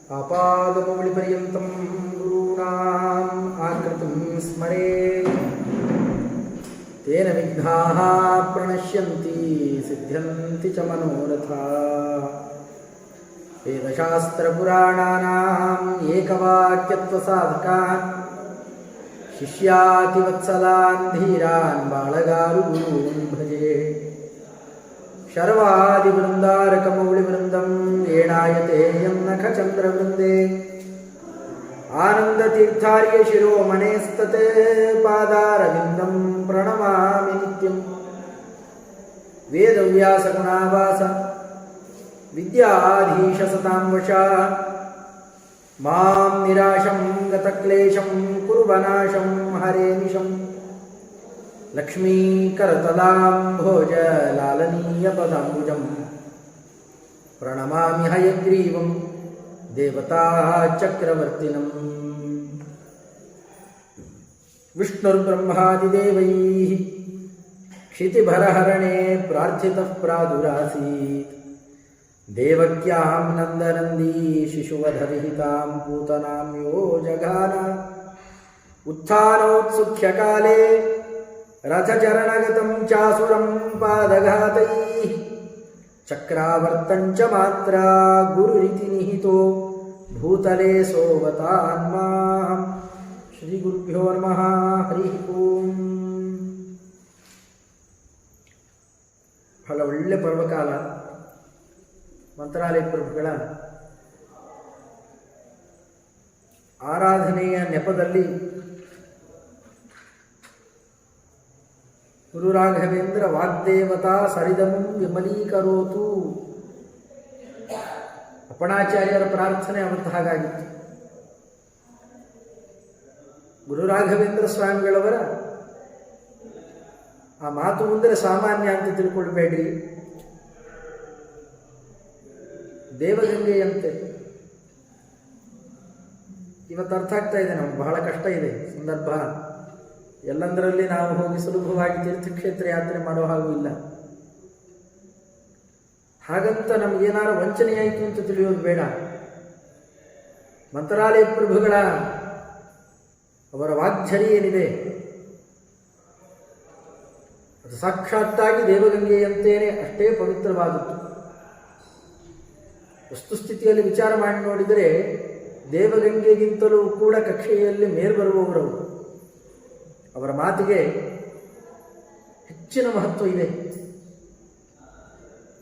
आपादमौलिपर्यन्तं गुरूणाम् आकृतिं स्मरेत् तेन विघ्नाः प्रणश्यन्ति सिद्ध्यन्ति च मनोरथाः। वेदशास्त्रपुराणानाम् एकवाक्यत्वसाधकान् शिष्यातिवत्सलान् धीरान् बाळगारुगुरून् भजे। शर्वादिवृन्दारकमौलिवृन्दं येणायते यन्नखचन्द्रवृन्दे आनन्दतीर्थार्य शिरोमणेस्तते पादारविन्दं प्रणमामि नित्यम्। वेदव्यासगुणावास विद्याधीश सतां वशा मां निराशं गतक्लेशं कुर्वनाशं हरेनिशम्। लक्ष्मीकरतलाम्भोजलालनीयपदाम्बुजं प्रणमामि हयग्रीवं देवताचक्रवर्तिनम्। विष्णुर्ब्रह्मादिदेवैः क्षितिभरहरणे प्रार्थितः प्रादुरासीत्। देवक्यां नन्दनन्दी शिशुवधविहितां पूतनां यो जघान। उत्थानोत्सुख्यकाले रथचरणगतं चासुरं पादघातैः चक्रावर्तं च मात्रा गुरुरिति निहितो भूतले सोवतान्माम्। श्रीगुरुभ्यो नमः। हरिः ओम्। ಬಹಳ ಒಳ್ಳೆ ಪರ್ವಕಾಲ. ಮಂತ್ರಾಲಯ ಪ್ರಭುಗಳ ಆರಾಧನೆಯ ನೆಪದಲ್ಲಿ ಗುರು ರಾಘವೇಂದ್ರ ವಾಗ್ದೇವತಾ ಸರಿದಮಂ ವಿಮಲೀಕರೋತು. ಅಪ್ಪಣಾಚಾರ್ಯರ ಪ್ರಾರ್ಥನೆ ಅವತ್ತು ಹಾಗಾಗಿತ್ತು. ಗುರು ರಾಘವೇಂದ್ರ ಸ್ವಾಮಿಗಳವರ ಆ ಮಾತು ಮುಂದರೆ ಸಾಮಾನ್ಯ ಅಂತ ತಿಳ್ಕೊಳ್ಬೇಡ್ರಿ. ದೇವಗಂಗೆಯಂತೆ ಇವತ್ತು ಅರ್ಥ ಆಗ್ತಾ ಇದೆ. ನಮ್ಗೆ ಬಹಳ ಕಷ್ಟ ಇದೆ ಸಂದರ್ಭ. ಎಲ್ಲಂದರಲ್ಲಿ ನಾವು ಹೋಗಿ ಸುಲಭವಾಗಿ ತೀರ್ಥಕ್ಷೇತ್ರ ಯಾತ್ರೆ ಮಾಡೋ ಹಾಗೂ ಇಲ್ಲ. ಹಾಗಂತ ನಮಗೇನಾರು ವಂಚನೆಯಾಯಿತು ಅಂತ ತಿಳಿಯೋದು ಬೇಡ. ಮಂತ್ರಾಲಯ ಪ್ರಭುಗಳ ಅವರ ವಾಗ್ಝರಿ ಏನಿದೆ ಅದು ಸಾಕ್ಷಾತ್ತಾಗಿ ದೇವಗಂಗೆಯಂತೇನೆ ಅಷ್ಟೇ ಪವಿತ್ರವಾದದ್ದು. ವಸ್ತುಸ್ಥಿತಿಯಲ್ಲಿ ವಿಚಾರ ಮಾಡಿ ನೋಡಿದರೆ ದೇವಗಂಗೆಗಿಂತಲೂ ಕೂಡ ಕಕ್ಷೆಯಲ್ಲಿ ಮೇಲ್ಬರುವವರವರು. ಅವರ ಮಾತಿಗೆ ಹೆಚ್ಚಿನ ಮಹತ್ವ ಇದೆ.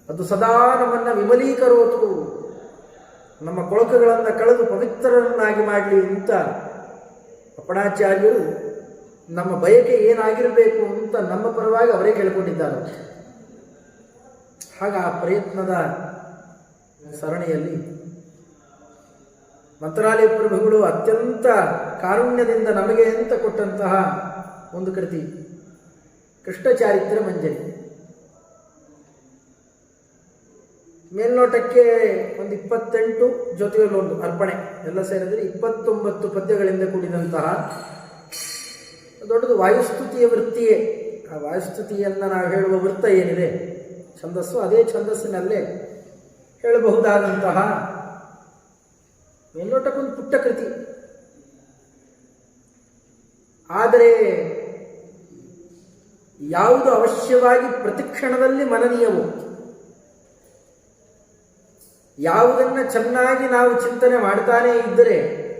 ಅದು ಸದಾ ನಮ್ಮನ್ನು ವಿಮಲೀಕರೋತು, ನಮ್ಮ ಕೊಳಕುಗಳನ್ನು ಕಳೆದು ಪವಿತ್ರರನ್ನಾಗಿ ಮಾಡಲಿ ಅಂತ ಅಪ್ಪಣಾಚಾರ್ಯರು ನಮ್ಮ ಬಯಕೆ ಏನಾಗಿರಬೇಕು ಅಂತ ನಮ್ಮ ಪರವಾಗಿ ಅವರೇ ಕೇಳಿಕೊಂಡಿದ್ದಾರೆ. ಹಾಗ ಆ ಪ್ರಯತ್ನದ ಸರಣಿಯಲ್ಲಿ ಮಂತ್ರಾಲಯ ಪ್ರಭುಗಳು ಅತ್ಯಂತ ಕಾರುಣ್ಯದಿಂದ ನಮಗೆ ಅಂತ ಕೊಟ್ಟಂತಹ ಒಂದು ಕೃತಿ ಕೃಷ್ಣ ಚಾರಿತ್ರ್ಯ ಮಂಜರಿ. ಮೇಲ್ನೋಟಕ್ಕೆ ಒಂದು 28 ಜೊತೆಯಲ್ಲಿ ಒಂದು ಅರ್ಪಣೆ ಎಲ್ಲ ಸೇರಿದರೆ 29 ಪದ್ಯಗಳಿಂದ ಕೂಡಿದಂತಹ ದೊಡ್ಡದು ವಾಯುಸ್ತುತಿಯ ವೃತ್ತಿಯೇ. ಆ ವಾಯುಸ್ತುತಿಯನ್ನು ನಾವು ಹೇಳುವ ವೃತ್ತ ಏನಿದೆ ಛಂದಸ್ಸು, ಅದೇ ಛಂದಸ್ಸಿನಲ್ಲೇ ಹೇಳಬಹುದಾದಂತಹ ಮೇಲ್ನೋಟಕ್ಕೊಂದು ಪುಟ್ಟ ಕೃತಿ. ಆದರೆ ಯಾವುದು ಅವಶ್ಯವಾಗಿ ಪ್ರತಿಕ್ಷಣದಲ್ಲಿ ಮನನೀಯವೋ, ಯಾವುದನ್ನು ಚೆನ್ನಾಗಿ ನಾವು ಚಿಂತನೆ ಮಾಡ್ತಾನೇ ಇದ್ದರೆ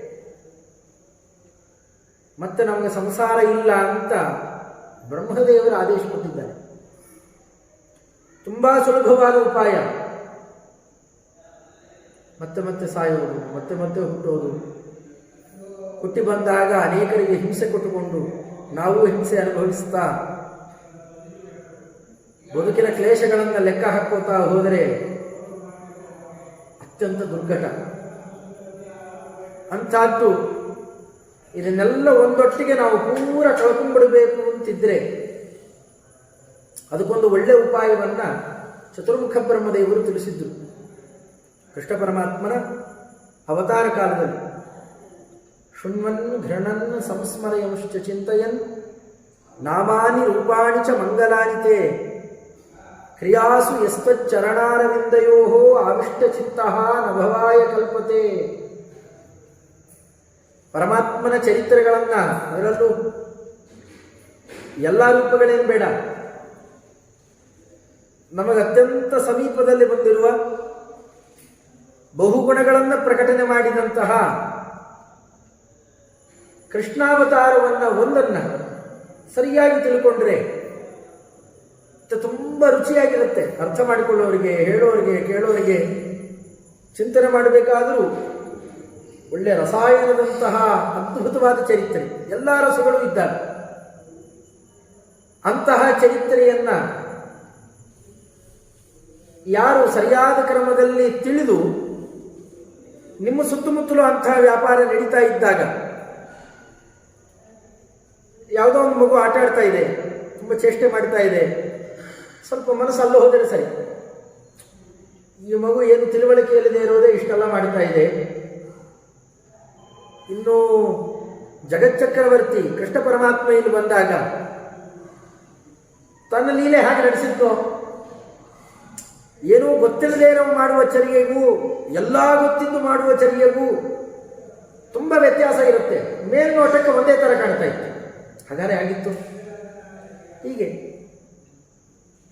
ಮತ್ತೆ ನಮಗೆ ಸಂಸಾರ ಇಲ್ಲ ಅಂತ ಬ್ರಹ್ಮದೇವರು ಆದೇಶ ಕೊಟ್ಟಿದ್ದಾರೆ. ತುಂಬಾ ಸುಲಭವಾದ ಉಪಾಯ. ಮತ್ತೆ ಮತ್ತೆ ಸಾಯೋದು, ಮತ್ತೆ ಮತ್ತೆ ಹುಟ್ಟೋದು, ಹುಟ್ಟಿ ಬಂದಾಗ ಅನೇಕರಿಗೆ ಹಿಂಸೆ ಕೊಟ್ಟುಕೊಂಡು ನಾವು ಹಿಂಸೆ ಅನುಭವಿಸ್ತಾ ಬದುಕಿನ ಕ್ಲೇಶಗಳನ್ನು ಲೆಕ್ಕ ಹಾಕೋತಾ ಹೋದರೆ ಅತ್ಯಂತ ದುರ್ಘಟ. ಅಂಥದ್ದು ಇದನ್ನೆಲ್ಲ ಒಂದೊಟ್ಟಿಗೆ ನಾವು ಪೂರ ಕಳ್ಕೊಂಡ್ಬಿಡಬೇಕು ಅಂತಿದ್ರೆ ಅದಕ್ಕೊಂದು ಒಳ್ಳೆ ಉಪಾಯವನ್ನು ಚತುರ್ಮುಖ ಬ್ರಹ್ಮದೇವರು ತಿಳಿಸಿದ್ರು. ಕೃಷ್ಣ ಪರಮಾತ್ಮನ ಅವತಾರ ಕಾಲದಲ್ಲಿ ಶೃಣ್ವನ್ ಘೃಣನ್ ಸಂಸ್ಮರಯಂಶ್ಚ ಚಿಂತಯನ್ ನಾಮಾನಿ ರೂಪಾಣಿ ಚ ಮಂಗಲಾನಿತೆ ಕ್ರಿಯಾಸು ಯಸ್ತ್ವಚ್ಚರಣಾರವಿಂದಯೋ ಆವಿಷ್ಟಚಿತ್ತಃ ನ ಭವಾಯ ಕಲ್ಪತೆ ಪರಮಾತ್ಮನ ಚರಿತ್ರೆಗಳನ್ನು, ಅದರಲ್ಲೂ ಎಲ್ಲ ರೂಪಗಳೇನು ಬೇಡ, ನಮಗೆ ಅತ್ಯಂತ ಸಮೀಪದಲ್ಲಿ ಬಂದಿರುವ ಬಹುಗುಣಗಳನ್ನು ಪ್ರಕಟಣೆ ಮಾಡಿದಂತಹ ಕೃಷ್ಣಾವತಾರವನ್ನು ಒಂದನ್ನು ಸರಿಯಾಗಿ ತಿಳ್ಕೊಂಡ್ರೆ ತುಂಬ ರುಚಿಯಾಗಿರುತ್ತೆ. ಅರ್ಥ ಮಾಡಿಕೊಳ್ಳೋರಿಗೆ, ಹೇಳೋರಿಗೆ, ಕೇಳೋರಿಗೆ, ಚಿಂತನೆ ಮಾಡಬೇಕಾದರೂ ಒಳ್ಳೆಯ ರಸಾಯನದಂತಹ ಅದ್ಭುತವಾದ ಚರಿತ್ರೆ, ಎಲ್ಲ ರಸಗಳು ಇದ್ದಾವೆ. ಅಂತಹ ಚರಿತ್ರೆಯನ್ನ ಯಾರು ಸರಿಯಾದ ಕ್ರಮದಲ್ಲಿ ತಿಳಿದು, ನಿಮ್ಮ ಸುತ್ತಮುತ್ತಲೂ ಅಂತಹ ವ್ಯಾಪಾರ ನಡೀತಾ ಇದ್ದಾಗ, ಯಾವುದೋ ಒಂದು ಮಗು ಆಟ ಆಡ್ತಾ ಇದೆ, ತುಂಬ ಚೇಷ್ಟೆ ಮಾಡ್ತಾ ಇದೆ, ಸ್ವಲ್ಪ ಮನಸ್ಸಲ್ಲೂ ಹೋದರೆ ಸರಿ, ಈ ಮಗು ಏನು ತಿಳುವಳಿಕೆಯಲ್ಲಿದೆ ಇರೋದೇ ಇಷ್ಟೆಲ್ಲ ಮಾಡ್ತಾ ಇದೆ. ಇನ್ನು ಜಗಚ್ಚಕ್ರವರ್ತಿ ಕೃಷ್ಣ ಪರಮಾತ್ಮ ಇಲ್ಲಿ ಬಂದಾಗ ತನ್ನ ಲೀಲೆ ಹಾಗೆ ನಡೆಸಿದ್ದು, ಏನೋ ಗೊತ್ತಿಲ್ಲದೆ ನಾವು ಮಾಡುವ ಚರಿಗೆಗೂ ಎಲ್ಲ ಗೊತ್ತಿದ್ದು ಮಾಡುವ ಚರಿಗೆಗೂ ತುಂಬ ವ್ಯತ್ಯಾಸ ಇರುತ್ತೆ. ಮೇಲ್ನೋಟಕ್ಕೆ ಒಂದೇ ಥರ ಕಾಣ್ತಾ ಇತ್ತು, ಹಾಗಾದ್ರೆ ಆಗಿತ್ತು. ಹೀಗೆ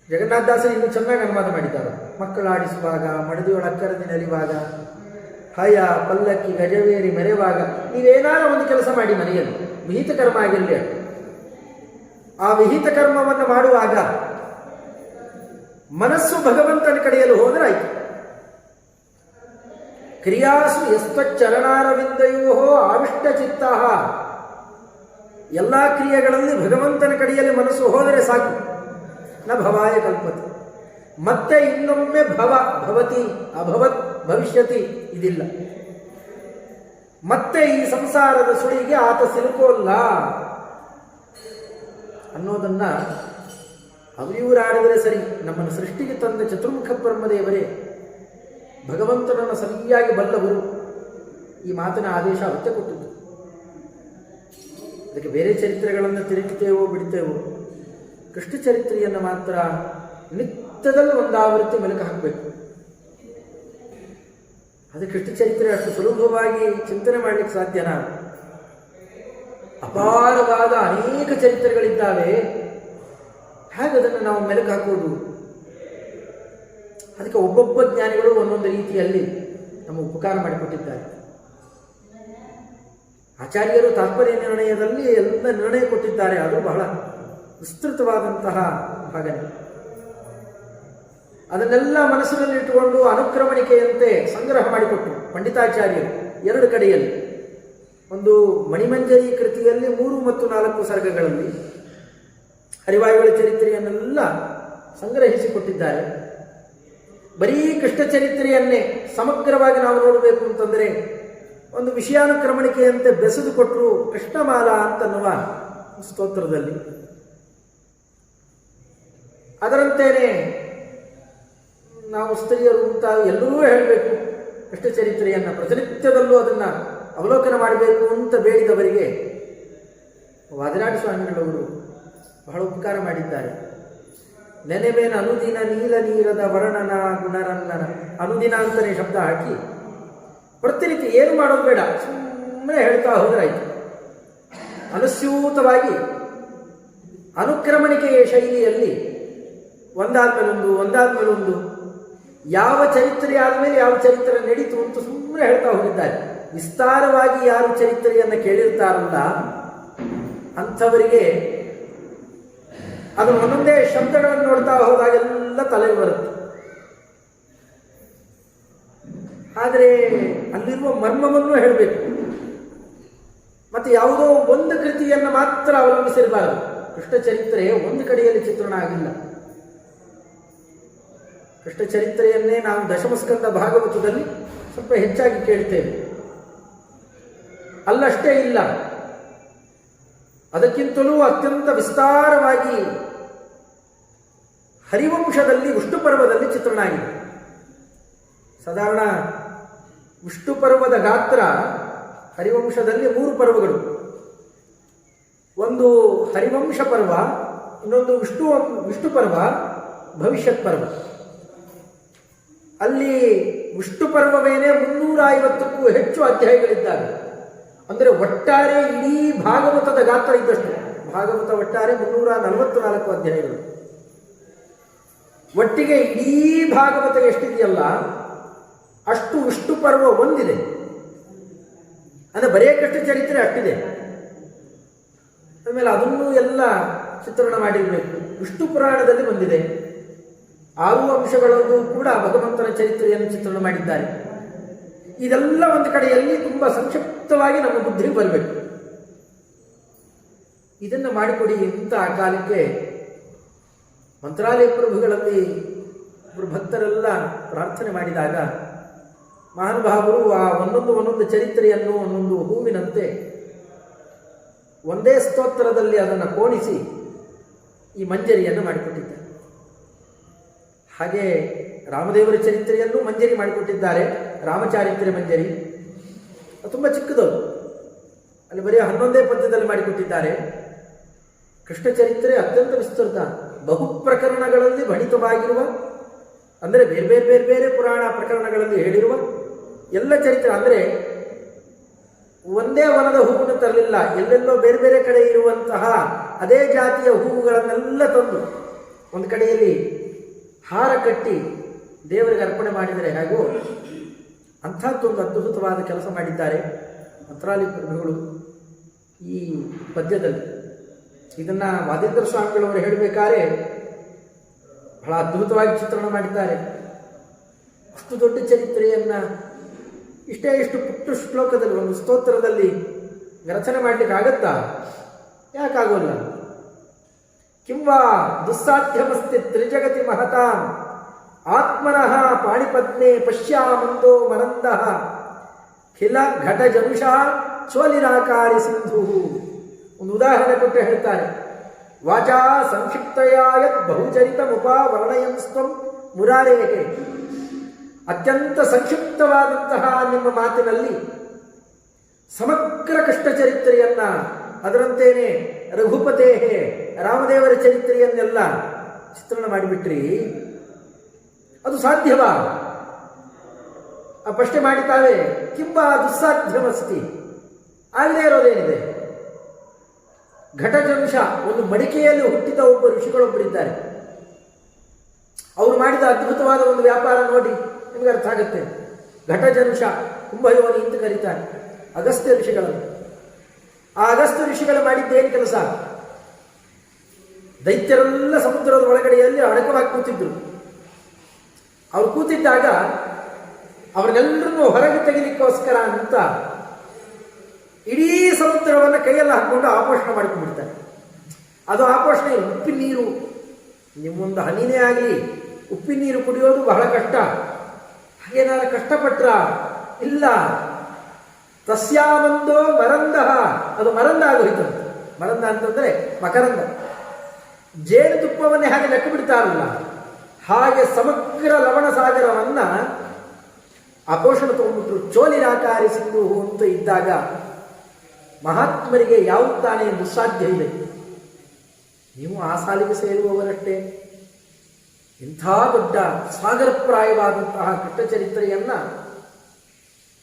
ಜಗನ್ನಾಥದಾಸರು ಇನ್ನೂ ಚೆನ್ನಾಗಿ ಅನುವಾದ ಮಾಡಿದ್ದಾರೆ. ಮಕ್ಕಳು ಆಡಿಸುವಾಗ, ಮಡದಿಯೊಳಕ್ಕರದಿ ನಲಿವಾಗ, ಹಯ ಪಲ್ಲಕ್ಕಿ ಗಜವೇರಿ ಮೆರೆವಾಗ, ನೀವೇನಾದ್ರೂ ಒಂದು ಕೆಲಸ ಮಾಡಿ ಮನೆಯಲ್ಲಿ, ವಿಹಿತ ಕರ್ಮ ಆಗಿರಲಿ, ಆ ವಿಹಿತ ಕರ್ಮವನ್ನು ಮಾಡುವಾಗ ಮನಸ್ಸು ಭಗವಂತನ ಕಡೆಯಲ್ಲಿ ಹೋದರೆ ಆಯ್ತು. ಕ್ರಿಯಾಸು ಯಸ್ತ್ವಚ್ಚರಣಾರವಿಂದಯೋ ಆವಿಷ್ಟ ಚಿತ್ತ, ಎಲ್ಲ ಕ್ರಿಯೆಗಳಲ್ಲಿ ಭಗವಂತನ ಕಡೆಯಲ್ಲಿ ಮನಸ್ಸು ಹೋದರೆ ಸಾಕು. ನ ಭವಾಯ ಕಲ್ಪತಿ, ಮತ್ತೆ ಇನ್ನೊಮ್ಮೆ ಭವ, ಭವತಿ, ಅಭವತ್, ಭವಿಷ್ಯತಿ ಇದಿಲ್ಲ. ಮತ್ತೆ ಈ ಸಂಸಾರದ ಸುಳಿಗೆ ಆತ ಸಿಲುಕೋಲ್ಲ ಅನ್ನೋದನ್ನ ಅವರಿವರಾಡಿದರೆ ಸರಿ. ನಮ್ಮನ್ನು ಸೃಷ್ಟಿಗೆ ತಂದ ಚತುರ್ಮುಖ ಬ್ರಹ್ಮದೇವರೇ ಭಗವಂತನನ್ನು ಸರಿಯಾಗಿ ಬಲ್ಲವರು ಈ ಮಾತಿನ ಆದೇಶ ಅವತ್ತೇ ಕೊಟ್ಟಿದ್ದು. ಅದಕ್ಕೆ ಬೇರೆ ಚರಿತ್ರೆಗಳನ್ನು ತಿರುಗುತ್ತೇವೋ ಬಿಡ್ತೇವೋ, ಕೃಷ್ಣ ಚರಿತ್ರೆಯನ್ನು ಮಾತ್ರ ನಿತ್ಯದಲ್ಲಿ ಒಂದು ಆವೃತ್ತಿ ಮೆಲುಕು ಹಾಕಬೇಕು. ಅದು ಕೃಷ್ಣ ಚರಿತ್ರೆ ಅಷ್ಟು ಸುಲಭವಾಗಿ ಚಿಂತನೆ ಮಾಡಲಿಕ್ಕೆ ಸಾಧ್ಯನಾ? ಅಪಾರವಾದ ಅನೇಕ ಚರಿತ್ರೆಗಳಿದ್ದಾವೆ, ಹೇಗೆ ಅದನ್ನು ನಾವು ಮೆಲುಕು ಹಾಕುವುದು? ಅದಕ್ಕೆ ಒಬ್ಬೊಬ್ಬ ಜ್ಞಾನಿಗಳು ಒಂದೊಂದು ರೀತಿಯಲ್ಲಿ ನಮ್ಮ ಉಪಕಾರ ಮಾಡಿಕೊಟ್ಟಿದ್ದಾರೆ. ಆಚಾರ್ಯರು ತಾತ್ಪರ್ಯ ನಿರ್ಣಯದಲ್ಲಿ ಎಲ್ಲ ನಿರ್ಣಯ ಕೊಟ್ಟಿದ್ದಾರೆ, ಅದು ಬಹಳ ವಿಸ್ತೃತವಾದಂತಹ ಭಾಗನೆ. ಅದನ್ನೆಲ್ಲ ಮನಸ್ಸಿನಲ್ಲಿಟ್ಟುಕೊಂಡು ಅನುಕ್ರಮಣಿಕೆಯಂತೆ ಸಂಗ್ರಹ ಮಾಡಿಕೊಟ್ಟು ಪಂಡಿತಾಚಾರ್ಯರು ಎರಡು ಕಡೆಯಲ್ಲಿ, ಒಂದು ಮಣಿಮಂಜರಿ ಕೃತಿಯಲ್ಲಿ 3 ಮತ್ತು 4 ಸರ್ಗಗಳಲ್ಲಿ ಹರಿವಾಯುಗಳ ಚರಿತ್ರೆಯನ್ನೆಲ್ಲ ಸಂಗ್ರಹಿಸಿಕೊಟ್ಟಿದ್ದಾರೆ. ಬರೀ ಕೃಷ್ಣ ಚರಿತ್ರೆಯನ್ನೇ ಸಮಗ್ರವಾಗಿ ನಾವು ನೋಡಬೇಕು ಅಂತಂದರೆ ಒಂದು ವಿಷಯಾನುಕ್ರಮಣಿಕೆಯಂತೆ ಬೆಸೆದು ಕೊಟ್ಟರು ಕೃಷ್ಣಮಾಲಾ ಅಂತನ್ನುವ ಸ್ತೋತ್ರದಲ್ಲಿ. ಅದರಂತೆಯೇ ನಾವು ಸ್ತ್ರೀಯರು ಅಂತ ಎಲ್ಲರೂ ಹೇಳಬೇಕು, ಕೃಷ್ಣ ಚರಿತ್ರೆಯನ್ನು ಪ್ರತಿನಿತ್ಯದಲ್ಲೂ ಅದನ್ನು ಅವಲೋಕನ ಮಾಡಬೇಕು ಅಂತ ಬೇಡಿದವರಿಗೆ ವಾದಿರಾಜ ಸ್ವಾಮಿಗಳವರು ಬಹಳ ಉಪಕಾರ ಮಾಡಿದ್ದಾರೆ. ನೆನೆಬೇನ ಅನುದಿನ ನೀಲ ನೀರದ ವರ್ಣನ ಗುಣರನ್ನನ, ಅನುದಿನ ಅಂತಲೇ ಶಬ್ದ ಹಾಕಿ ಪ್ರತಿನಿತ್ಯ ಏನು ಮಾಡೋದು ಬೇಡ, ಸುಮ್ಮನೆ ಹೇಳ್ತಾ ಹೋದ್ರಾಯ್ತು. ಅನುಸ್ಯೂತವಾಗಿ ಅನುಕ್ರಮಣಿಕೆಯ ಶೈಲಿಯಲ್ಲಿ ಒಂದಾದ್ಮೇಲೊಂದು ಯಾವ ಚರಿತ್ರೆ ಆದಮೇಲೆ ಯಾವ ಚರಿತ್ರೆ ನಡೀತು ಅಂತ ಸುಮ್ಮನೆ ಹೇಳ್ತಾ ಹೋಗಿದ್ದಾರೆ. ವಿಸ್ತಾರವಾಗಿ ಯಾರು ಚರಿತ್ರೆಯನ್ನು ಕೇಳಿರ್ತಾರಲ್ಲ ಅಂಥವರಿಗೆ ಅದು ಒಂದೊಂದೇ ಶಬ್ದಗಳನ್ನು ನೋಡ್ತಾ ಹೋದಾಗೆಲ್ಲ ತಲೆಗೆ ಬರುತ್ತೆ. ಆದರೆ ಅಲ್ಲಿರುವ ಮರ್ಮವನ್ನು ಹೇಳಬೇಕು. ಮತ್ತೆ ಯಾವುದೋ ಒಂದು ಕೃತಿಯನ್ನು ಮಾತ್ರ ಅವಲಂಬಿಸಿರಬಾರದು. ಕೃಷ್ಣ ಚರಿತ್ರೆ ಒಂದು ಕಡೆಯಲ್ಲಿ ಚಿತ್ರಣ ಆಗಿಲ್ಲ. ಕೃಷ್ಣ ಚರಿತ್ರೆಯನ್ನೇ ನಾವು ದಶಮಸ್ಕಂದ ಭಾಗವತದಲ್ಲಿ ಸ್ವಲ್ಪ ಹೆಚ್ಚಾಗಿ ಕೇಳ್ತೇವೆ. ಅಲ್ಲಷ್ಟೇ ಇಲ್ಲ, ಅದಕ್ಕಿಂತಲೂ ಅತ್ಯಂತ ವಿಸ್ತಾರವಾಗಿ ಹರಿವಂಶದಲ್ಲಿ ವಿಷ್ಣು ಪರ್ವದಲ್ಲಿ ಚಿತ್ರಣ ಆಗಿದೆ. ಸಾಧಾರಣ ವಿಷ್ಣು ಪರ್ವದ ಗಾತ್ರ ಹರಿವಂಶದಲ್ಲಿ 3 ಪರ್ವಗಳು. ಒಂದು ಹರಿವಂಶ ಪರ್ವ, ಇನ್ನೊಂದು ವಿಷ್ಣು ಪರ್ವ, ಭವಿಷ್ಯತ್ ಪರ್ವ. ಅಲ್ಲಿ ವಿಷ್ಣು ಪರ್ವವೇನೆ 350ಕ್ಕೂ ಹೆಚ್ಚು ಅಧ್ಯಾಯಗಳಿದ್ದಾವೆ. ಅಂದರೆ ಒಟ್ಟಾರೆ ಇಡೀ ಭಾಗವತದ ಗಾತ್ರ ಇದ್ದಷ್ಟು. ಭಾಗವತ ಒಟ್ಟಾರೆ 344 ಅಧ್ಯಾಯಗಳು. ಒಟ್ಟಿಗೆ ಇಡೀ ಭಾಗವತ ಎಷ್ಟಿದೆಯಲ್ಲ ಅಷ್ಟು ವಿಷ್ಣು ಪರ್ವ ಒಂದಿದೆ. ಅಂದರೆ ಬರೇ ಕೃಷ್ಣ ಚರಿತ್ರೆ ಅಷ್ಟಿದೆ. ಆಮೇಲೆ ಅದನ್ನು ಎಲ್ಲ ಚಿತ್ರಣ ಮಾಡಿರಬೇಕು. ವಿಷ್ಣು ಪುರಾಣದಲ್ಲಿ ಬಂದಿದೆ. 6 ಅಂಶಗಳಲ್ಲೂ ಕೂಡ ಭಗವಂತನ ಚರಿತ್ರೆಯನ್ನು ಚಿತ್ರಣ ಮಾಡಿದ್ದಾರೆ. ಇದೆಲ್ಲ ಒಂದು ಕಡೆಯಲ್ಲಿ ತುಂಬ ಸಂಕ್ಷಿಪ್ತವಾಗಿ ನಮ್ಮ ಬುದ್ಧಿಗೆ ಬರಬೇಕು. ಇದನ್ನು ಮಾಡಿಕೊಡಿ ಅಂತ ಆ ಕಾಲಕ್ಕೆ ಮಂತ್ರಾಲಯ ಪ್ರಭುಗಳಲ್ಲಿ ಭಕ್ತರೆಲ್ಲ ಪ್ರಾರ್ಥನೆ ಮಾಡಿದಾಗ ಮಹಾನುಭಾವರು ಆ ಒಂದೊಂದು ಚರಿತ್ರೆಯನ್ನು ಒಂದೊಂದು ಹೂವಿನಂತೆ ಒಂದೇ ಸ್ತೋತ್ರದಲ್ಲಿ ಅದನ್ನು ಕೋಣಿಸಿ ಈ ಮಂಜರಿಯನ್ನು ಮಾಡಿಕೊಟ್ಟಿದ್ದಾರೆ. ಹಾಗೆ ರಾಮದೇವರ ಚರಿತ್ರೆಯನ್ನು ಮಂಜರಿ ಮಾಡಿಕೊಟ್ಟಿದ್ದಾರೆ. ರಾಮಚಾರಿತ್ರ್ಯ ಮಂಜರಿ ತುಂಬ ಚಿಕ್ಕದು, ಅಲ್ಲಿ ಬರೀ 11 ಪದ್ಯದಲ್ಲಿ ಮಾಡಿಕೊಟ್ಟಿದ್ದಾರೆ. ಕೃಷ್ಣ ಚರಿತ್ರೆ ಅತ್ಯಂತ ವಿಸ್ತೃತ, ಬಹು ಪ್ರಕರಣಗಳಲ್ಲಿ ಭಣಿತವಾಗಿರುವ, ಅಂದರೆ ಬೇರೆ ಬೇರೆ ಪುರಾಣ ಪ್ರಕರಣಗಳಲ್ಲಿ ಹೇಳಿರುವ ಎಲ್ಲ ಚರಿತ್ರೆ. ಅಂದರೆ ಒಂದೇ ವನದ ಹೂವನ್ನು ತರಲಿಲ್ಲ, ಎಲ್ಲೆಲ್ಲೋ ಬೇರೆ ಬೇರೆ ಕಡೆ ಇರುವಂತಹ ಅದೇ ಜಾತಿಯ ಹೂವುಗಳನ್ನೆಲ್ಲ ತಂದು ಒಂದು ಕಡೆಯಲ್ಲಿ ಹಾರ ಕಟ್ಟಿ ದೇವರಿಗೆ ಅರ್ಪಣೆ ಮಾಡಿದರೆ ಹಾಗೂ ಅಂಥದ್ದೊಂದು ಅದ್ಭುತವಾದ ಕೆಲಸ ಮಾಡಿದ್ದಾರೆ ಮಂತ್ರಾಲಯ ಪ್ರಭುಗಳು ಈ ಪದ್ಯದಲ್ಲಿ. ಇದನ್ನು ವಾದೇಂದ್ರ ಸ್ವಾಮಿಗಳವರು ಹೇಳಬೇಕಾದ್ರೆ ಬಹಳ ಅದ್ಭುತವಾಗಿ ಚಿತ್ರಣ ಮಾಡಿದ್ದಾರೆ. ಅಷ್ಟು ದೊಡ್ಡ ಚರಿತ್ರೆಯನ್ನು ಇಷ್ಟು ಪುಟ್ಟ ಶ್ಲೋಕದಲ್ಲಿ, ಒಂದು ಸ್ತೋತ್ರದಲ್ಲಿ ರಚನೆ ಮಾಡಲಿಕ್ಕೆ ಆಗತ್ತಾ? ಯಾಕಾಗೋಲ್ಲ? ಕಿಂವಾ ದುಸ್ಸಾಧ್ಯವಸ್ತಿ ತ್ರಿಜಗತಿ ಮಹತಾಂ ಆತ್ಮನಃ ಪಾಣಿಪದ್ಮೆ ಪಶ್ಯಾಮಂದೋ ಮನಂದಃ ಖಿಲ ಘಟ ಜನುಷಾ ಚೋಲಿರಾಕಾರಿ ಸಿಂಧು. ಒಂದು ಉದಾಹರಣೆ ಕೊಟ್ಟು ಹೇಳ್ತಾರೆ. ವಾಚಾ ಸಂಕ್ಷಿಪ್ತಯಾಯತ್ ಬಹುಚರಿತಮುಪಾವರ್ಣಯಂಸ್ತ್ವಂ ಮುರಾರೇಹೇ. ಅತ್ಯಂತ ಸಂಕ್ಷಿಪ್ತವಾದಂತಹ ನಿಮ್ಮ ಮಾತಿನಲ್ಲಿ ಸಮಗ್ರ ಕೃಷ್ಣ ಚರಿತ್ರೆಯನ್ನ, ಅದರಂತೇನೆ ರಘುಪತೇಹೇ ರಾಮದೇವರ ಚರಿತ್ರೆಯನ್ನೆಲ್ಲ ಚಿತ್ರಣ ಮಾಡಿಬಿಟ್ರಿ. ಅದು ಸಾಧ್ಯವಾ? ಆ ಪ್ರಶ್ನೆ ಮಾಡಿತಾವೆ. ಕಿಂಬ ದುಸ್ಸಾಧ್ಯವಸ್ತಿ, ಆಗದೇ ಇರೋದೇನಿದೆ? ಘಟಜನುಷ, ಒಂದು ಮಡಿಕೆಯಲ್ಲಿ ಹುಟ್ಟಿದ ಒಬ್ಬ ಋಷಿಗಳೊಬ್ಬರಿದ್ದಾರೆ. ಅವರು ಮಾಡಿದ ಅದ್ಭುತವಾದ ಒಂದು ವ್ಯಾಪಾರ ನೋಡಿ ನಿಮಗೆ ಅರ್ಥ ಆಗುತ್ತೆ. ಘಟಜನುಷ, ಕುಂಭಯೋನಿ ಅಂತ ಕರೀತಾರೆ ಅಗಸ್ತ್ಯ ಋಷಿಗಳನ್ನು. ಆ ಅಗಸ್ತ್ಯ ಋಷಿಗಳು ಮಾಡಿದ್ದೇನು ಕೆಲಸ? ದೈತ್ಯರೆಲ್ಲ ಸಮುದ್ರದ ಒಳಗಡೆಯಲ್ಲಿ ಅಡಕವಾಗಿ ಕೂತಿದ್ರು. ಅವರು ಕೂತಿದ್ದಾಗ ಅವರೆಲ್ಲರನ್ನೂ ಹೊರಗೆ ತೆಗಿಲಿಕ್ಕೋಸ್ಕರ ಅಂತ ಇಡೀ ಸಮುದ್ರವನ್ನು ಕೈಯಲ್ಲಿ ಹಾಕೊಂಡು ಆಪೋಷಣ ಮಾಡ್ಕೊಂಡ್ಬಿಡ್ತಾರೆ. ಅದು ಆಪೋಷಣ ಉಪ್ಪಿನ ನೀರು. ನಿಮ್ಮೊಂದು ಹನಿನೇ ಆಗಲಿ ಉಪ್ಪಿನ ನೀರು ಕುಡಿಯೋದು ಬಹಳ ಕಷ್ಟ. ಹಾಗೇನಾರ ಕಷ್ಟಪಟ್ರ? ಇಲ್ಲ. ತಸ್ಯಾಮಂದೋ ಮರಂದಃ, ಅದು ಮರಂದ ಆಗೋಯ್ತಂತೆ. ಮರಂದ ಅಂತಂದ್ರೆ ಮಕರಂದ. ಜೇನುತುಪ್ಪವನ್ನೇ ಹಾಗೆ ಲೆಕ್ಕ ಬಿಡ್ತಾರಲ್ಲ, ಹಾಗೆ ಸಮಗ್ರ ಲವಣ ಸಾಗರವನ್ನ ಆಪೋಷಣ ತಗೊಂಡ್ಬಿಟ್ರು. ಚೋಲಿರಾಕಾರಿ ಸಿಂಧು ಅಂತ ಇದ್ದಾಗ ಮಹಾತ್ಮರಿಗೆ ಯಾವುದು ತಾನೇ ದುಸ್ಸಾಧ್ಯ ಇದೆ? ನೀವು ಆ ಸಾಲಿಗೆ ಸೇರುವವರಷ್ಟೇ. ಇಂಥ ದೊಡ್ಡ ಸಾಗರಪ್ರಾಯವಾದಂತಹ ಕೃಷ್ಣ ಚರಿತ್ರೆಯನ್ನ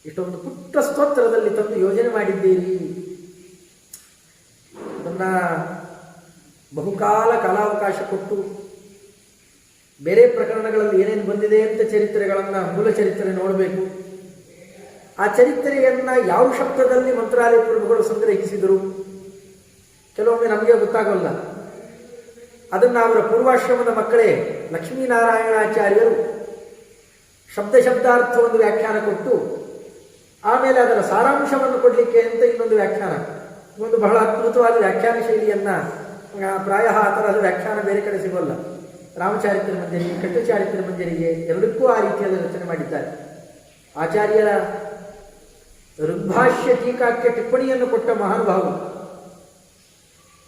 ಇಷ್ಟೊಂದು ಪುಟ್ಟ ಸ್ತೋತ್ರದಲ್ಲಿ ತಂದು ಯೋಜನೆ ಮಾಡಿದ್ದೀರಿ. ಅದನ್ನ ಬಹುಕಾಲ ಕಾಲಾವಕಾಶ ಕೊಟ್ಟು ಬೇರೆ ಪ್ರಕರಣಗಳಲ್ಲಿ ಏನೇನು ಬಂದಿದೆ ಅಂತ ಚರಿತ್ರೆಗಳನ್ನು, ಮೂಲ ಚರಿತ್ರೆ ನೋಡಬೇಕು. ಆ ಚರಿತ್ರೆಯನ್ನ ಯಾವ ಶಬ್ದದಲ್ಲಿ ಮಂತ್ರಾಲಯ ಪ್ರಭುಗಳು ಸಂಗ್ರಹಿಸಿದರು ಕೆಲವೊಮ್ಮೆ ನಮಗೆ ಗೊತ್ತಾಗಲ್ಲ. ಅದನ್ನು ಅವರ ಪೂರ್ವಾಶ್ರಮದ ಮಕ್ಕಳೇ ಲಕ್ಷ್ಮೀನಾರಾಯಣಾಚಾರ್ಯರು ಶಬ್ದಾರ್ಥ ಒಂದು ವ್ಯಾಖ್ಯಾನ ಕೊಟ್ಟು, ಆಮೇಲೆ ಅದರ ಸಾರಾಂಶವನ್ನು ಕೊಡಲಿಕ್ಕೆ ಅಂತ ಇನ್ನೊಂದು ವ್ಯಾಖ್ಯಾನ, ಒಂದು ಬಹಳ ಅದ್ಭುತವಾದ ವ್ಯಾಖ್ಯಾನ ಶೈಲಿಯನ್ನ, ಪ್ರಾಯ ಆ ತರಹದ ವ್ಯಾಖ್ಯಾನ ಬೇರೆ ಕಡೆ ಸಿಗೋಲ್ಲ. ರಾಮಚಾರಿತ್ರ ಮಂಜರಿಗೆ, ಕೃಷ್ಣಚಾರಿತ್ರ ಮಂಜರಿಗೆ ಎರಡಕ್ಕೂ ಆ ರೀತಿಯಾದ ರಚನೆ ಮಾಡಿದ್ದಾರೆ. ಆಚಾರ್ಯರ ಋಗ್ಭಾಷ್ಯ ಟೀಕಾಕ್ಕೆ ಟಿಪ್ಪಣಿಯನ್ನು ಕೊಟ್ಟ ಮಹಾನುಭಾವರು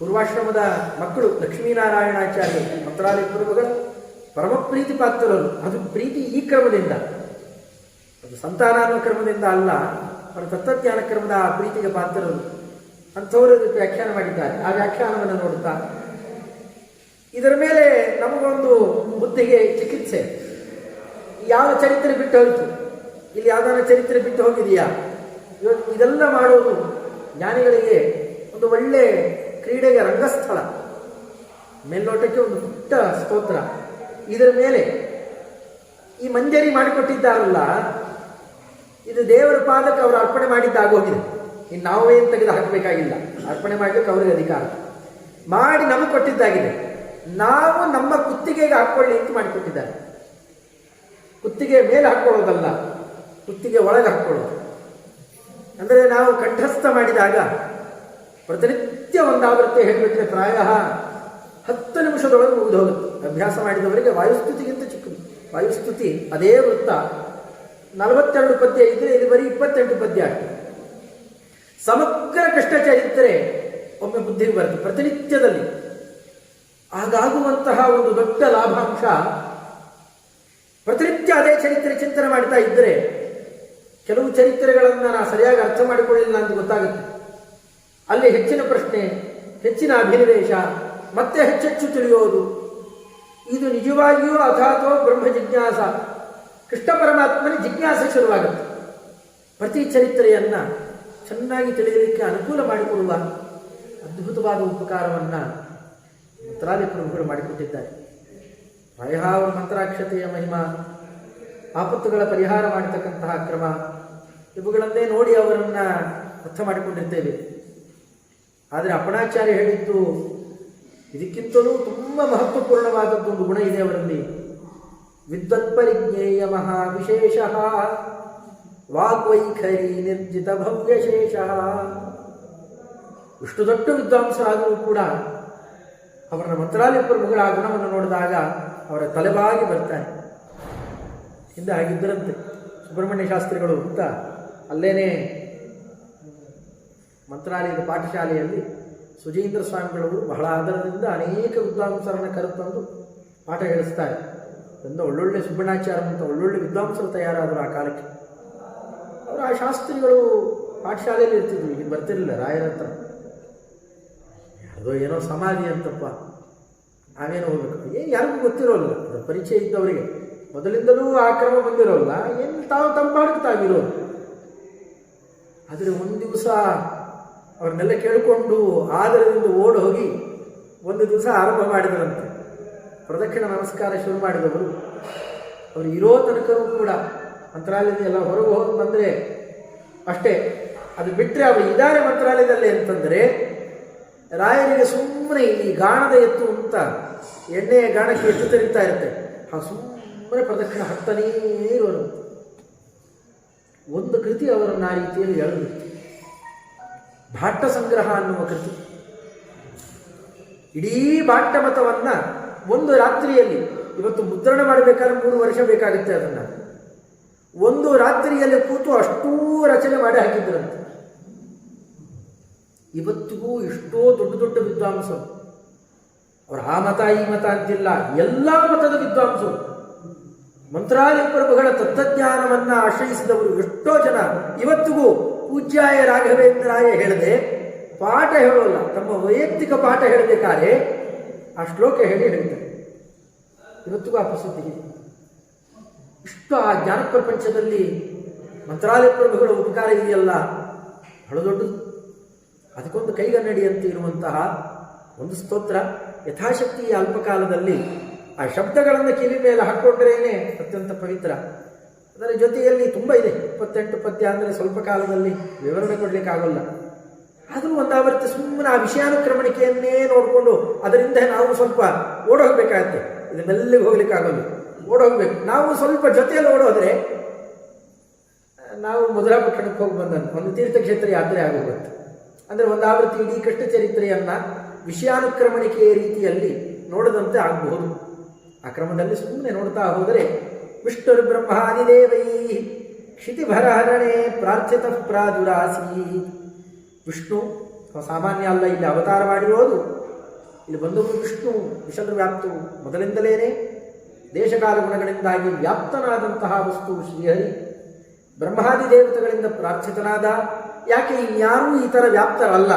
ಪೂರ್ವಾಶ್ರಮದ ಮಕ್ಕಳು ಲಕ್ಷ್ಮೀನಾರಾಯಣಾಚಾರ್ಯರು, ಮಂತ್ರಾಲಯ ಪ್ರಭುಗಳ ಪರಮ ಪ್ರೀತಿ ಪಾತ್ರರು. ಅದು ಪ್ರೀತಿ ಈ ಕ್ರಮದಿಂದ, ಅದು ಸಂತಾನಾತ್ಮ ಕ್ರಮದಿಂದ ಅಲ್ಲ, ಅವರ ತತ್ವಜ್ಞಾನ ಕ್ರಮದ ಆ ಪ್ರೀತಿಗೆ ಪಾತ್ರರು. ಅಂಥವರು ವ್ಯಾಖ್ಯಾನ ಮಾಡಿದ್ದಾರೆ. ಆ ವ್ಯಾಖ್ಯಾನವನ್ನು ನೋಡುತ್ತಾ ಇದರ ಮೇಲೆ ನಮಗೊಂದು ಬುದ್ಧಿಗೆ ಚಿಕಿತ್ಸೆ. ಯಾವ ಚರಿತ್ರೆ ಬಿಟ್ಟು ಹೋಯಿತು, ಇಲ್ಲಿ ಯಾವ್ದಾನ ಚರಿತ್ರೆ ಬಿಟ್ಟು ಹೋಗಿದೆಯಾ? ಇವತ್ತು ಇದೆಲ್ಲ ಮಾಡೋದು ಜ್ಞಾನಿಗಳಿಗೆ ಒಂದು ಒಳ್ಳೆ ಕ್ರೀಡೆಗೆ ರಂಗಸ್ಥಳ, ಮೇಲ್ನೋಟಕ್ಕೆ ಒಂದು ಪುಟ್ಟ ಸ್ತೋತ್ರ. ಇದರ ಮೇಲೆ ಈ ಮಂಜರಿ ಮಾಡಿಕೊಟ್ಟಿದ್ದಾರಲ್ಲ, ಇದು ದೇವರ ಪಾದಕ್ಕೆ ಅವರು ಅರ್ಪಣೆ ಮಾಡಿದ್ದಾಗೋಗಿದೆ. ಇನ್ನು ನಾವೇನು ತೆಗೆದು ಹಾಕಬೇಕಾಗಿಲ್ಲ, ಅರ್ಪಣೆ ಮಾಡಲಿಕ್ಕೆ ಅವರಿಗೆ ಅಧಿಕಾರ ಮಾಡಿ ನಮಗೆ ಕೊಟ್ಟಿದ್ದಾಗಿದೆ. ನಾವು ನಮ್ಮ ಕುತ್ತಿಗೆಗೆ ಹಾಕ್ಕೊಳ್ಳಿ ಅಂತ ಮಾಡಿಕೊಟ್ಟಿದ್ದಾರೆ. ಕುತ್ತಿಗೆ ಮೇಲೆ ಹಾಕ್ಕೊಳ್ಳೋದಲ್ಲ, ಕುತ್ತಿಗೆ ಒಳಗೆ ಹಾಕ್ಕೊಳ್ಳೋದು. ಅಂದರೆ ನಾವು ಕಂಠಸ್ಥ ಮಾಡಿದಾಗ ಪ್ರತಿನಿತ್ಯ ಒಂದು ಆವೃತ್ತಿ ಹೇಳಿಬಿಟ್ರೆ ಪ್ರಾಯ 10 ನಿಮಿಷದೊಳಗೆ ಮುಗಿದು ಹೋಗುತ್ತೆ. ಅಭ್ಯಾಸ ಮಾಡಿದವರಿಗೆ ವಾಯುಸ್ತುತಿಗಿಂತ ಚಿಕ್ಕದು. ವಾಯುಸ್ತುತಿ ಅದೇ ವೃತ್ತ 42 ಪದ್ಯ ಇದ್ದರೆ ಇದು ಬರೀ 28 ಪದ್ಯ ಆಗ್ತದೆ. ಸಮಗ್ರ ಕೃಷ್ಣ ಚರಿತ್ರೆ ಒಮ್ಮೆ ಬುದ್ಧಿಗೆ ಬರುತ್ತೆ ಪ್ರತಿನಿತ್ಯದಲ್ಲಿ. ಹಾಗಾಗುವಂತಹ ಒಂದು ದೊಡ್ಡ ಲಾಭಾಂಶ. ಪ್ರತಿನಿತ್ಯ ಅದೇ ಚರಿತ್ರೆ ಚಿಂತನೆ ಮಾಡ್ತಾ ಇದ್ದರೆ ಕೆಲವು ಚರಿತ್ರೆಗಳನ್ನು ನಾನು ಸರಿಯಾಗಿ ಅರ್ಥ ಮಾಡಿಕೊಳ್ಳಿಲ್ಲ ಅಂತ ಗೊತ್ತಾಗುತ್ತೆ. ಅಲ್ಲಿ ಹೆಚ್ಚಿನ ಪ್ರಶ್ನೆ, ಹೆಚ್ಚಿನ ಅಭಿನಿವೇಶ, ಮತ್ತೆ ಹೆಚ್ಚೆಚ್ಚು ತಿಳಿಯೋದು. ಇದು ನಿಜವಾಗಿಯೂ ಅಥಾತೋ ಬ್ರಹ್ಮ ಜಿಜ್ಞಾಸ, ಕೃಷ್ಣ ಪರಮಾತ್ಮನ ಜಿಜ್ಞಾಸೆ ಶುರುವಾಗುತ್ತೆ. ಪ್ರತಿ ಚರಿತ್ರೆಯನ್ನು ಚೆನ್ನಾಗಿ ತಿಳಿಯಲಿಕ್ಕೆ ಅನುಕೂಲ ಮಾಡಿಕೊಡುವ ಅದ್ಭುತವಾದ ಉಪಕಾರವನ್ನು ಮಂತ್ರಾಲಯ ಪ್ರಭುಗಳು ಮಾಡಿಕೊಟ್ಟಿದ್ದಾರೆ. ಪ್ರಾಯಃ ಅವರ ಮಂತ್ರಾಕ್ಷತೆಯ ಮಹಿಮಾ, ಆಪತ್ತುಗಳ ಪರಿಹಾರ ಮಾಡತಕ್ಕಂತಹ ಕ್ರಮ, ಇವುಗಳನ್ನೇ ನೋಡಿ ಅವರನ್ನು ಅರ್ಥ ಮಾಡಿಕೊಂಡಿರ್ತೇವೆ. ಆದರೆ ಅಪ್ಪಣಾಚಾರ್ಯ ಹೇಳಿದ್ದು ಇದಕ್ಕಿಂತಲೂ ತುಂಬ ಮಹತ್ವಪೂರ್ಣವಾದದ್ದೊಂದು ಗುಣ ಇದೆ ಅವರಲ್ಲಿ. ವಿದ್ವತ್ಪರಿಜ್ಞೇಯ ಮಹಾವಿಶೇಷ ವಾಗ್ವೈಖರಿ ನಿರ್ಜಿತ ಭವ್ಯಶೇಷ. ಇಷ್ಟು ದೊಡ್ಡ ವಿದ್ವಾಂಸರಾದರೂ ಕೂಡ ಅವರ ಮಂತ್ರಾಲಯ ಪ್ರಭುಗಳ ಆ ಗುಣವನ್ನು ನೋಡಿದಾಗ ಅವರ ತಲೆಬಾಗಿ ಬರ್ತಾರೆ. ಹಿಂದೆ ಆಗಿದ್ದರಂತೆ ಸುಬ್ರಹ್ಮಣ್ಯ ಶಾಸ್ತ್ರಿಗಳು ಅಂತ ಅಲ್ಲೇನೆ ಮಂತ್ರಾಲಯದ ಪಾಠಶಾಲೆಯಲ್ಲಿ ಸುಜೀಂದ್ರ ಸ್ವಾಮಿಗಳವರು ಬಹಳ ಆಧಾರದಿಂದ ಅನೇಕ ವಿದ್ವಾಂಸರನ್ನು ಕರೆತಂದು ಪಾಠ ಹೇಳಿಸ್ತಾರೆ. ಒಂದು ಒಳ್ಳೊಳ್ಳೆ ಸುಬ್ಬಣ್ಣಾಚಾರ್ಯ ಅಂತ ಒಳ್ಳೊಳ್ಳೆ ವಿದ್ವಾಂಸರು ತಯಾರಾದರು ಆ ಕಾಲಕ್ಕೆ. ಅವರು ಆ ಶಾಸ್ತ್ರಿಗಳು ಪಾಠಶಾಲೆಯಲ್ಲಿ ಇರ್ತಿದ್ರು, ಈಗ ಬರ್ತಿರಲಿಲ್ಲ ರಾಯರ ಹತ್ರ. ಯಾವುದೋ ಏನೋ ಸಮಾಧಿ ಅಂತಪ್ಪ, ನಾವೇನೋ ಹೋಗ್ಬೇಕು, ಯಾರಿಗೂ ಗೊತ್ತಿರೋಲ್ಲ. ಅದರ ಪರಿಚಯ ಇದ್ದವರಿಗೆ ಮೊದಲಿಂದಲೂ ಆ ಕ್ರಮ ಬಂದಿರೋಲ್ಲ, ಏನು ತಾವು ತಂಪಾಡಕ್ಕೆ ತಾವಿರೋರು. ಆದರೆ ಒಂದು ದಿವಸ ಅವ್ರನ್ನೆಲ್ಲ ಕೇಳಿಕೊಂಡು ಆದರದಿಂದ ಓಡಿ ಹೋಗಿ ಒಂದು ದಿವಸ ಆರಂಭ ಮಾಡಿದರಂತೆ. ಪ್ರದಕ್ಷಿಣ ನಮಸ್ಕಾರ ಶುರು ಮಾಡಿದವರು ಅವರು ಇರೋ ತನಕವೂ ಕೂಡ ಮಂತ್ರಾಲಯದ ಎಲ್ಲ ಹೊರಗೆ ಹೋಗಿ ಬಂದರೆ ಅಷ್ಟೇ. ಅದು ಬಿಟ್ಟರೆ ಅವರು ಇದ್ದಾರೆ ಮಂತ್ರಾಲಯದಲ್ಲಿ ಅಂತಂದರೆ ರಾಯರಿಗೆ ಸುಮ್ಮನೆ ಈ ಗಾಣದ ಎತ್ತು ಅಂತ ಎಣ್ಣೆಯ ಗಾಣಕ್ಕೆ ಎತ್ತು ತೆರೀತಾ ಇರುತ್ತೆ, ಸುಮ್ಮನೆ ಪ್ರದಕ್ಷಿಣ ಹತ್ತನೇ ಇರೋರು. ಒಂದು ಕೃತಿ ಅವರನ್ನು ಆ ರೀತಿಯಲ್ಲಿ ಎಳೆದಿತ್ತು, ಭಾಟ್ಟ ಸಂಗ್ರಹ ಅನ್ನುವ ಕೃತಿ. ಇಡೀ ಭಾಟ್ಟ ಮತವನ್ನು ಒಂದು ರಾತ್ರಿಯಲ್ಲಿ, ಇವತ್ತು ಮುದ್ರಣ ಮಾಡಬೇಕಾದ್ರೆ 3 ವರ್ಷ ಬೇಕಾಗುತ್ತೆ, ಅದನ್ನು ಒಂದು ರಾತ್ರಿಯಲ್ಲಿ ಕೂತು ಅಷ್ಟೂ ರಚನೆ ಮಾಡಿ ಹಾಕಿದ್ದರಂತೆ. ಇವತ್ತಿಗೂ ಎಷ್ಟೋ ದೊಡ್ಡ ದೊಡ್ಡ ವಿದ್ವಾಂಸರು, ಅವರು ಆ ಮತ ಈ ಮತ ಅಂತಿಲ್ಲ, ಎಲ್ಲ ಮತದ ವಿದ್ವಾಂಸರು, ಮಂತ್ರಾಲಯ ಪ್ರಭುಗಳ ತತ್ವಜ್ಞಾನವನ್ನು ಆಶ್ರಯಿಸಿದವರು ಎಷ್ಟೋ ಜನ ಇವತ್ತಿಗೂ ಪೂಜ್ಯಾಯ ರಾಘವೇಂದ್ರಾಯ ಹೇಳದೆ ಪಾಠ ಹೇಳೋಲ್ಲ. ತಮ್ಮ ವೈಯಕ್ತಿಕ ಪಾಠ ಹೇಳಬೇಕಾದ್ರೆ ಆ ಶ್ಲೋಕ ಹೇಳ್ತಾರೆ. ಇವತ್ತಿಗೂ ಆ ಪ್ರಸಿದ್ಧಿ. ಇಷ್ಟು ಆ ಜ್ಞಾನ ಪ್ರಪಂಚದಲ್ಲಿ ಮಂತ್ರಾಲಯ ಪ್ರಭುಗಳ ಉಪಕಾರ ಇದೆಯಲ್ಲ, ಬಹಳ ದೊಡ್ಡದು. ಅದಕ್ಕೊಂದು ಕೈಗನ್ನಡಿ ಅಂತ ಇರುವಂತಹ ಒಂದು ಸ್ತೋತ್ರ. ಯಥಾಶಕ್ತಿ ಅಲ್ಪಕಾಲದಲ್ಲಿ ಆ ಶಬ್ದಗಳನ್ನು ಕಿವಿ ಮೇಲೆ ಹಾಕ್ಕೊಂಡ್ರೇನೆ ಅತ್ಯಂತ ಪವಿತ್ರ. ಅದರ ಜೊತೆಯಲ್ಲಿ ತುಂಬ ಇದೆ, 28 ಪದ್ಯ ಅಂದರೆ ಸ್ವಲ್ಪ ಕಾಲದಲ್ಲಿ ವಿವರಣೆ ಕೊಡಲಿಕ್ಕಾಗಲ್ಲ. ಆದರೂ ಒಂದಾವರ್ತಿ ಸುಮ್ಮನೆ ಆ ವಿಷಯಾನುಕ್ರಮಣಿಕೆಯನ್ನೇ ನೋಡಿಕೊಂಡು ಅದರಿಂದ ನಾವು ಸ್ವಲ್ಪ ಓಡೋಗ್ಬೇಕಾಗತ್ತೆ. ಇದು ಮೆಲ್ಲಿಗೆ ಹೋಗ್ಲಿಕ್ಕಾಗಲ್ಲ, ಓಡೋಗ್ಬೇಕು. ನಾವು ಸ್ವಲ್ಪ ಜೊತೆಯಲ್ಲಿ ಓಡೋದ್ರೆ ನಾವು ಮಧುರಾ ಪಟ್ಟಣಕ್ಕೆ ಹೋಗಿ ಬಂದಂತೆ ಒಂದು ತೀರ್ಥಕ್ಷೇತ್ರ ಯಾತ್ರೆ ಆಗೋಗುತ್ತೆ. ಅಂದರೆ ಒಂದಾವೃತ್ತಿ ಇಡೀ ಕೃಷ್ಣ ಚರಿತ್ರೆಯನ್ನು ವಿಷಯಾನುಕ್ರಮಣಿಕೆಯ ರೀತಿಯಲ್ಲಿ ನೋಡದಂತೆ ಆಗಬಹುದು. ಆ ಕ್ರಮದಲ್ಲಿ ಸುಮ್ಮನೆ ನೋಡ್ತಾ ಹೋದರೆ ವಿಷ್ಣುರ್ ಬ್ರಹ್ಮಾದಿದೇವೈ ಕ್ಷಿತಿಭರಹರಣೆ ಪ್ರಾರ್ಥಿತ ಪ್ರಾದುರಾಸಿ. ವಿಷ್ಣು ಸಾಮಾನ್ಯ ಅಲ್ಲ, ಇಲ್ಲಿ ಅವತಾರ ಮಾಡಿರೋದು. ಇಲ್ಲಿ ಬಂದವರು ವಿಷ್ಣು ವಿಶದ ವ್ಯಾಪ್ತು, ಮೊದಲಿಂದಲೇನೆ ದೇಶಕಾಲ ಗುಣಗಳಿಂದಾಗಿ ವ್ಯಾಪ್ತನಾದಂತಹ ವಸ್ತು ಶ್ರೀಹರಿ. ಬ್ರಹ್ಮಾದಿ ದೇವತೆಗಳಿಂದ ಪ್ರಾರ್ಥಿತನಾದ. ಯಾಕೆ ಇನ್ಯಾರೂ ಈ ಥರ ವ್ಯಾಪ್ತರಲ್ಲ,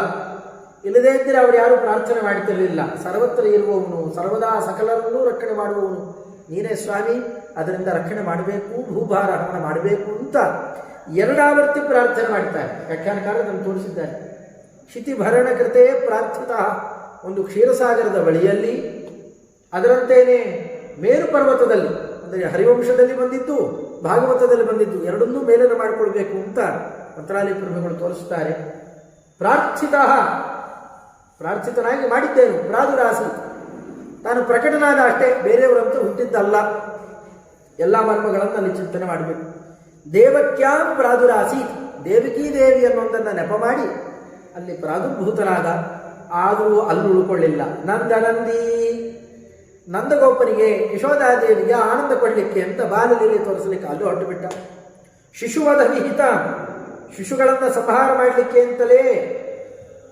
ಇಲ್ಲದೇ ಇದ್ದರೆ ಅವರು ಯಾರೂ ಪ್ರಾರ್ಥನೆ ಮಾಡ್ತಿರಲಿಲ್ಲ. ಸರ್ವತ್ರ ಇರುವವನು, ಸರ್ವದಾ ಸಕಲರನ್ನೂ ರಕ್ಷಣೆ ಮಾಡುವವನು ನೀನೇ ಸ್ವಾಮಿ, ಅದರಿಂದ ರಕ್ಷಣೆ ಮಾಡಬೇಕು, ಭೂಭಾರ ಹರಣ ಮಾಡಬೇಕು ಅಂತ 2 ಆವರ್ತಿ ಪ್ರಾರ್ಥನೆ ಮಾಡ್ತಾರೆ. ವ್ಯಾಖ್ಯಾನಕಾರ ಅದನ್ನು ತೋರಿಸಿದ್ದಾರೆ. ಕ್ಷಿತಿಭರಣ ಕೃತೆ ಪ್ರಾರ್ಥಿತ. ಒಂದು ಕ್ಷೀರಸಾಗರದ ಬಳಿಯಲ್ಲಿ, ಅದರಂತೆಯೇ ಮೇರು ಪರ್ವತದಲ್ಲಿ, ಅಂದರೆ ಹರಿವಂಶದಲ್ಲಿ ಬಂದಿದ್ದು ಭಾಗವತದಲ್ಲಿ ಬಂದಿದ್ದು ಎರಡನ್ನೂ ಮೇಲನ್ನು ಮಾಡಿಕೊಳ್ಬೇಕು ಅಂತ ಮಂತ್ರಾಲಯ ಪ್ರಭುಗಳು ತೋರಿಸುತ್ತಾರೆ. ಪ್ರಾರ್ಥಿತನಾಗಿ ಮಾಡಿದ್ದೇನು, ಪ್ರಾದುರಾಸಿ, ತಾನು ಪ್ರಕಟನಾದ ಅಷ್ಟೇ, ಬೇರೆಯವರಂತೂ ಹುಟ್ಟಿದ್ದಲ್ಲ. ಎಲ್ಲ ಮರ್ಮಗಳನ್ನು ಅಲ್ಲಿ ಚಿಂತನೆ ಮಾಡಬೇಕು. ದೇವಕ್ಯಾಂ ಪ್ರಾದುರಾಸಿ, ದೇವಕೀ ದೇವಿ ಅನ್ನೊಂದನ್ನು ನೆಪ ಮಾಡಿ ಅಲ್ಲಿ ಪ್ರಾದುರ್ಭೂತನಾದ. ಆದರೂ ಅಲ್ಲಿ ಉಳ್ಕೊಳ್ಳಿಲ್ಲ. ನಂದನಂದಿ, ನಂದಗೋಪನಿಗೆ ಯಶೋಧಾದೇವಿಗೆ ಆನಂದ ಕೊಡಲಿಕ್ಕೆ ಅಂತ ಬಾಲಲೀಲೆ ತೋರಿಸಲಿಕ್ಕೆ ಅಲ್ಲೂ ಹೊರಟು ಬಿಟ್ಟ. ಶಿಶುವಧ ವಿಹಿತ, ಶಿಶುಗಳನ್ನು ಸಂಹಾರ ಮಾಡಲಿಕ್ಕೆ ಅಂತಲೇ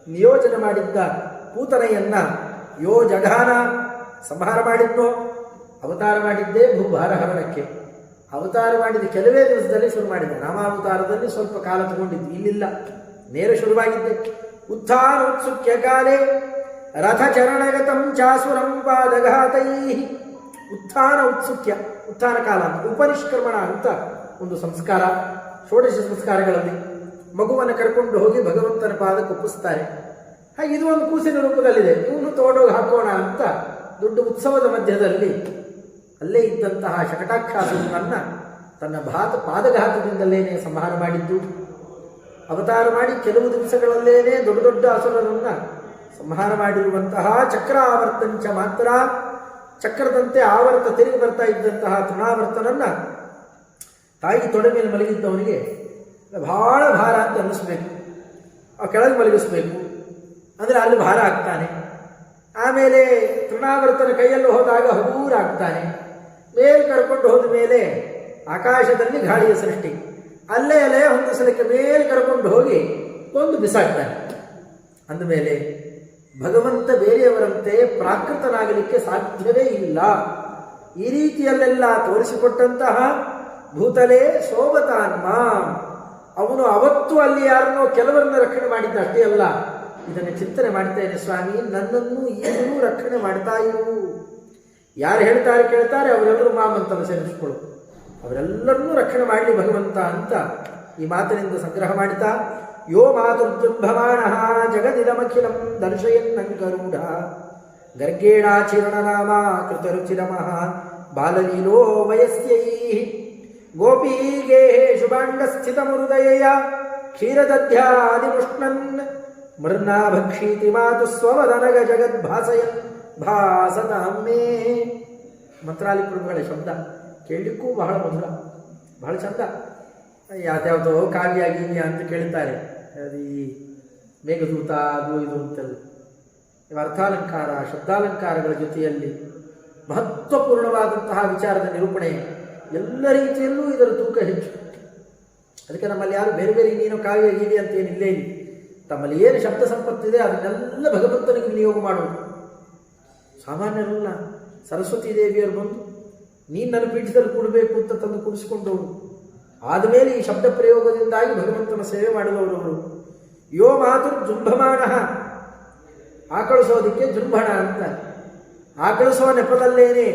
ನಿಯೋಜನೆ ಮಾಡಿದ್ದ ಪೂತನೆಯನ್ನ ಯೋ ಜಘಾನ, ಸಂಹಾರ ಮಾಡಿದ್ನೋ. ಅವತಾರ ಮಾಡಿದ್ದೇ ಭೂಭಾರ ಹರಣಕ್ಕೆ. ಅವತಾರ ಮಾಡಿದ ಕೆಲವೇ ದಿವಸದಲ್ಲಿ ಶುರು ಮಾಡಿದ್ದ. ನಾಮಾವತಾರದಲ್ಲಿ ಸ್ವಲ್ಪ ಕಾಲ ತಗೊಂಡಿದ್ದು, ಇಲ್ಲಿಲ್ಲ, ನೇರ ಶುರುವಾಗಿದ್ದೆ. ಉತ್ಥಾನೋತ್ಸುಕ್ಯ ಕಾಲೇ ರಥಚರಣಗತಂ ಚಾಸುರಂ ಪಾದಘಾತೈ. ಉತ್ಥಾನ ಉತ್ಸುಕ್ಯ, ಉತ್ಥಾನ ಕಾಲ ಅಂತ, ಉಪನಿಷ್ಕ್ರಮಣ ಅಂತ ಒಂದು ಸಂಸ್ಕಾರ, ಷೋಡಶ ಸಂಸ್ಕಾರಗಳಲ್ಲಿ ಮಗುವನ್ನು ಕರ್ಕೊಂಡು ಹೋಗಿ ಭಗವಂತನ ಪಾದಕ್ಕೆ ಒಪ್ಪಿಸ್ತಾರೆ. ಹಾಗೆ ಇದು ಒಂದು ಕೂಸಿನ ರೂಪದಲ್ಲಿದೆ, ಇವನು ತಗೊಂಡೋಗಿ ಹಾಕೋಣ ಅಂತ ದೊಡ್ಡ ಉತ್ಸವದ ಮಧ್ಯದಲ್ಲಿ ಅಲ್ಲೇ ಇದ್ದಂತಹ ಶಕಟಾಕ್ಷಾಸುರನನ್ನ ತನ್ನ ಪಾದಘಾತದಿಂದಲೇನೆ ಸಂಹಾರ ಮಾಡಿದ್ದು. ಅವತಾರ ಮಾಡಿ ಕೆಲವು ದಿವಸಗಳಲ್ಲೇನೆ ದೊಡ್ಡ ದೊಡ್ಡ ಅಸುರರನ್ನ ಸಂಹಾರ ಮಾಡಿರುವಂತಹ ಚಕ್ರ ಆವರ್ತಂಚ ಮಾತ್ರ, ಚಕ್ರದಂತೆ ಆವರ್ತ ತಿರುಗಿ ಬರ್ತಾ ಇದ್ದಂತಹ ತೃಣಾವರ್ತನನ್ನ ತಾಯಿ ತೊಡೆ ಮೇಲೆ ಮಲಗಿದ್ದವನಿಗೆ ಬಹಳ ಭಾರ ಅಂತ ಅನ್ನಿಸ್ಬೇಕು. ಆ ಕೆಳಗೆ ಮಲಗಿಸ್ಬೇಕು ಅಂದರೆ ಅಲ್ಲಿ ಭಾರ ಆಗ್ತಾನೆ. ಆಮೇಲೆ ತೃಣಾವರ್ತನ ಕೈಯಲ್ಲಿ ಹೋದಾಗ ಹಗೂರಾಗ್ತಾನೆ. ಮೇಲೆ ಕರ್ಕೊಂಡು ಹೋದ ಮೇಲೆ ಆಕಾಶದಲ್ಲಿ ಗಾಳಿಯ ಸೃಷ್ಟಿ, ಅಲ್ಲೇ ಅಲ್ಲೇ ಹೊಂದಿಸಲಿಕ್ಕೆ ಮೇಲೆ ಕರ್ಕೊಂಡು ಹೋಗಿ ಕೊಂದು ಬಿಸಾಡ್ತಾನೆ. ಅಂದಮೇಲೆ ಭಗವಂತ ಬೇರೆಯವರಂತೆ ಪ್ರಾಕೃತನಾಗಲಿಕ್ಕೆ ಸಾಧ್ಯವೇ ಇಲ್ಲ. ಈ ರೀತಿಯಲ್ಲೆಲ್ಲ ತೋರಿಸಿಕೊಟ್ಟಂತಹ ಭೂತಲೇ ಸೋಬತಾನ್ಮ, ಅವನು ಅವತ್ತು ಅಲ್ಲಿ ಯಾರನ್ನೋ ಕೆಲವರನ್ನ ರಕ್ಷಣೆ ಮಾಡಿದ್ದ ಅಷ್ಟೇ ಅಲ್ಲ, ಇದನ್ನು ಚಿಂತನೆ ಮಾಡ್ತೇನೆ ಸ್ವಾಮಿ, ನನ್ನನ್ನು ಈಗಲೂ ರಕ್ಷಣೆ ಮಾಡ್ತಾ ಇರು. ಯಾರು ಹೇಳ್ತಾರೆ ಕೇಳ್ತಾರೆ ಅವರೆಲ್ಲರೂ ಮಾಮಂತನ ಸೇರಿಸಿಕೊಳ್ಳು, ಅವರೆಲ್ಲರನ್ನೂ ರಕ್ಷಣೆ ಮಾಡಲಿ ಭಗವಂತ ಅಂತ ಈ ಮಾತಿನಿಂದ ಸಂಗ್ರಹ ಮಾಡಿತಾ. ಯೋ ಮಾತುರ್ಜುಂಭಮಾಣ ಜಗದಿದಮಖಿಲಂ ದರ್ಶಯನ್ನಂಕರೂಢ ಗರ್ಗೇಣಾಚಿರಣನಾಮ ಕೃತರುಚಿರಮಃ ಬಾಲಲೀಲೋ ವಯಸ್ಯೈ ಗೋಪೀಗೇಹೇಷು ಬಾಂಡಸ್ಥಿತಮೃದಯಯ ಕ್ಷೀರದಧ್ಯಾದಿಪುಷ್ಣನ್ ಮೃನ್ನಾಭಕ್ಷೀತಿ ಮಾತು ಸ್ವವದನಗ ಜಗದ್ಭಾಸಯನ್ ಭಾಸತಾಮೇ. ಮಂತ್ರಾಲಯ ಪ್ರಭುಗಳ ಶಬ್ದ ಕೇಳಲಿಕ್ಕೂ ಬಹಳ ಮಧುರ, ಬಹಳ ಚಂದ. ಯಾವ್ಯಾವುದೋ ಕಾವ್ಯ ಗೀವ್ಯ ಅಂತ ಕೇಳ್ತಾರೆ, ಅದು ಈ ಮೇಘದೂತ ಅದು ಇದು ಅಂತೆಲ್ಲ. ಇವು ಅರ್ಥಾಲಂಕಾರ ಶಬ್ದಾಲಂಕಾರಗಳ ಜೊತೆಯಲ್ಲಿ ಮಹತ್ವಪೂರ್ಣವಾದಂತಹ ವಿಚಾರದ ನಿರೂಪಣೆ. ಎಲ್ಲ ರೀತಿಯಲ್ಲೂ ಇದರ ತೂಕ ಹೆಚ್ಚು. ಅದಕ್ಕೆ ನಮ್ಮಲ್ಲಿ ಯಾರು ಬೇರೆ ಬೇರೆ ಇನ್ನೇನೋ ಕಾವ್ಯ ಗೀವ್ಯ ಅಂತ ಏನಿಲ್ಲೇ ಇಲ್ಲ. ತಮ್ಮಲ್ಲಿ ಏನು ಶಬ್ದ ಸಂಪತ್ತಿದೆ ಅದನ್ನೆಲ್ಲ ಭಗವಂತನಿಗೆ ವಿನಿಯೋಗ ಮಾಡುವುದು. ಸಾಮಾನ್ಯರಲ್ಲ. ಸರಸ್ವತೀ ದೇವಿಯರು ಬಂದು ನೀನು ನನ್ನ ಪೀಠದಲ್ಲಿ ಕೊಡಬೇಕು ಅಂತ ತಂದು ಕುಡಿಸಿಕೊಂಡವರು. ಆದಮೇಲೆ ಈ ಶಬ್ದ ಪ್ರಯೋಗದಿಂದಾಗಿ ಭಗವಂತನ ಸೇವೆ ಮಾಡಿದವರು. ಯೋ ಮಾತುರ್ ಜೃಂಭಮಾಣ, ಆಕಳಿಸೋದಕ್ಕೆ ಜೃಂಭಣ ಅಂತ. ಆಕಳಿಸುವ ನೆಪದಲ್ಲೇನೆ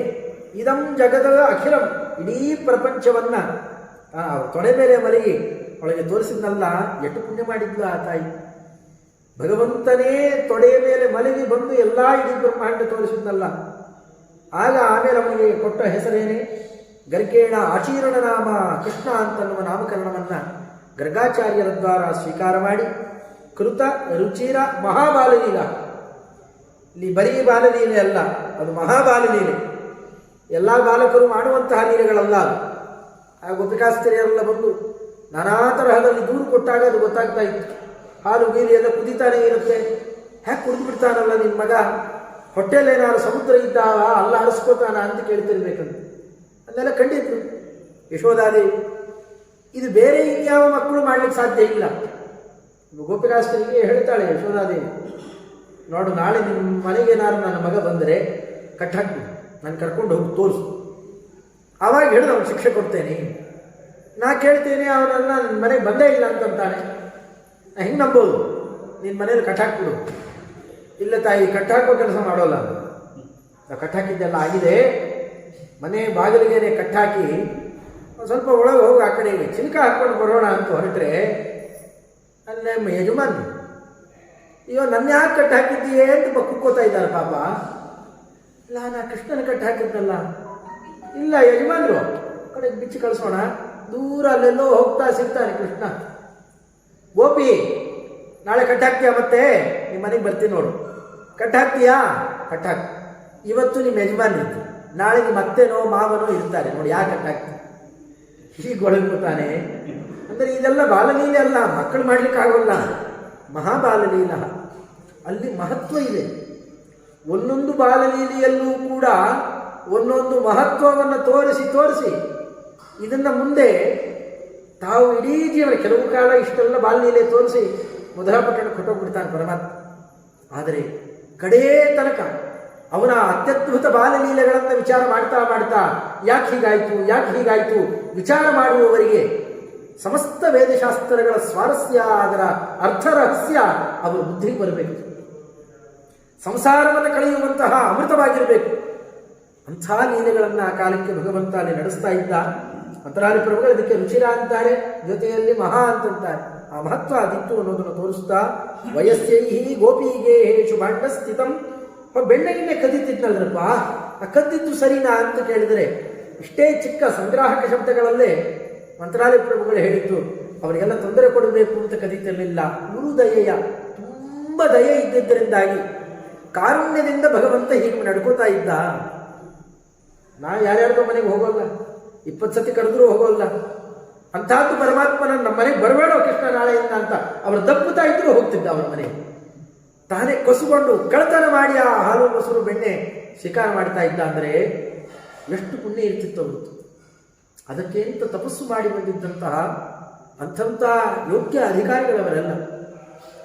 ಇದಂ ಜಗದ ಅಖಿಲಂ, ಇಡೀ ಪ್ರಪಂಚವನ್ನ ತೊಡೆ ಮೇಲೆ ಮಲಗಿ ಅವಳಿಗೆ ತೋರಿಸಿದ್ನಲ್ಲ, ಎಷ್ಟು ಪುಣ್ಯ ಮಾಡಿದ್ಲು ಆ ತಾಯಿ. ಭಗವಂತನೇ ತೊಡೆಯ ಮೇಲೆ ಮಲಗಿ ಬಂದು ಎಲ್ಲ ಇಡೀ ಬ್ರಹ್ಮಾಂಡ ತೋರಿಸಿದ್ನಲ್ಲ. ಆಗ ಆಮೇಲೆ ಅವನಿಗೆ ಕೊಟ್ಟ ಹೆಸರೇನೆ ಗರ್ಗೇಣ ಆಚೀರ್ಣ ನಾಮ ಕೃಷ್ಣ ಅಂತನ್ನುವ ನಾಮಕರಣವನ್ನು ಗರ್ಗಾಚಾರ್ಯರ ದ್ವಾರ ಸ್ವೀಕಾರ ಮಾಡಿ ಕೃತ ರುಚಿರ ಮಹಾಬಾಲಲೀಲ. ಇಲ್ಲಿ ಬರೀ ಬಾಲಲೀಲೆ ಅಲ್ಲ, ಅದು ಮಹಾಬಾಲಲೀಲೆ. ಎಲ್ಲ ಬಾಲಕರು ಮಾಡುವಂತಹ ಲೀಲೆಗಳಲ್ಲ. ಆ ಗೋಪಿಕಾಸ್ತ್ರೀಯರೆಲ್ಲ ಬಂದು ನಾನಾ ತರಹದಲ್ಲಿ ದೂರು ಕೊಟ್ಟಾಗ ಅದು ಗೊತ್ತಾಗ್ತಾ ಇತ್ತು. ಹಾಲು ಗೀಲಿ ಎಲ್ಲ ಕುದಿತಾನೇ ಇರುತ್ತೆ. ಹ್ಯಾಕೆ ಕುಡಿದು ಬಿಡ್ತಾನಲ್ಲ ನಿನ್ನ ಮಗ, ಹೊಟ್ಟೆಲೇನಾದ್ರು ಸಮುದ್ರ ಇದ್ದಾವ ಅಲ್ಲ ಅರಸ್ಕೋತಾನ ಅಂತ ಕೇಳ್ತಿರ್ಬೇಕಂತ ಅದನ್ನೆಲ್ಲ ಕಂಡಿದ್ರು ಯಶೋಧಾದೇವಿ. ಇದು ಬೇರೆ ಇನ್ಯಾವ ಮಕ್ಕಳು ಮಾಡ್ಲಿಕ್ಕೆ ಸಾಧ್ಯ ಇಲ್ಲ. ಗೋಪಿಕಾಸ್ತ್ರೀಗೆ ಹೇಳ್ತಾಳೆ ಯಶೋಧಾದೇವಿ, ನೋಡು ನಾಳೆ ನಿಮ್ಮ ಮನೆಗೇನಾದ್ರು ನನ್ನ ಮಗ ಬಂದರೆ ಕಟ್ಟಾಕ್ಬಿಡು, ನಾನು ಕರ್ಕೊಂಡು ಹೋಗಿ ತೋರಿಸು. ಆವಾಗ ಹೇಳಿದ ಅವ್ನು ಶಿಕ್ಷೆ ಕೊಡ್ತೇನೆ. ನಾ ಕೇಳ್ತೇನೆ, ಅವನನ್ನ ನನ್ನ ಮನೆಗೆ ಬಂದೇ ಇಲ್ಲ ಅಂತಂತಾನೆ. ನಾ ಹೆಂಗೆ ನಂಬೋದು? ನಿನ್ನ ಮನೇಲಿ ಕಟ್ಟಾಕ್ಬಿಡು. ಇಲ್ಲ ತಾಯಿ, ಕಟ್ಟಾಕೋ ಕೆಲಸ ಮಾಡೋಲ್ಲ. ನಾವು ಕಟ್ಟಾಕಿದ್ದೆಲ್ಲ ಆಗಿದೆ, ಮನೆ ಬಾಗಿಲಿಗೇನೆ ಕಟ್ಟಾಕಿ ಸ್ವಲ್ಪ ಒಳಗೆ ಹೋಗಿ ಆ ಕಡೆ ಚಿಲ್ಕ ಹಾಕ್ಕೊಂಡು ಬರೋಣ ಅಂತ ಹೊರಟ್ರೆ ಅಲ್ಲಿ ನಮ್ಮ ಯಜಮಾನ್ ಅಯ್ಯೋ ನನ್ನ ಯಾಕೆ ಕಟ್ಟಿ ಹಾಕಿದ್ದೀಯೇ ಅಂತ ಕುಕ್ಕೋತಾ ಇದ್ದಾರೆ ಪಾಪ. ಇಲ್ಲ ನಾ ಕೃಷ್ಣನ ಕಟ್ಟಿ ಹಾಕಿದ್ನಲ್ಲ. ಇಲ್ಲ ಯಜಮಾನ್ರು ಕಡೆಗೆ ಬಿಚ್ಚಿ ಕಳಿಸೋಣ. ದೂರ ಅಲ್ಲೆಲ್ಲೋ ಹೋಗ್ತಾ ಸಿಗ್ತಾನೆ ಕೃಷ್ಣ. ಗೋಪಿ ನಾಳೆ ಕಟ್ಟಾಕ್ತೀಯಾ? ಮತ್ತೆ ನಿಮ್ಮ ಮನೆಗೆ ಬರ್ತೀನಿ ನೋಡು. ಕಟ್ಟಾಕ್ತೀಯಾ? ಕಟ್ಟಾಕ್. ಇವತ್ತು ನಿಮ್ಮ ಯಜಮಾನ್ ಇರ್ತೀನಿ, ನಾಳೆ ನಿಮ್ಮ ಅತ್ತೆನೋ ಮಾವನೋ ಇರ್ತಾರೆ ನೋಡಿ, ಯಾಕೆ ಕಟ್ಟಾಕ್ತಿ? ಹೀಗೆ ಗೊಳಗುತ್ತಾನೆ. ಅಂದರೆ ಇದೆಲ್ಲ ಬಾಲಲೀಲೆ ಅಲ್ಲ, ಮಕ್ಕಳು ಮಾಡ್ಲಿಕ್ಕಾಗಲ್ಲ. ಮಹಾಬಾಲಲೀಲ, ಅಲ್ಲಿ ಮಹತ್ವ ಇದೆ. ಒಂದೊಂದು ಬಾಲಲೀಲೆಯಲ್ಲೂ ಕೂಡ ಒಂದೊಂದು ಮಹತ್ವವನ್ನು ತೋರಿಸಿ ಇದನ್ನು ಮುಂದೆ ತಾವು ಇಡೀ ಜೀವನ, ಕೆಲವು ಕಾಲ ಇಷ್ಟೆಲ್ಲ ಬಾಲಲೀಲೆ ತೋರಿಸಿ ಮೊದಲ ಪಟ್ಟಣಕ್ಕೆ ಹೊಟ್ಟೋಗ್ಬಿಡ್ತಾನೆ ಪರಮಾತ್ಮ. ಆದರೆ ಕಡೇ ತನಕ ಅವನ ಅತ್ಯದ್ಭುತ ಬಾಲಲೀಲೆಗಳನ್ನು ವಿಚಾರ ಮಾಡ್ತಾ ಯಾಕೆ ಹೀಗಾಯಿತು ವಿಚಾರ ಮಾಡುವವರಿಗೆ ಸಮಸ್ತ ವೇದಶಾಸ್ತ್ರಗಳ ಸ್ವಾರಸ್ಯ, ಅದರ ಅರ್ಥ ರಹಸ್ಯ ಅವರ ಬುದ್ಧಿಗೆ ಬರಬೇಕು. ಸಂಸಾರವನ್ನು ಕಳೆಯುವಂತಹ ಅಮೃತವಾಗಿರಬೇಕು. ಅಂಥ ಲೀಲೆಗಳನ್ನು ಆ ಕಾಲಕ್ಕೆ ಭಗವಂತ ಅಲ್ಲಿ ನಡೆಸ್ತಾ ಇದ್ದ. ಮಂತ್ರಾಲಯ ಪ್ರಭುಗಳು ಅದಕ್ಕೆ ರುಚಿರ ಅಂತಾರೆ, ಜೊತೆಯಲ್ಲಿ ಮಹಾ ಅಂತಂತಾರೆ. ಆ ಮಹತ್ವ ಅದಿತ್ತು ಅನ್ನೋದನ್ನು ತೋರಿಸ್ತಾ, ವಯಸ್ಸೈಹಿ ಗೋಪಿಗೆ ಶುಭಾಂಡ ಸ್ಥಿತಂ. ಬೆಣ್ಣೆಗಿನ್ನೇ ಕದ್ದಿದ್ನಲ್ರಪ್ಪ, ಆ ಕದ್ದಿದ್ದು ಸರಿನಾ ಅಂತ ಕೇಳಿದರೆ ಇಷ್ಟೇ ಚಿಕ್ಕ ಸಂಗ್ರಾಹಕ ಶಬ್ದಗಳಲ್ಲೇ ಮಂತ್ರಾಲಯ ಪ್ರಭುಗಳು ಹೇಳಿದ್ದು ಅವರಿಗೆಲ್ಲ ತೊಂದರೆ ಕೊಡಬೇಕು ಅಂತ ಕದೀತಿರಲಿಲ್ಲ. ಗುರು ದಯೆಯ ತುಂಬ ದಯೆ ಇದ್ದಿದ್ದರಿಂದಾಗಿ ಕಾರುಣ್ಯದಿಂದ ಭಗವಂತ ಹೀಗೆ ನಡ್ಕೋತಾ ಇದ್ದ. ನಾವು ಯಾರ್ಯಾರ್ದೋ ಮನೆಗೆ ಹೋಗೋಲ್ಲ, 20 ಸತಿ ಕರೆದ್ರೂ ಹೋಗೋಲ್ಲ. ಅಂಥದ್ದು ಪರಮಾತ್ಮನ ನಮ್ಮ ಮನೆಗೆ ಬರಬೇಡ ಕೃಷ್ಣ ನಾಳೆಯಿಂದ ಅಂತ ಅವರು ದಪ್ಪುತ್ತಾ ಇದ್ರು ಹೋಗ್ತಿದ್ದ ಅವರ ಮನೆಗೆ. ತಾನೇ ಕೊಸುಕೊಂಡು ಕಳತನ ಮಾಡಿ ಆ ಹಾಲು ಮೊಸರು ಬೆಣ್ಣೆ ಶಿಕಾರ ಮಾಡ್ತಾ ಇದ್ದ. ಅಂದರೆ ಎಷ್ಟು ಪುಣ್ಯ ಇರ್ತಿತ್ತು ಅವತ್ತು. ಅದಕ್ಕೆ ಅಂತ ತಪಸ್ಸು ಮಾಡಿ ಬಂದಿದ್ದಂತಹ ಅಂಥಂಥ ಯೋಗ್ಯ ಅಧಿಕಾರಿಗಳವರೆಲ್ಲ.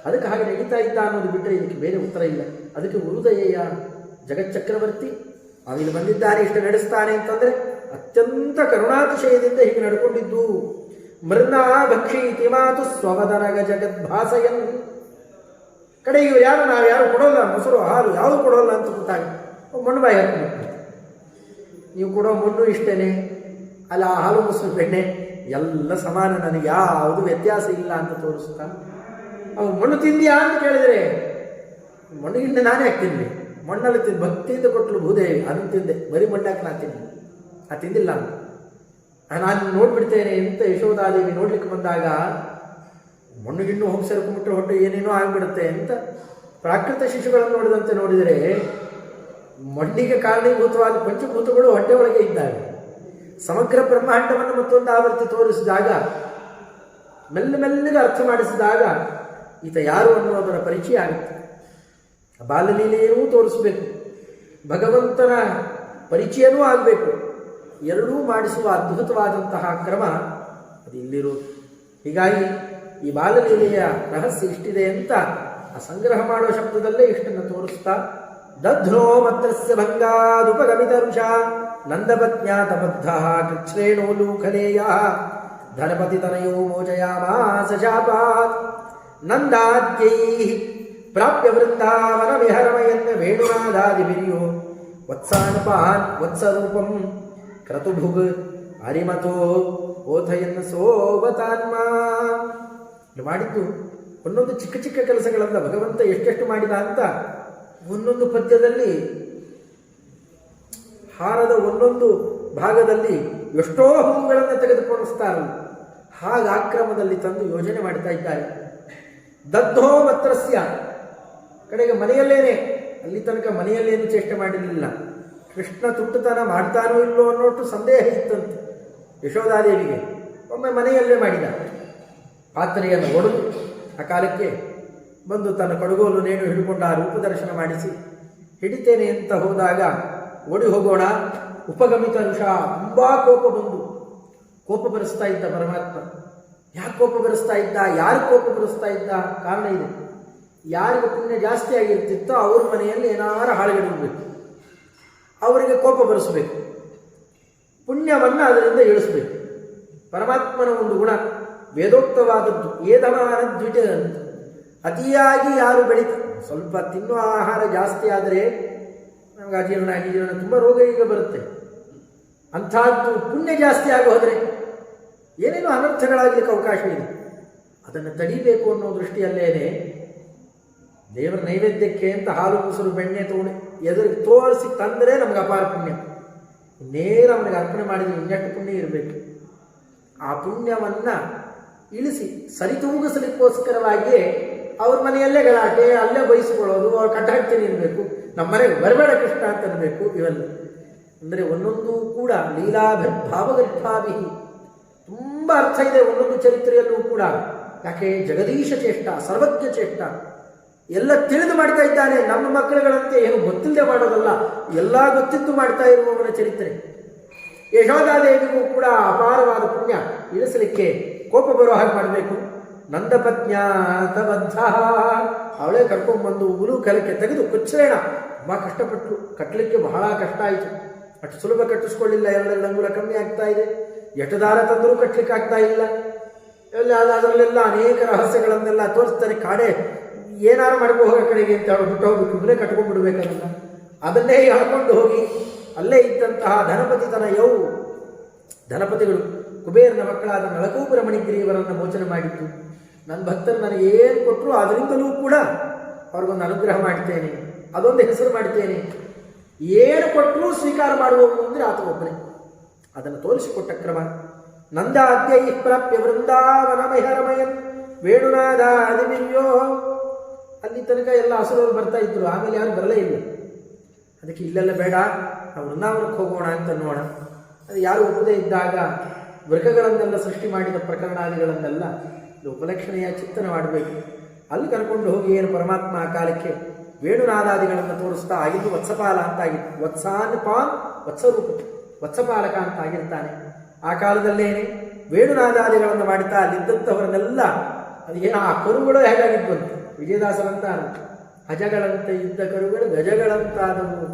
ಅದಕ್ಕೆ ಹಾಗೆ ನಡೀತಾ ಇದ್ದ ಅನ್ನೋದು ಬಿಟ್ಟರೆ ಇದಕ್ಕೆ ಬೇರೆ ಉತ್ತರ ಇಲ್ಲ. ಅದಕ್ಕೆ ಗುರುದಯೆಯ ಜಗಚ್ಚಕ್ರವರ್ತಿ ಅವನು ಬಂದಿದ್ದಾನೆ, ಇಷ್ಟು ನಡೆಸ್ತಾನೆ ಅಂತಂದರೆ ಅತ್ಯಂತ ಕರುಣಾತಿಶಯದಿಂದ ಹೀಗೆ ನಡ್ಕೊಂಡಿದ್ದು. ಮೃನ್ನಾ ಭಕ್ಷೀತಿ ಮಾತು ಸ್ವವದನಗ ಜಗದ್ಭಾಸಯನ್. ಕಡೆಗೆ ಇವರು ಯಾರು, ನಾವು ಯಾರು ಕೊಡೋಲ್ಲ, ಮೊಸರು ಹಾಲು ಯಾವುದು ಕೊಡೋಲ್ಲ ಅಂತ ಗೊತ್ತಾಗ ಮಣ್ಣು ಬಾಯಿ ಹಾಕ್ಬಿಟ್ಟು, ನೀವು ಕೊಡೋ ಮಣ್ಣು ಇಷ್ಟೇನೆ, ಅಲ್ಲ ಹಾಲು ಮೊಸರು ಬೆಣ್ಣೆ ಎಲ್ಲ ಸಮಾನ, ನನಗೆ ಯಾವುದು ವ್ಯತ್ಯಾಸ ಇಲ್ಲ ಅಂತ ತೋರಿಸ್ತಾ. ಅವ್ರು ಮಣ್ಣು ತಿಂದಿಯಾ ಅಂತ ಕೇಳಿದರೆ ಮಣ್ಣಿಗಿಂತ ನಾನೇ ಹಾಕ್ತೀನಿ, ಮಣ್ಣಲ್ಲಿ ಭಕ್ತಿಯಿಂದ ಕೊಟ್ಟಲು ಭೂದೇವಿ, ಅದನ್ನು ತಿಂದೆ, ಬರೀ ಮಣ್ಣಾಕಿ ನಾನು ತಿಂದೆ, ತಿಂದಿಲ್ಲ ನಾನು ನೋಡ್ಬಿಡ್ತೇನೆ ಅಂತ ಯಶೋಧಾದೇವಿ ನೋಡ್ಲಿಕ್ಕೆ ಬಂದಾಗ ಮಣ್ಣುಗಿಣ್ಣು ಹೋಗಿ ಸೇರ್ಕೊಂಡ್ಬಿಟ್ರೆ ಹೊಟ್ಟೆ ಏನೇನೋ ಆಗಿಬಿಡುತ್ತೆ ಅಂತ ಪ್ರಾಕೃತ ಶಿಶುಗಳನ್ನು ನೋಡಿದಂತೆ ನೋಡಿದರೆ ಮಣ್ಣಿಗೆ ಕಾರಣೀಭೂತವಾದ ಪಂಚಭೂತಗಳು ಹೊಟ್ಟೆ ಒಳಗೆ ಇದ್ದಾವೆ. ಸಮಗ್ರ ಬ್ರಹ್ಮಾಂಡವನ್ನು ಮತ್ತೊಂದು ಆವರ್ತಿ ತೋರಿಸಿದಾಗ, ಮೆಲ್ಲಗೆ ಅರ್ಥ ಮಾಡಿಸಿದಾಗ ಈತ ಯಾರು ಅನ್ನೋದರ ಪರಿಚಯ ಆಗುತ್ತೆ. ಬಾಲಲೀಲೆಯೂ ತೋರಿಸಬೇಕು, ಭಗವಂತನ ಪರಿಚಯವೂ ಆಗಬೇಕು. ಎರಡೂ ಮಾಡಿಸುವ ಅದ್ಭುತವಾದಂತಹ ಕ್ರಮ ಅದು ಇಲ್ಲಿರೋದು. ಹೀಗಾಗಿ ಈ ಬಾಲಲೀಲೆಯ ರಹಸ್ಯ ಇಷ್ಟಿದೆ ಅಂತ ಆ ಸಂಗ್ರಹ ಮಾಡುವ ಶಬ್ದದಲ್ಲೇ ಇಷ್ಟನ್ನು ತೋರಿಸ್ತಾ, ದಧ್ನೋ ಮತ್ರಸ್ಯ ಭಂಗಾದುಪಗಮಿತ ಋಷ ನಂದಪತ್ನ್ಯಾತಬದ್ಧ ಕೃಚ್ಛ್ರೇಣೋ ಲೂಖಲೇಯ ಧನಪತಿತನಯೋ ಮೋಚಯಾಮಾಸ ಶಾಪಾತ್ ನಂದಾದ್ಯೈ ಪ್ರಾಪ್ಯ ವೃಂದಾವನ ವಿಹರಮಯನ್ನ ವೇಣುನಾದಾದಿಭಿರ್ಯೋ ವತ್ಸಾನಪಾನ್ ವತ್ಸರೂಪಂ ಕ್ರತುಭುಗ್ ಹರಿಮತೋ ಓಥಯನ್ನ ಸೋವತಾನ್ಮ. ಮಾಡಿದ್ದು ಒಂದೊಂದು ಚಿಕ್ಕ ಚಿಕ್ಕ ಕೆಲಸಗಳಲ್ಲ, ಭಗವಂತ ಎಷ್ಟೆಷ್ಟು ಮಾಡಿದ ಅಂತ ಒಂದೊಂದು ಪದ್ಯದಲ್ಲಿ, ಹಾರದ ಒಂದೊಂದು ಭಾಗದಲ್ಲಿ ಎಷ್ಟೋ ಹೂವುಗಳನ್ನು ತೆಗೆದುಕೊಂಡಿಸ್ತಾರೆ. ಹಾಗೆ ಆಕ್ರಮದಲ್ಲಿ ತಂದು ಯೋಜನೆ ಮಾಡ್ತಾ ಇದ್ದಾರೆ. ದಗ್ಧೋ ಮತ್ರಸ್ಯ, ಕಡೆಗೆ ಮನೆಯಲ್ಲೇನೆ, ಅಲ್ಲಿ ತನಕ ಮನೆಯಲ್ಲೇನು ಚೇಷ್ಟೆ ಮಾಡಿರಲಿಲ್ಲ. ಕೃಷ್ಣ ತುಟ್ಟತನ ಮಾಡ್ತಾನೋ ಇಲ್ಲೋ ಅನ್ನೋಟ್ಟು ಸಂದೇಹ ಇತ್ತಂತೆ ಯಶೋಧಾದೇವಿಗೆ. ಒಮ್ಮೆ ಮನೆಯಲ್ಲೇ ಮಾಡಿದ, ಪಾತ್ರೆಯನ್ನು ಒಡೆದು ಆ ಕಾಲಕ್ಕೆ ಬಂದು ತನ್ನ ಕಡುಗೋಲು ನೇಣು ಹಿಡ್ಕೊಂಡು ಆ ರೂಪದರ್ಶನ ಮಾಡಿಸಿ ಹಿಡಿತೇನೆ ಅಂತ ಹೋದಾಗ, ಓಡಿ ಹೋಗೋಣ ಉಪಗಮಿತ ಋಷ, ತುಂಬ ಕೋಪ ಬಂದು ಕೋಪ ಬರೆಸ್ತಾ ಇದ್ದ ಪರಮಾತ್ಮ. ಯಾಕೆ ಕೋಪ ಬರೆಸ್ತಾ ಇದ್ದ, ಯಾರು ಕೋಪ ಬರೆಸ್ತಾ ಇದ್ದ? ಕಾರಣ ಇದೆ. ಯಾರಿಗೆ ಪುಣ್ಯ ಜಾಸ್ತಿ ಆಗಿರ್ತಿತ್ತೋ ಅವ್ರ ಮನೆಯಲ್ಲಿ ಏನಾರು ಹಾಳುಗೆಡಬೇಕು, ಅವರಿಗೆ ಕೋಪ ಬರೆಸಬೇಕು, ಪುಣ್ಯವನ್ನು ಅದರಿಂದ ಇಳಿಸ್ಬೇಕು. ಪರಮಾತ್ಮನ ಒಂದು ಗುಣ ವೇದೋಕ್ತವಾದದ್ದು, ಏಧಮಾನ ದ್ವಿಟ ಅಂತ. ಅತಿಯಾಗಿ ಯಾರು ಬೆಳೀತಾರೆ, ಸ್ವಲ್ಪ ತಿನ್ನುವ ಆಹಾರ ಜಾಸ್ತಿ ಆದರೆ ನಮಗೆ ಅಜೀರ್ಣ ತುಂಬ ರೋಗ ಈಗ ಬರುತ್ತೆ. ಅಂಥದ್ದು ಪುಣ್ಯ ಜಾಸ್ತಿ ಆಗಿ ಹೋದರೆ ಏನೇನೋ ಅನರ್ಥಗಳಾಗಲಿಕ್ಕೆ ಅವಕಾಶ ಇದೆ. ಅದನ್ನು ತಡಿಬೇಕು ಅನ್ನೋ ದೃಷ್ಟಿಯಲ್ಲೇನೆ ದೇವರ ನೈವೇದ್ಯಕ್ಕೆ ಅಂತ ಹಾಲು ಮೊಸರು ಬೆಣ್ಣೆ ತಗೊಂಡು ಎದುರಿಗೆ ತೋರಿಸಿ ತಂದರೆ ನಮ್ಗೆ ಅಪಾರ ಪುಣ್ಯ. ನೇರ ಅವನಿಗೆ ಅರ್ಪಣೆ ಮಾಡಿದರೆ ಇನ್ನೆಟ್ಟು ಪುಣ್ಯ ಇರಬೇಕು. ಆ ಪುಣ್ಯವನ್ನು ಇಳಿಸಿ ಸರಿತೂಗಿಸಲಿಕ್ಕೋಸ್ಕರವಾಗಿಯೇ ಅವ್ರ ಮನೆಯಲ್ಲೇ ಗಲಾಟೆ, ಅಲ್ಲೇ ಬಯಸಿಕೊಳ್ಳೋದು, ಅವ್ರು ಕಟ್ಟಾಕ್ತೀನಿ ಇರಬೇಕು, ನಮ್ಮ ಮನೆಗೆ ಬರಬೇಡ ಕೃಷ್ಣ ಅಂತ ಇರಬೇಕು. ಇವೆಲ್ಲ ಅಂದರೆ ಒಂದೊಂದು ಕೂಡ ಲೀಲಾಭಿರ್ಭಾವಗರ್ಭಾಭಿ ತುಂಬ ಅರ್ಥ ಇದೆ ಒಂದೊಂದು ಚರಿತ್ರೆಯಲ್ಲೂ ಕೂಡ. ಯಾಕೆ ಜಗದೀಶ ಚೇಷ್ಟ, ಸರ್ವಜ್ಞ ಚೇಷ್ಟ, ಎಲ್ಲ ತಿಳಿದು ಮಾಡ್ತಾ ಇದ್ದಾನೆ. ನಮ್ಮ ಮಕ್ಕಳುಗಳಂತೆ ಏನು ಗೊತ್ತಿಲ್ಲದೆ ಮಾಡೋದಲ್ಲ, ಎಲ್ಲ ಗೊತ್ತಿದ್ದು ಮಾಡ್ತಾ ಇರುವವನ ಚರಿತ್ರೆ. ಯಶೋಧಾದೇವಿಗೂ ಕೂಡ ಅಪಾರವಾದ ಪುಣ್ಯ ಇಳಿಸಲಿಕ್ಕೆ ಕೋಪ ಬರೋ ಹಾಗೆ ಮಾಡಬೇಕು. ನಂದಪತ್ನ್ಯಾತಬದ್ಧ, ಅವಳೇ ಕರ್ಕೊಂಡ್ಬಂದು ಉಲೂಕಲಕ್ಕೆ ತೆಗೆದು ಕುಚ್ಚೇಣ. ತುಂಬ ಕಷ್ಟಪಟ್ಟು ಕಟ್ಟಲಿಕ್ಕೆ ಬಹಳ ಕಷ್ಟ ಆಯಿತು. ಅಷ್ಟು ಸುಲಭ ಕಟ್ಟಿಸ್ಕೊಳ್ಳಿಲ್ಲ. ಎರಡೆರಡು ಅಂಗುಲ ಕಮ್ಮಿ ಆಗ್ತಾ ಇದೆ. ಎಷ್ಟು ದಾರ ತಂದರೂ ಕಟ್ಟಲಿಕ್ಕೆ ಆಗ್ತಾ ಇಲ್ಲ. ಅದರಲ್ಲೆಲ್ಲ ಅನೇಕ ರಹಸ್ಯಗಳನ್ನೆಲ್ಲ ತೋರಿಸ್ತಾರೆ. ಕಾಡೆ ಏನಾರು ಮಾಡ್ಕೊ ಹೋಗೋ ಕಡೆಗೆ ಅಂತ ಹೇಳಿ ಬಿಟ್ಟು ಹೋಗ್ಬೇಕು, ಇವರೇ ಕಟ್ಕೊಂಡ್ಬಿಡ್ಬೇಕನ್ನ. ಅದನ್ನೇ ಹಾಕೊಂಡು ಹೋಗಿ ಅಲ್ಲೇ ಇದ್ದಂತಹ ಧನಪತಿಗಳು ಕುಬೇರನ ಮಕ್ಕಳಾದ ನಳಕೂಪರ ಮಣಿಗ್ರೀವರನ್ನು ಮೋಚನೆ ಮಾಡಿದ್ದು. ನನ್ನ ಭಕ್ತರು ನನಗೆ ಏನು ಕೊಟ್ಟರು ಅದರಿಂದಲೂ ಕೂಡ ಅವ್ರಿಗೊಂದು ಅನುಗ್ರಹ ಮಾಡ್ತೇನೆ, ಅದೊಂದು ಹೆಸರು ಮಾಡ್ತೇನೆ. ಏನು ಕೊಟ್ಟರೂ ಸ್ವೀಕಾರ ಮಾಡುವವನು ಅಂದರೆ ಆತ ಒಬ್ಬನೇ. ಅದನ್ನು ತೋರಿಸಿಕೊಟ್ಟ ಕ್ರಮ. ನಂದಾದ್ಯೈ ಪ್ರಾಪ್ಯ ವೃಂದಾವನಮಯರಮಯನ್ ವೇಣುನಾದ ಅದಿವಿರ್ಯೋ. ಅಲ್ಲಿ ತನಕ ಎಲ್ಲ ಹಸುರವರು ಬರ್ತಾ ಇದ್ರು, ಆಮೇಲೆ ಯಾರು ಬರಲೇ ಇಲ್ಲ. ಅದಕ್ಕೆ ಇಲ್ಲೆಲ್ಲ ಬೇಡ, ನಾವು ವೃಂದಾವನಕ್ಕೆ ಹೋಗೋಣ ಅಂತ ನೋಡ. ಅದು ಯಾರು ಒಪ್ಪದೇ ಇದ್ದಾಗ ವೃಕಗಳನ್ನೆಲ್ಲ ಸೃಷ್ಟಿ ಮಾಡಿದ ಪ್ರಕರಣಾದಿಗಳನ್ನೆಲ್ಲ ಉಪಲಕ್ಷಣೆಯ ಚಿಂತನೆ ಮಾಡಬೇಕು. ಅಲ್ಲಿ ಕರ್ಕೊಂಡು ಹೋಗಿ ಏನು ಪರಮಾತ್ಮ ಆ ಕಾಲಕ್ಕೆ ವೇಣುನಾದಾದಿಗಳನ್ನು ತೋರಿಸ್ತಾ ಆಗಿದ್ದು ವತ್ಸಪಾಲ ಅಂತ ಆಗಿತ್ತು. ವತ್ಸರೂಪ ವತ್ಸಪಾಲಕ ಅಂತ ಆಗಿರ್ತಾನೆ. ಆ ಕಾಲದಲ್ಲೇನೆ ವೇಣುನಾದಾದಿಗಳನ್ನು ಮಾಡುತ್ತಾ ಅಲ್ಲಿದ್ದಂಥವರನ್ನೆಲ್ಲ ಅದು ಏನು ಆ ಕರುಗಳು ಹೇಗಾಗಿದ್ದು ಅಂತ ವಿಜಯದಾಸರಂತ ಅಜಗಳಂತೆ ಇದ್ದ ಕರುಗಳು ಗಜಗಳಂತಾದವು,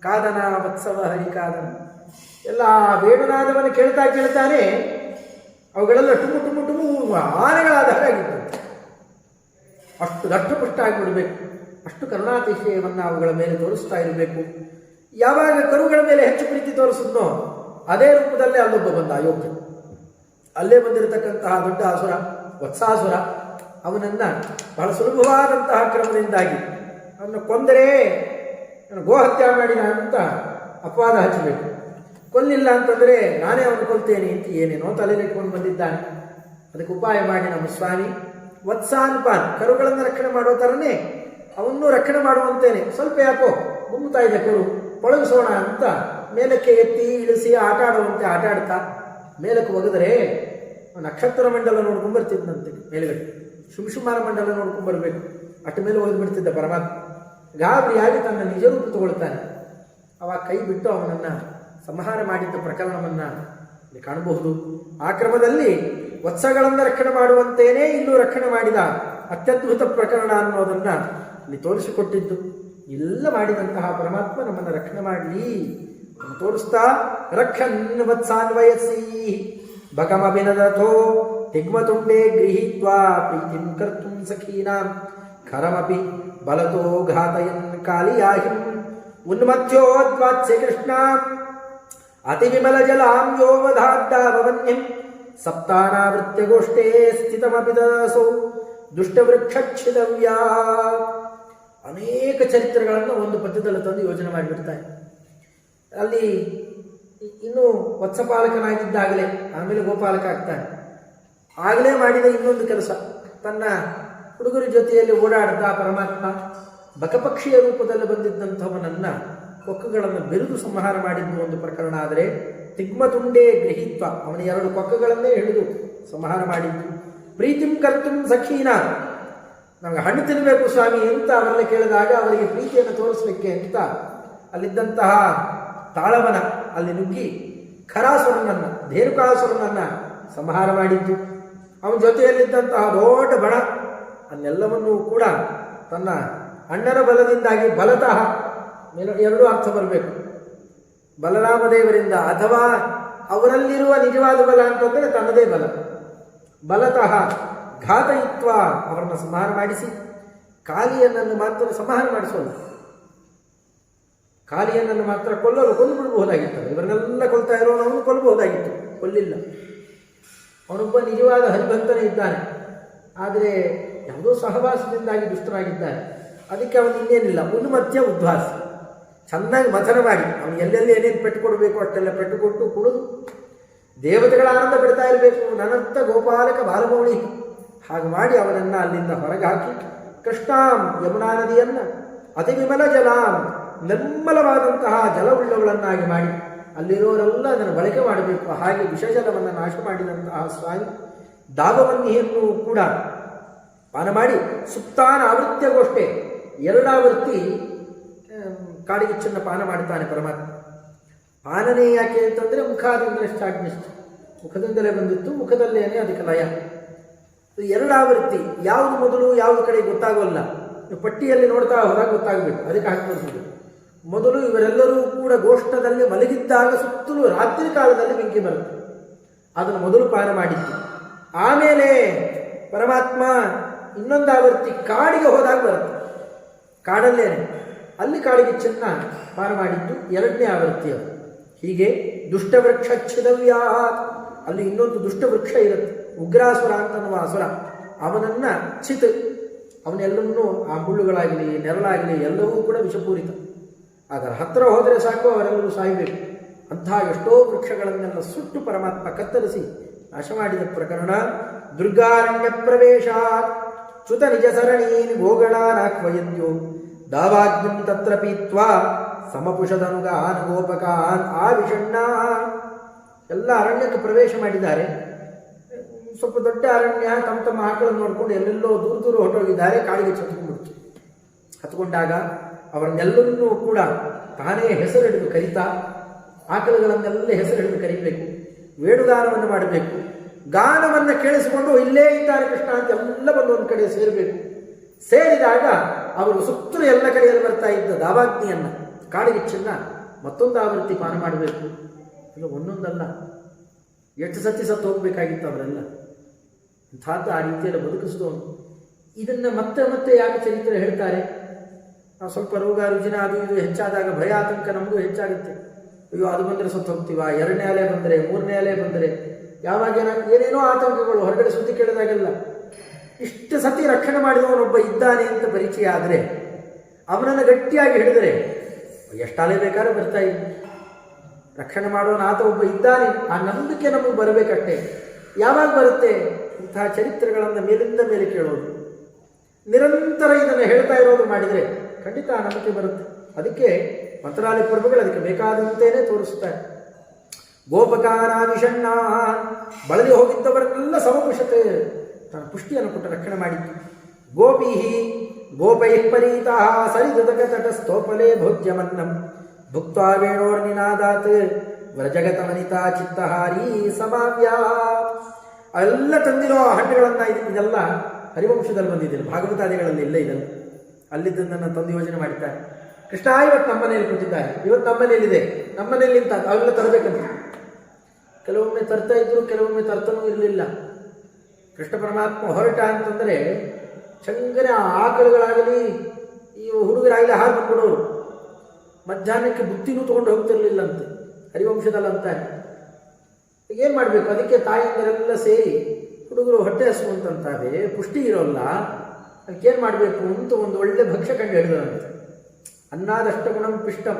ಕಾದನ ವತ್ಸವ ಹರಿಕಾದನ ಎಲ್ಲ ವೇಣುನಾದವನ್ನು ಕೇಳ್ತಾನೆ ಅವುಗಳೆಲ್ಲ ಟುಮು ಟುಮು ಟುಮು ಆನೆಗಳಾದ ಹಾಗಾಗಿತ್ತು. ಅಷ್ಟು ದಟ್ಟಪುಷ್ಟ ಆಗಿಬಿಡಬೇಕು, ಅಷ್ಟು ಕರುಣಾತಿಶಯವನ್ನು ಅವುಗಳ ಮೇಲೆ ತೋರಿಸ್ತಾ ಇರಬೇಕು. ಯಾವಾಗ ಕರುಗಳ ಮೇಲೆ ಹೆಚ್ಚು ಪ್ರೀತಿ ತೋರಿಸಿದ್ನೋ ಅದೇ ರೂಪದಲ್ಲೇ ಅಲ್ಲೊಬ್ಬ ಬಂದ ಅಯೋಗ್ಯ. ಅಲ್ಲೇ ಬಂದಿರತಕ್ಕಂತಹ ದೊಡ್ಡ ಅಸುರ ವತ್ಸಾಸುರ. ಅವನನ್ನು ಬಹಳ ಸುಲಭವಾದಂತಹ ಕ್ರಮದಿಂದಾಗಿ ಅವನ್ನ ಕೊಂದರೆ ಗೋಹತ್ಯೆ ಮಾಡಿದ ಅಂತ ಅಪವಾದ ಹಚ್ಚಬೇಕು. ಕೊಲ್ಲಿಲ್ಲ ಅಂತಂದರೆ ನಾನೇ ಅವನು ಕೊಲ್ತೇನೆ ಅಂತ ಏನೇನೋ ತಲೆಲಿಟ್ಕೊಂಡು ಬಂದಿದ್ದಾನೆ. ಅದಕ್ಕೆ ಉಪಾಯ ಮಾಡಿ ನಮ್ಮ ಸ್ವಾಮಿ ವತ್ಸಾನ್ಪಾನ್ ಕರುಗಳನ್ನು ರಕ್ಷಣೆ ಮಾಡೋ ಥರನೇ ಅವನ್ನೂ ರಕ್ಷಣೆ ಮಾಡುವಂತೇನೆ. ಸ್ವಲ್ಪ ಯಾಕೋ ಗುಮ್ಮುತ್ತಾ ಇದೆ ಕರು, ಪೊಳಗಿಸೋಣ ಅಂತ ಮೇಲಕ್ಕೆ ಎತ್ತಿ ಇಳಿಸಿ ಆಟ ಆಡುವಂತೆ ಆಟ ಆಡ್ತಾ ಮೇಲಕ್ಕೆ ಒಗೆದರೆ ನಕ್ಷತ್ರ ಮಂಡಲ ನೋಡ್ಕೊಂಡ್ಬರ್ತಿದ್ದಂತೆ. ಮೇಲುಗಡೆ ಶುಂಶುಮಾನ ಮಂಡಲ ನೋಡ್ಕೊಂಡ್ಬರ್ಬೇಕು. ಅಟ್ಟ ಮೇಲೆ ಒಗೆದ್ಬಿಡ್ತಿದ್ದ ಪರಮಾತ್ಮ. ಗಾಬರಿಯಾಗಿ ತನ್ನ ನಿಜ ರೂಪ ತಗೊಳ್ತಾನೆ. ಅವಾಗ ಕೈ ಬಿಟ್ಟು ಅವನನ್ನು ಸಂಹಾರ ಮಾಡಿದ್ದ ಪ್ರಕರಣವನ್ನು ಇಲ್ಲಿ ಕಾಣಬಹುದು. ಆ ಕ್ರಮದಲ್ಲಿ ವತ್ಸಗಳನ್ನು ರಕ್ಷಣೆ ಮಾಡುವಂತೇನೆ ಇಲ್ಲೂ ರಕ್ಷಣೆ ಮಾಡಿದ ಅತ್ಯದ್ಭುತ ಪ್ರಕರಣ ಅನ್ನೋದನ್ನು ಇಲ್ಲಿ ತೋರಿಸಿಕೊಟ್ಟಿದ್ದು. ಎಲ್ಲ ಮಾಡಿದಂತಹ ಪರಮಾತ್ಮ ನಮ್ಮನ್ನು ರಕ್ಷಣೆ ಮಾಡಲಿ ತೋರಿಸ್ತಾ ರಕ್ಷನ್ ವತ್ಸಾನ್ವಯಸಿ ಭಗಮಭಿನದಥೋ ತಿಗ್ಮತುಂಡೇ ಗೃಹೀತ್ವಾ ಪ್ರೀತಿಂ ಕರ್ತುಂ ಸಖೀನಾಂ ಖರಮಪಿ ಬಲತೋ ಘಾತಯನ್ ಕಾಲಿಯಾಹಿಂ ಉನ್ಮಥ್ಯೋದ್ವಾತ್ಸ್ಯ ಕೃಷ್ಣ ಅತಿ ವಿಮಲ ಜಲಾಂ ಯೋವಧಾದ್ದಾವನ್ಯಂ ಸಪ್ತಾನಾವೃತ್ಯ ಗೋಷ್ಠೇ ಸ್ಥಿತಮಪಿ ದಸೌ ದುಷ್ಟವೃಕ್ಷಚ್ಛಿದವ್ಯಾ. ಅನೇಕ ಚರಿತ್ರೆಗಳನ್ನು ಒಂದು ಪದ್ಯದಲ್ಲಿ ತಂದು ಯೋಜನೆ ಮಾಡಿಬಿಡ್ತಾರೆ. ಅಲ್ಲಿ ಇನ್ನೂ ವತ್ಸಪಾಲಕನಾಗಿದ್ದಾಗಲೇ ಆಮೇಲೆ ಗೋಪಾಲಕ ಆಗ್ತಾನೆ. ಆಗಲೇ ಮಾಡಿದ ಇನ್ನೊಂದು ಕೆಲಸ, ತನ್ನ ಹುಡುಗರ ಜೊತೆಯಲ್ಲಿ ಓಡಾಡ್ತಾ ಪರಮಾತ್ಮ ಬಕಪಕ್ಷಿಯ ರೂಪದಲ್ಲಿ ಬಂದಿದ್ದಂಥವನನ್ನು ಕೊಕ್ಕುಗಳನ್ನು ಬೆರೆದು ಸಂಹಾರ ಮಾಡಿದ್ದು ಒಂದು ಪ್ರಕರಣ. ಆದರೆ ತಿಗ್ಮತುಂಡೇ ಗೃಹೀತ್ವ ಅವನ 2 ಕೊಕ್ಕುಗಳನ್ನೇ ಹಿಡಿದು ಸಂಹಾರ ಮಾಡಿದ್ದು. ಪ್ರೀತಿಂ ಕರ್ತುಂ ಸಖೀನ ನಮಗೆ ಹಣ್ಣು ತಿನ್ನಬೇಕು ಸ್ವಾಮಿ ಅಂತ ಅವರೆಲ್ಲ ಕೇಳಿದಾಗ ಅವರಿಗೆ ಪ್ರೀತಿಯನ್ನು ತೋರಿಸಲಿಕ್ಕೆ ಅಂತ ಅಲ್ಲಿದ್ದಂತಹ ತಾಳವನ ಅಲ್ಲಿ ನುಗ್ಗಿ ಖರಾಸುರನನ್ನು ಧೇನುಕಾಸುರನನ್ನು ಸಂಹಾರ ಮಾಡಿದ್ದು. ಅವನ ಜೊತೆಯಲ್ಲಿದ್ದಂತಹ ದೊಡ್ಡ ಬಣ ಅನ್ನೆಲ್ಲವನ್ನೂ ಕೂಡ ತನ್ನ ಅಣ್ಣನ ಬಲದಿಂದಾಗಿ ಬಲತಃ 2 ಅರ್ಥ ಬರಬೇಕು. ಬಲರಾಮದೇವರಿಂದ ಅಥವಾ ಅವರಲ್ಲಿರುವ ನಿಜವಾದ ಬಲ ಅಂತಂದರೆ ತನ್ನದೇ ಬಲ. ಬಲತಃ ಘಾತಯಿತ್ವ ಅವರನ್ನು ಸಂಹಾರ ಮಾಡಿಸಿ ಕಾಲಿಯನ್ನನ್ನು ಮಾತ್ರ ಸಂಹಾರ ಮಾಡಿಸೋಲ್ಲ, ಕಾಲಿಯನ್ನನ್ನು ಮಾತ್ರ ಕೊಂದು ಬಿಡಬಹುದಾಗಿತ್ತು. ಇವರನ್ನೆಲ್ಲ ಕೊಲ್ತಾ ಇರೋನವನು ಕೊಲ್ಲಬಹುದಾಗಿತ್ತು, ಕೊಲ್ಲಿಲ್ಲ. ಅವನೊಬ್ಬ ನಿಜವಾದ ಹರಿಭಕ್ತನೇ ಇದ್ದಾನೆ, ಆದರೆ ಯಾವುದೋ ಸಹವಾಸದಿಂದಾಗಿ ದುಷ್ಟನಾಗಿದ್ದಾನೆ. ಅದಕ್ಕೆ ಅವನು ಇನ್ನೇನಿಲ್ಲ ಉನ್ಮತ್ಯ ಉದ್ವಾಸ ಚೆನ್ನಾಗಿ ಮಥನ ಮಾಡಿ ಅವನು ಎಲ್ಲೆಲ್ಲಿ ಏನೇನು ಪೆಟ್ಟು ಕೊಡಬೇಕು ಅಷ್ಟೆಲ್ಲ ಪೆಟ್ಟು ಕೊಟ್ಟು ಕುಡಿದು ದೇವತೆಗಳ ಆನಂದ ಬಿಡ್ತಾ ಇರಬೇಕು. ನನ್ನಂತ ಗೋಪಾಲಕ ಬಾಲಮೌಳಿ ಹಾಗೆ ಮಾಡಿ ಅವನನ್ನು ಅಲ್ಲಿಂದ ಹೊರಗೆ ಹಾಕಿ ಕೃಷ್ಣಾಂ ಯಮುನಾ ನದಿಯನ್ನು ಅತಿ ವಿಮಲ ಜಲಾಂ ನಿರ್ಮಲವಾದಂತಹ ಜಲವುಳ್ಳವಳನ್ನಾಗಿ ಮಾಡಿ ಅಲ್ಲಿರೋರೆಲ್ಲ ಅದನ್ನು ಬಳಕೆ ಮಾಡಬೇಕು. ಹಾಗೆ ವಿಷಜಲವನ್ನು ನಾಶ ಮಾಡಿದಂತಹ ಸ್ವಾಮಿ ದಾಗವನ್ನಿಯನ್ನು ಕೂಡ ಪಾನ ಮಾಡಿ ಸುಪ್ತಾನ ಆವೃತ್ಯಗೋಷ್ಠೆ ಎರಡಾವೃತ್ತಿ ಕಾಡಿಗಿಚ್ಚನ್ನು ಪಾನ ಮಾಡ್ತಾನೆ ಪರಮಾತ್ಮ. ಪಾನನೇ ಯಾಕೆ ಅಂತಂದರೆ ಮುಖಾದಿಂದಲೇ ಸ್ಟಾರ್ಟ್ ನಿಷ್ಠ, ಮುಖದಿಂದಲೇ ಬಂದಿತ್ತು, ಮುಖದಲ್ಲೇನೆ ಅದಕ್ಕೆ ಲಯ. ಎರಡಾವೃತ್ತಿ ಯಾವುದು ಮೊದಲು ಯಾವುದು ಕಡೆ ಗೊತ್ತಾಗೋಲ್ಲ, ಪಟ್ಟಿಯಲ್ಲಿ ನೋಡ್ತಾ ಹೋದಾಗ ಗೊತ್ತಾಗಬೇಕು. ಅದಕ್ಕೆ ಹಾಕಿ ಮೊದಲು ಇವರೆಲ್ಲರೂ ಕೂಡ ಗೋಷ್ಠದಲ್ಲಿ ಮಲಗಿದ್ದಾಗ ಸುತ್ತಲೂ ರಾತ್ರಿ ಕಾಲದಲ್ಲಿ ಬೆಂಕಿ ಬರುತ್ತೆ, ಅದನ್ನು ಮೊದಲು ಪಾನ ಮಾಡಿತ್ತು. ಆಮೇಲೆ ಪರಮಾತ್ಮ ಇನ್ನೊಂದು ಆವೃತ್ತಿ ಕಾಡಿಗೆ ಹೋದಾಗ ಬರುತ್ತೆ, ಕಾಡಲ್ಲೇನೆ ಅಲ್ಲಿ ಕಾಡಿಗೆ ಚೆನ್ನ ಪಾನ ಮಾಡಿದ್ದು ಎರಡನೇ ಆವೃತ್ತಿ ಅದು. ಹೀಗೆ ದುಷ್ಟವೃಕ್ಷ ಛಿದವ್ಯಾ, ಅಲ್ಲಿ ಇನ್ನೊಂದು ದುಷ್ಟವೃಕ್ಷ ಇರುತ್ತೆ, ಉಗ್ರಾಸುರ ಅಂತನ್ನುವ ಅಸುರ, ಅವನನ್ನು ಚಿತ್ ಅವನೆಲ್ಲವನ್ನೂ ಆ ಮುಳ್ಳುಗಳಾಗಲಿ ನೆರಳಾಗಲಿ ಎಲ್ಲವೂ ಕೂಡ ವಿಷಪೂರಿತ. ಅದರ ಹತ್ತಿರ ಹೋದರೆ ಸಾಕು ಅವರೆಲ್ಲರೂ ಸಾಯಬೇಕು. ಅಂತಹ ಎಷ್ಟೋ ವೃಕ್ಷಗಳನ್ನೆಲ್ಲ ಸುಟ್ಟು ಪರಮಾತ್ಮ ಕತ್ತರಿಸಿ ನಾಶ ಮಾಡಿದ ಪ್ರಕರಣ. ದುರ್ಗಾರಣ್ಯ ಪ್ರವೇಶ ಚ್ಯುತ ನಿಜ ಸರಣೀನ್ ಗೋಗಳಾನಾಕ್ವಯಂತ್ಯೋ ದಾವಾಗ್ನಿಂ ತತ್ರ ಪೀತ್ವಾ ಸಮಪುಷದನುಗಾನ್ ಗೋಪಕಾನ್ ಆವಿಷಣ್ಣ. ಎಲ್ಲ ಅರಣ್ಯಕ್ಕೆ ಪ್ರವೇಶ ಮಾಡಿದ್ದಾರೆ. ಸ್ವಲ್ಪ ದೊಡ್ಡ ಅರಣ್ಯ, ತಮ್ಮ ತಮ್ಮ ಆಕಳನ್ನು ನೋಡಿಕೊಂಡು ಎಲ್ಲೆಲ್ಲೋ ದೂರ ದೂರ ಹೊರಟೋಗಿದ್ದಾರೆ. ಕಾಡಿಗೆ ಹತ್ಕೊಂಡ್ಬಿಡ್ತು. ಹತ್ಕೊಂಡಾಗ ಅವರನ್ನೆಲ್ಲರನ್ನೂ ಕೂಡ ತಾನೇ ಹೆಸರು ಹಿಡಿದು ಕರೀತಾ, ಆಕಳುಗಳನ್ನೆಲ್ಲ ಹೆಸರು ಹಿಡಿದು ಕರೀಬೇಕು, ವೇಣುಗಾನವನ್ನು ಮಾಡಬೇಕು. ಗಾನವನ್ನು ಕೇಳಿಸಿಕೊಂಡು ಇಲ್ಲೇ ಇದ್ದಾರೆ ಕೃಷ್ಣ ಅಂತ ಎಲ್ಲ ಬಂದು ಒಂದು ಕಡೆ ಸೇರಬೇಕು. ಸೇರಿದಾಗ ಅವರು ಸುತ್ತಲೂ ಎಲ್ಲ ಕಡೆಯಲ್ಲಿ ಬರ್ತಾ ಇದ್ದ ದಾವಾಗ್ನಿಯನ್ನು, ಕಾಡಿಗಿಚ್ಚನ್ನ ಮತ್ತೊಂದು ಆವೃತ್ತಿ ಪಾನ ಮಾಡಬೇಕು. ಇಲ್ಲ ಒಂದೊಂದಲ್ಲ, ಎಷ್ಟು ಸತಿ ಸತ್ತು ಹೋಗಬೇಕಾಗಿತ್ತು ಅವರೆಲ್ಲ. ಅಂಥದ್ದು ಆ ರೀತಿಯಲ್ಲಿ ಬದುಕಿಸಿದವನು. ಇದನ್ನು ಮತ್ತೆ ಮತ್ತೆ ಯಾಕೆ ಚರಿತ್ರೆ ಹೇಳ್ತಾರೆ? ಸ್ವಲ್ಪ ರೋಗ ರುಜಿನ ಅದು ಇದು ಹೆಚ್ಚಾದಾಗ ಭಯ ಆತಂಕ ನಮಗೂ ಹೆಚ್ಚಾಗುತ್ತೆ. ಅಯ್ಯೋ ಅದು ಬಂದರೆ ಸತ್ತು ಹೋಗ್ತೀವ, ಎರಡನೇ ಅಲೆ ಬಂದರೆ, ಮೂರನೇ ಅಲೆ ಬಂದರೆ, ಯಾವಾಗ ಏನೇನೋ ಆತಂಕಗಳು ಹೊರಗಡೆ ಸುದ್ದಿ ಕೇಳಿದಾಗೆಲ್ಲ. ಇಷ್ಟು ಸತಿ ರಕ್ಷಣೆ ಮಾಡಿದವನೊಬ್ಬ ಇದ್ದಾನೆ ಅಂತ ಪರಿಚಯ ಆದರೆ ಅವನನ್ನು ಗಟ್ಟಿಯಾಗಿ ಹಿಡಿದರೆ ಎಷ್ಟಾಲೇ ಬೇಕಾದ್ರೂ ಬರ್ತಾ ಇದ್ದ. ರಕ್ಷಣೆ ಮಾಡೋನು ಆತ ಒಬ್ಬ ಇದ್ದಾನೆ, ಆ ನಂಬಿಕೆ ನಮಗೆ ಬರಬೇಕಷ್ಟೇ. ಯಾವಾಗ ಬರುತ್ತೆ? ಇಂತಹ ಚರಿತ್ರೆಗಳನ್ನು ಮೇಲಿಂದ ಮೇಲೆ ಕೇಳೋದು, ನಿರಂತರ ಇದನ್ನು ಹೇಳ್ತಾ ಇರೋದು ಮಾಡಿದರೆ ಖಂಡಿತ ಆ ನಂಬಿಕೆ ಬರುತ್ತೆ. ಅದಕ್ಕೆ ಮಂತ್ರಾಲಯ ಪ್ರಭುಗಳು ಅದಕ್ಕೆ ಬೇಕಾದಂತೆಯೇ ತೋರಿಸ್ತಾರೆ. ಗೋಪಕಾನಾವಿಷಣ್ಣ, ಬಳಲಿ ಹೋಗಿದ್ದವರನ್ನೆಲ್ಲ ಸಮಪುಷತೆ ತನ್ನ ಪುಷ್ಟಿಯನ್ನು ಕೊಟ್ಟು ರಕ್ಷಣೆ ಮಾಡಿದ್ದು. ಗೋಪೀಹಿ ಗೋಪೈ ಪರೀತಾ ಸರಿದುದಕ ತಟಸ್ಥೋಪಲೇ ಭೋಜ್ಯಮನ್ನಂ ಭುಕ್ತ್ವಾ ವೇಣೋರ್ನಿನಾದಾತ್ ವ್ರಜಗತಮನಿತಾ ಚಿತ್ತಹಾರಿ ಸಮಾವ್ಯಾ. ಅವೆಲ್ಲ ತಂದಿರೋ ಹಣ್ಣುಗಳನ್ನು ಇದೆಲ್ಲ ಹರಿವಂಶದಲ್ಲಿ ಬಂದಿದ್ದಿಲ್ಲ, ಭಾಗವತಾದಿಗಳಲ್ಲಿ ಇಲ್ಲ. ಇದೆಲ್ಲ ಅಲ್ಲಿದ್ದನ್ನು ತಂದು ಯೋಜನೆ ಮಾಡಿದ್ದಾರೆ. ಕೃಷ್ಣ ಇವತ್ತು ನಮ್ಮ ಮನೆಯಲ್ಲಿ ಕೊಟ್ಟಿದ್ದಾರೆ, ಇವತ್ತು ನಮ್ಮ ಮನೆಯಲ್ಲಿದೆ, ನಮ್ಮ ಮನೆಯಲ್ಲಿ ಇಂತ ಅವೆಲ್ಲ ತರಬೇಕಂತ. ಕೆಲವೊಮ್ಮೆ ತರ್ತಾ ಇದ್ರು, ಕೆಲವೊಮ್ಮೆ ತರ್ತನೂ ಇರಲಿಲ್ಲ. ಕೃಷ್ಣ ಪರಮಾತ್ಮ ಹೊರಟ ಅಂತಂದರೆ ಚಂಗನೆ ಆಕಳುಗಳಾಗಲಿ ಈ ಹುಡುಗರಾಗಲಿ ಹಾರು ಬಂದ್ಬಿಡೋರು. ಮಧ್ಯಾಹ್ನಕ್ಕೆ ಬುತ್ತಿನೂ ತೊಗೊಂಡು ಹೋಗ್ತಿರ್ಲಿಲ್ಲಂತೆ, ಹರಿವಂಶದಲ್ಲಿ ಅಂತಾರೆ. ಏನು ಮಾಡಬೇಕು? ಅದಕ್ಕೆ ತಾಯಿಯಂದರೆಲ್ಲ ಸೇರಿ ಹುಡುಗರು ಹೊಟ್ಟೆ ಹಸುವಂತಂತಾವೆ, ಪುಷ್ಟಿ ಇರೋಲ್ಲ, ಅದಕ್ಕೇನು ಮಾಡಬೇಕು ಅಂತ ಒಂದು ಒಳ್ಳೆ ಭಕ್ಷ್ಯ ಕಂಡು ಹಿಡಿದಂತೆ. ಅನ್ನದಷ್ಟ ಗುಣಂ ಪಿಷ್ಟಂ,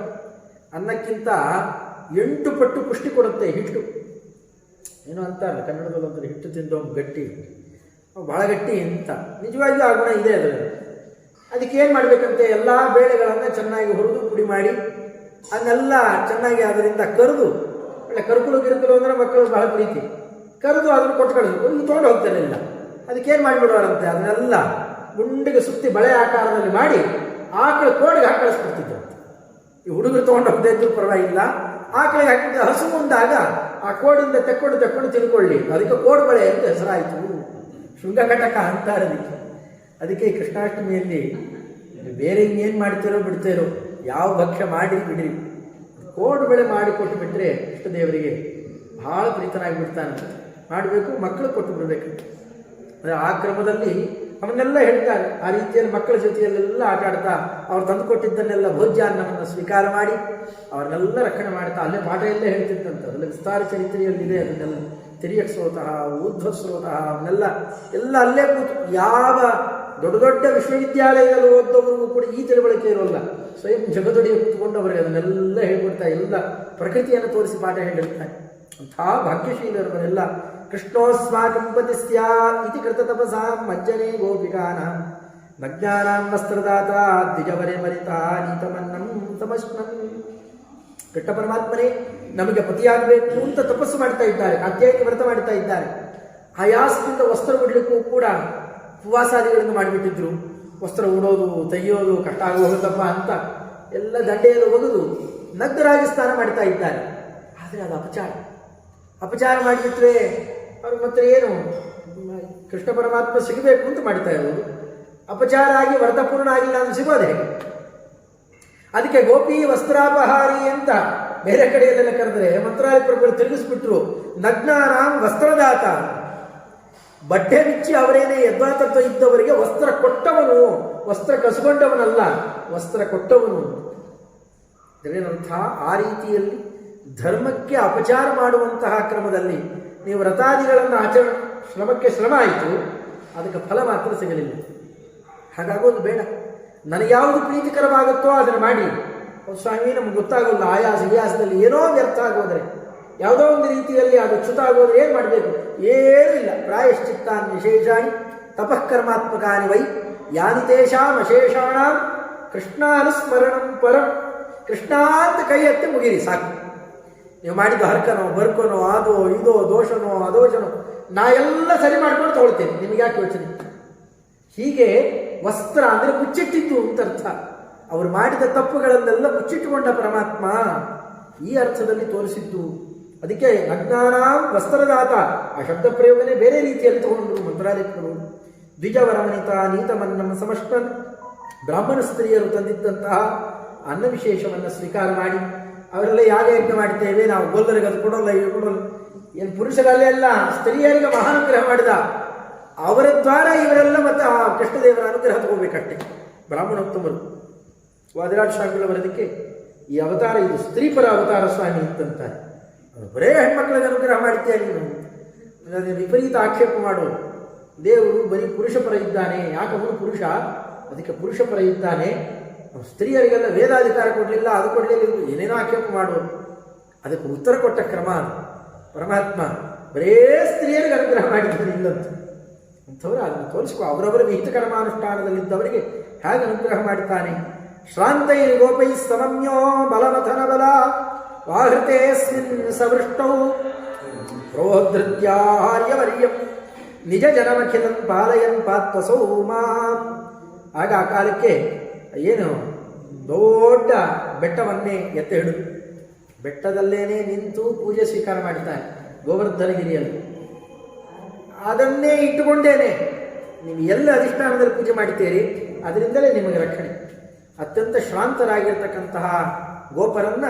ಅನ್ನಕ್ಕಿಂತ 8 ಪಟ್ಟು ಪುಷ್ಟಿ ಕೊಡುತ್ತೆ ಹಿಟ್ಟು. ಏನೋ ಅಂತಾರಲ್ಲ ಕನ್ನಡದಲ್ಲಿ ಅಂತಾರೆ, ಹಿಟ್ಟು ತಿಂದವನು ಗಟ್ಟಿ, ಭಾಳ ಗಟ್ಟಿ ಅಂತ. ನಿಜವಾಗಿಯೂ ಆ ಗುಣ ಇದೆ ಅದರಲ್ಲಿ. ಅದಕ್ಕೆ ಏನು ಮಾಡಬೇಕಂತೆ? ಎಲ್ಲ ಬೇಳೆಗಳನ್ನು ಚೆನ್ನಾಗಿ ಹುರಿದು ಪುಡಿ ಮಾಡಿ ಅದನ್ನೆಲ್ಲ ಚೆನ್ನಾಗಿ ಅದರಿಂದ ಕರೆದು, ಒಳ್ಳೆ ಕರ್ಕುಲು ಗಿರ್ಕುಲು ಅಂದರೆ ಮಕ್ಕಳು ಬಹಳ ಪ್ರೀತಿ, ಕರೆದು ಅದನ್ನು ಕೊಟ್ಟು ಕಳಿಸ್ಬೇಕು. ಈಗ ತೊಗೊಂಡು ಹೋಗ್ತಾರಿಲ್ಲ. ಅದಕ್ಕೇನು ಮಾಡಿಬಿಡೋರಂತೆ? ಅದನ್ನೆಲ್ಲ ಗುಂಡಿಗೆ ಸುತ್ತಿ ಬಳೆ ಆಕಾರದಲ್ಲಿ ಮಾಡಿ ಆಕಳು ಕೋಡಿಗೆ ಹಾಕಿ ಕಳಿಸ್ಬಿಡ್ತಿದ್ರು. ಈ ಹುಡುಗರು ತೊಗೊಂಡು ಹೋಗದೇ ಇದ್ರು ಪರವಾಗಿಲ್ಲ, ಆಕಳಿಗೆ ಹಾಕಿದ್ದ ಹಸು ಮುಂದಾಗ ಆ ಕೋಡಿಂದ ತೆಕ್ಕೊಂಡು ತಿಳ್ಕೊಳ್ಳಿ, ಅದಕ್ಕೆ ಕೋಡು ಬಳೆ ಅಂತ ಹೆಸರಾಯಿತು. ಶೃಂಗಕಟಕ ಅಂತಾರೆ ಅದಕ್ಕೆ. ಅದಕ್ಕೆ ಕೃಷ್ಣಾಷ್ಟಮಿಯಲ್ಲಿ ಬೇರೆ ಇನ್ನೇನು ಮಾಡ್ತಿರೋ ಬಿಡ್ತಿರೋ, ಯಾವ ಭಕ್ಷ್ಯ ಮಾಡಿ ಬಿಡ್ರಿ, ಕೋಡು ಬಳೆ ಮಾಡಿ ಕೊಟ್ಟು ಬಿಟ್ಟರೆ ಇಷ್ಟ ದೇವರಿಗೆ ಭಾಳ ಪ್ರೀತನಾಗಿ ಬಿಡ್ತಾನಂತೆ. ಮಾಡಬೇಕು, ಮಕ್ಕಳು ಕೊಟ್ಟು ಬಿಡಬೇಕು. ಅಂದರೆ ಆ ಕ್ರಮದಲ್ಲಿ ಅವನ್ನೆಲ್ಲ ಹೇಳ್ತಾರೆ. ಆ ರೀತಿಯಲ್ಲಿ ಮಕ್ಕಳ ಜೊತೆಯಲ್ಲೆಲ್ಲ ಆಟ ಆಡ್ತಾ ಅವ್ರು ತಂದು ಕೊಟ್ಟಿದ್ದನ್ನೆಲ್ಲ ಭೋಜ್ಯಾನ್ನವನ್ನು ಸ್ವೀಕಾರ ಮಾಡಿ ಅವ್ರನ್ನೆಲ್ಲ ರಕ್ಷಣೆ ಮಾಡ್ತಾ ಅಲ್ಲೇ ಪಾಠ ಎಲ್ಲ ಹೇಳ್ತಿದ್ದಂತೆ. ಅದೆಲ್ಲ ವಿಸ್ತಾರ ಚರಿತ್ರೆಯಲ್ಲಿದೆ. ಅದನ್ನೆಲ್ಲ ತಿರಿಯಕ್ ಸ್ರೋತಃ, ಊರ್ಧ್ವ ಸ್ರೋತಃ, ಅವನ್ನೆಲ್ಲ ಅಲ್ಲೇ ಕೂತು ಯಾವ ದೊಡ್ಡ ದೊಡ್ಡ ವಿಶ್ವವಿದ್ಯಾಲಯದಲ್ಲಿ ಓದ್ದವರಿಗೂ ಕೂಡ ಈ ತಿಳುವಳಿಕೆ ಇರೋಲ್ಲ. ಸ್ವಯಂ ಜಗದೊಡೆಯ ಕೂತ್ಕೊಂಡವರಿಗೆ ಅದನ್ನೆಲ್ಲ ಹೇಳ್ಕೊಡ್ತಾ ಎಲ್ಲ ಪ್ರಕೃತಿಯನ್ನು ತೋರಿಸಿ ಪಾಠ ಹೇಳಿರ್ತಾರೆ. ಅಂಥ ಭಾಗ್ಯಶೀಲರವರೆಲ್ಲ ಕೃಷ್ಣೋಸ್ಮಾಕಂ ಪತಿ ಸ್ಯಾತ್ ಇತಿ ಕೃತ ತಪಸಾ ಮಜ್ಜನೆ ಗೋಪಿಕಾನಾಂ ನಜ್ಞಾನಾಂ ವಸ್ತ್ರದಾತ ದ್ವಿಜವರೆ ಮರಿತಾ ನೀತಮನ್ನಂ ಸಮಶ್ನಂ. ಕೃಷ್ಣ ಪರಮಾತ್ಮನೇ ನಮಗೆ ಪತಿಯಾಗಬೇಕು ಅಂತ ತಪಸ್ಸು ಮಾಡ್ತಾ ಇದ್ದಾರೆ, ಕಾತ್ಯಾಯನಿ ವ್ರತ ಮಾಡ್ತಾ ಇದ್ದಾರೆ. ಆಯಾಸದಿಂದ ವಸ್ತ್ರ ಉಡ್ಲಿಕ್ಕೂ ಕೂಡ ಉಪವಾಸಾದಿಗಳನ್ನು ಮಾಡಿಬಿಟ್ಟಿದ್ರು. ವಸ್ತ್ರ ಉಡೋದು ತೆಗೆಯೋದು ಕಷ್ಟ ಆಗಿ ಹೋಗುತ್ತಪ್ಪ ಅಂತ ಎಲ್ಲ ದಂಡೆಯನ್ನು ಒಗೆದು ನಗ್ನರಾಗಿ ಸ್ನಾನ ಮಾಡ್ತಾ ಇದ್ದಾರೆ. ಆದರೆ ಅದು ಅಪಚಾರ ಮಾಡಿಬಿಟ್ರೆ ಅವ್ರಿಗೆ ಮತ್ತೆ ಏನು, ಕೃಷ್ಣ ಪರಮಾತ್ಮ ಸಿಗಬೇಕು ಅಂತ ಮಾಡ್ತಾ ಇರೋದು. ಅಪಚಾರ ಆಗಿ ವ್ರತಪೂರ್ಣ ಆಗಿಲ್ಲ ಅಂತ ಸಿಗೋದು ಹೇಗೆ? ಅದಕ್ಕೆ ಗೋಪಿ ವಸ್ತ್ರಾಪಹಾರಿ ಅಂತ ಬೇರೆ ಕಡೆಯಲ್ಲೆಲ್ಲ ಕರೆದ್ರೆ ಮಂತ್ರಾಲಯ ಪ್ರಭುಗಳು ತಿರುಗಿಸ್ಬಿಟ್ರು. ನಗ್ನಾರಾಮ್ ವಸ್ತ್ರದಾತ, ಬಟ್ಟೆ ಬಿಚ್ಚಿ ಅವರೇನೇ ಯದ್ವಾತತ್ವ ಇದ್ದವರಿಗೆ ವಸ್ತ್ರ ಕೊಟ್ಟವನು, ವಸ್ತ್ರ ಕಸ್ಕೊಂಡವನಲ್ಲ, ವಸ್ತ್ರ ಕೊಟ್ಟವನು. ಇದರೇನರ್ಥ? ಆ ರೀತಿಯಲ್ಲಿ ಧರ್ಮಕ್ಕೆ ಅಪಚಾರ ಮಾಡುವಂತಹ ಕ್ರಮದಲ್ಲಿ ನೀವು ವ್ರತಾದಿಗಳನ್ನು ಶ್ರಮಕ್ಕೆ ಶ್ರಮ ಆಯಿತು, ಅದಕ್ಕೆ ಫಲ ಮಾತ್ರ ಸಿಗಲಿಲ್ಲ. ಹಾಗಾಗೋದು ಬೇಡ. ನನಗೆ ಯಾವುದು ಪ್ರೀತಿಕರವಾಗುತ್ತೋ ಅದನ್ನು ಮಾಡಿ. ಸ್ವಾಮಿ ನಮ್ಗೆ ಗೊತ್ತಾಗೋಲ್ಲ, ಆಯಾಸದಲ್ಲಿ ಏನೋ ವ್ಯರ್ಥ ಆಗೋದ್ರೆ, ಯಾವುದೋ ಒಂದು ರೀತಿಯಲ್ಲಿ ಅದು ಚ್ಯುತ ಆಗೋದ್ರೆ ಏನು ಮಾಡಬೇಕು? ಏನೂ ಇಲ್ಲ. ಪ್ರಾಯಶ್ಚಿತ್ತಾನ್ ವಿಶೇಷಾಣಿ ತಪಃಕರ್ಮಾತ್ಮಕಾನಿ ವೈ ಯಾನಿ ತೇಷಾಂ ಅಶೇಷಾಣಾಂ ಕೃಷ್ಣಾನುಸ್ಮರಣಂ ಪರಂ. ಕೃಷ್ಣ ಅಂತ ಕೈ ಎತ್ತಿ ಮುಗಿರಿ ಸಾಕು. ನೀವು ಮಾಡಿದ ಹರ್ಕನೋ ಬರ್ಕನೋ ಅದೋ ಇದೋ ದೋಷನೋ ಅದೋಷನೋ ನಾ ಎಲ್ಲ ಸರಿ ಮಾಡ್ಕೊಂಡು ತಗೊಳ್ತೇನೆ, ನಿಮಗೆ ಯಾಕೆ ಯೋಚನೆ? ಹೀಗೆ ವಸ್ತ್ರ ಅಂದರೆ ಮುಚ್ಚಿಟ್ಟಿದ್ದು ಅಂತ ಅರ್ಥ. ಅವರು ಮಾಡಿದ ತಪ್ಪುಗಳನ್ನೆಲ್ಲ ಮುಚ್ಚಿಟ್ಟುಕೊಂಡ ಪರಮಾತ್ಮ ಈ ಅರ್ಥದಲ್ಲಿ ತೋರಿಸಿದ್ದು. ಅದಕ್ಕೆ ನಗ್ನಾನಾಂ ವಸ್ತ್ರದಾತ, ಆ ಶಬ್ದ ಪ್ರಯೋಗನೇ ಬೇರೆ ರೀತಿಯಲ್ಲಿ ತಗೊಂಡ್ರು ಮಂತ್ರಾಲಯಕ್ಕರು. ದ್ವಿಜವರಮಣಿತ ನೀತಮನ್ನಂ ಸಮಷ್ಣನ್, ಬ್ರಾಹ್ಮಣ ಸ್ತ್ರೀಯರು ತಂದಿದ್ದಂತಹ ಅನ್ನ ವಿಶೇಷವನ್ನು ಸ್ವೀಕಾರ ಮಾಡಿ ಅವರೆಲ್ಲ ಯಾಗ ಯಜ್ಞ ಮಾಡ್ತೇವೆ, ನಾವು ಗೊಲ್ಲರಿಗೆ ಅದು ಕೊಡೋಲ್ಲ, ಇದು ಕೊಡೋಲ್ಲ. ಏನು ಪುರುಷರಲ್ಲೇ ಅಲ್ಲ, ಸ್ತ್ರೀಯರಿಗೆ ಮಹಾನುಗ್ರಹ ಮಾಡಿದ ಅವರ ದ್ವಾರ ಇವರೆಲ್ಲ ಮತ್ತೆ ಆ ಕೃಷ್ಣದೇವರ ಅನುಗ್ರಹ ತಗೋಬೇಕಷ್ಟೆ. ಬ್ರಾಹ್ಮಣೋತ್ತಮರು ವಾದಿರಾಜ ಸ್ವಾಮಿಗಳವರದಕ್ಕೆ ಈ ಅವತಾರ ಇದು ಸ್ತ್ರೀಪರ ಅವತಾರ ಸ್ವಾಮಿ ಅಂತಂತಾರೆ. ಬರೇ ಹೆಣ್ಮಕ್ಳಿಗೆ ಅನುಗ್ರಹ ಮಾಡ್ತೀಯ ನೀನು, ವಿಪರೀತ ಆಕ್ಷೇಪ ಮಾಡೋದು. ದೇವರು ಬರೀ ಪುರುಷ ಪರ ಇದ್ದಾನೆ, ಯಾಕೆ ಅವನು ಪುರುಷ, ಅದಕ್ಕೆ ಪುರುಷ ಪರ ಇದ್ದಾನೆ. ಸ್ತ್ರೀಯರಿಗೆಲ್ಲ ವೇದಾಧಿಕಾರ ಕೊಡಲಿಲ್ಲ, ಅದು ಕೊಡಲಿಲ್ಲ, ಏನೇನೋ ಆಕ್ಷೇಪ ಮಾಡೋದು. ಅದಕ್ಕೆ ಉತ್ತರ ಕೊಟ್ಟ ಕ್ರಮ ಪರಮಾತ್ಮ ಬರೇ ಸ್ತ್ರೀಯರಿಗೆ ಅನುಗ್ರಹ ಮಾಡಿದ್ದಾನೆ ಇಲ್ಲಂತ. ಅಂಥವರು ಅದನ್ನು ತೋರಿಸ್ಕೊ, ಅವರವರ ವಿಹಿತ ಕರ್ಮಾನುಷ್ಠಾನದಲ್ಲಿದ್ದವರಿಗೆ ಹೇಗೆ ಅನುಗ್ರಹ ಮಾಡುತ್ತಾನೆ. ಶ್ರಾಂತೈರ್ ಗೋಪೈ ಸಮಮ್ಯೋ ಬಲಮಥನ ಬಲ ವಾಹೃತೇಸ್ಮಿನ್ ಸವೃಷ್ಟೌ ಪ್ರೋಧೃತ್ಯಾರ್ಯವರ್ಯಂ ನಿಜ ಜನಮಖಿಲಂ ಪಾಲಯನ್ ಪಾತ್ವಸೌ ಮಾಂ. ಆಗ ಆ ಕಾಲಕ್ಕೆ ಏನು ದೊಡ್ಡ ಬೆಟ್ಟವನ್ನೇ ಎತ್ತಿ ಹಿಡಿದು ಬೆಟ್ಟದಲ್ಲೇನೆ ನಿಂತು ಪೂಜೆ ಸ್ವೀಕಾರ ಮಾಡಿದ್ದಾನೆ ಗೋವರ್ಧನಗಿರಿಯಲ್ಲಿ. ಅದನ್ನೇ ಇಟ್ಟುಕೊಂಡೇನೆ ನೀವು ಎಲ್ಲ ಅಧಿಷ್ಠಾನದಲ್ಲಿ ಪೂಜೆ ಮಾಡ್ತೀರಿ, ಅದರಿಂದಲೇ ನಿಮಗೆ ರಕ್ಷಣೆ. ಅತ್ಯಂತ ಶ್ರಾಂತರಾಗಿರ್ತಕ್ಕಂತಹ ಗೋಪರನ್ನ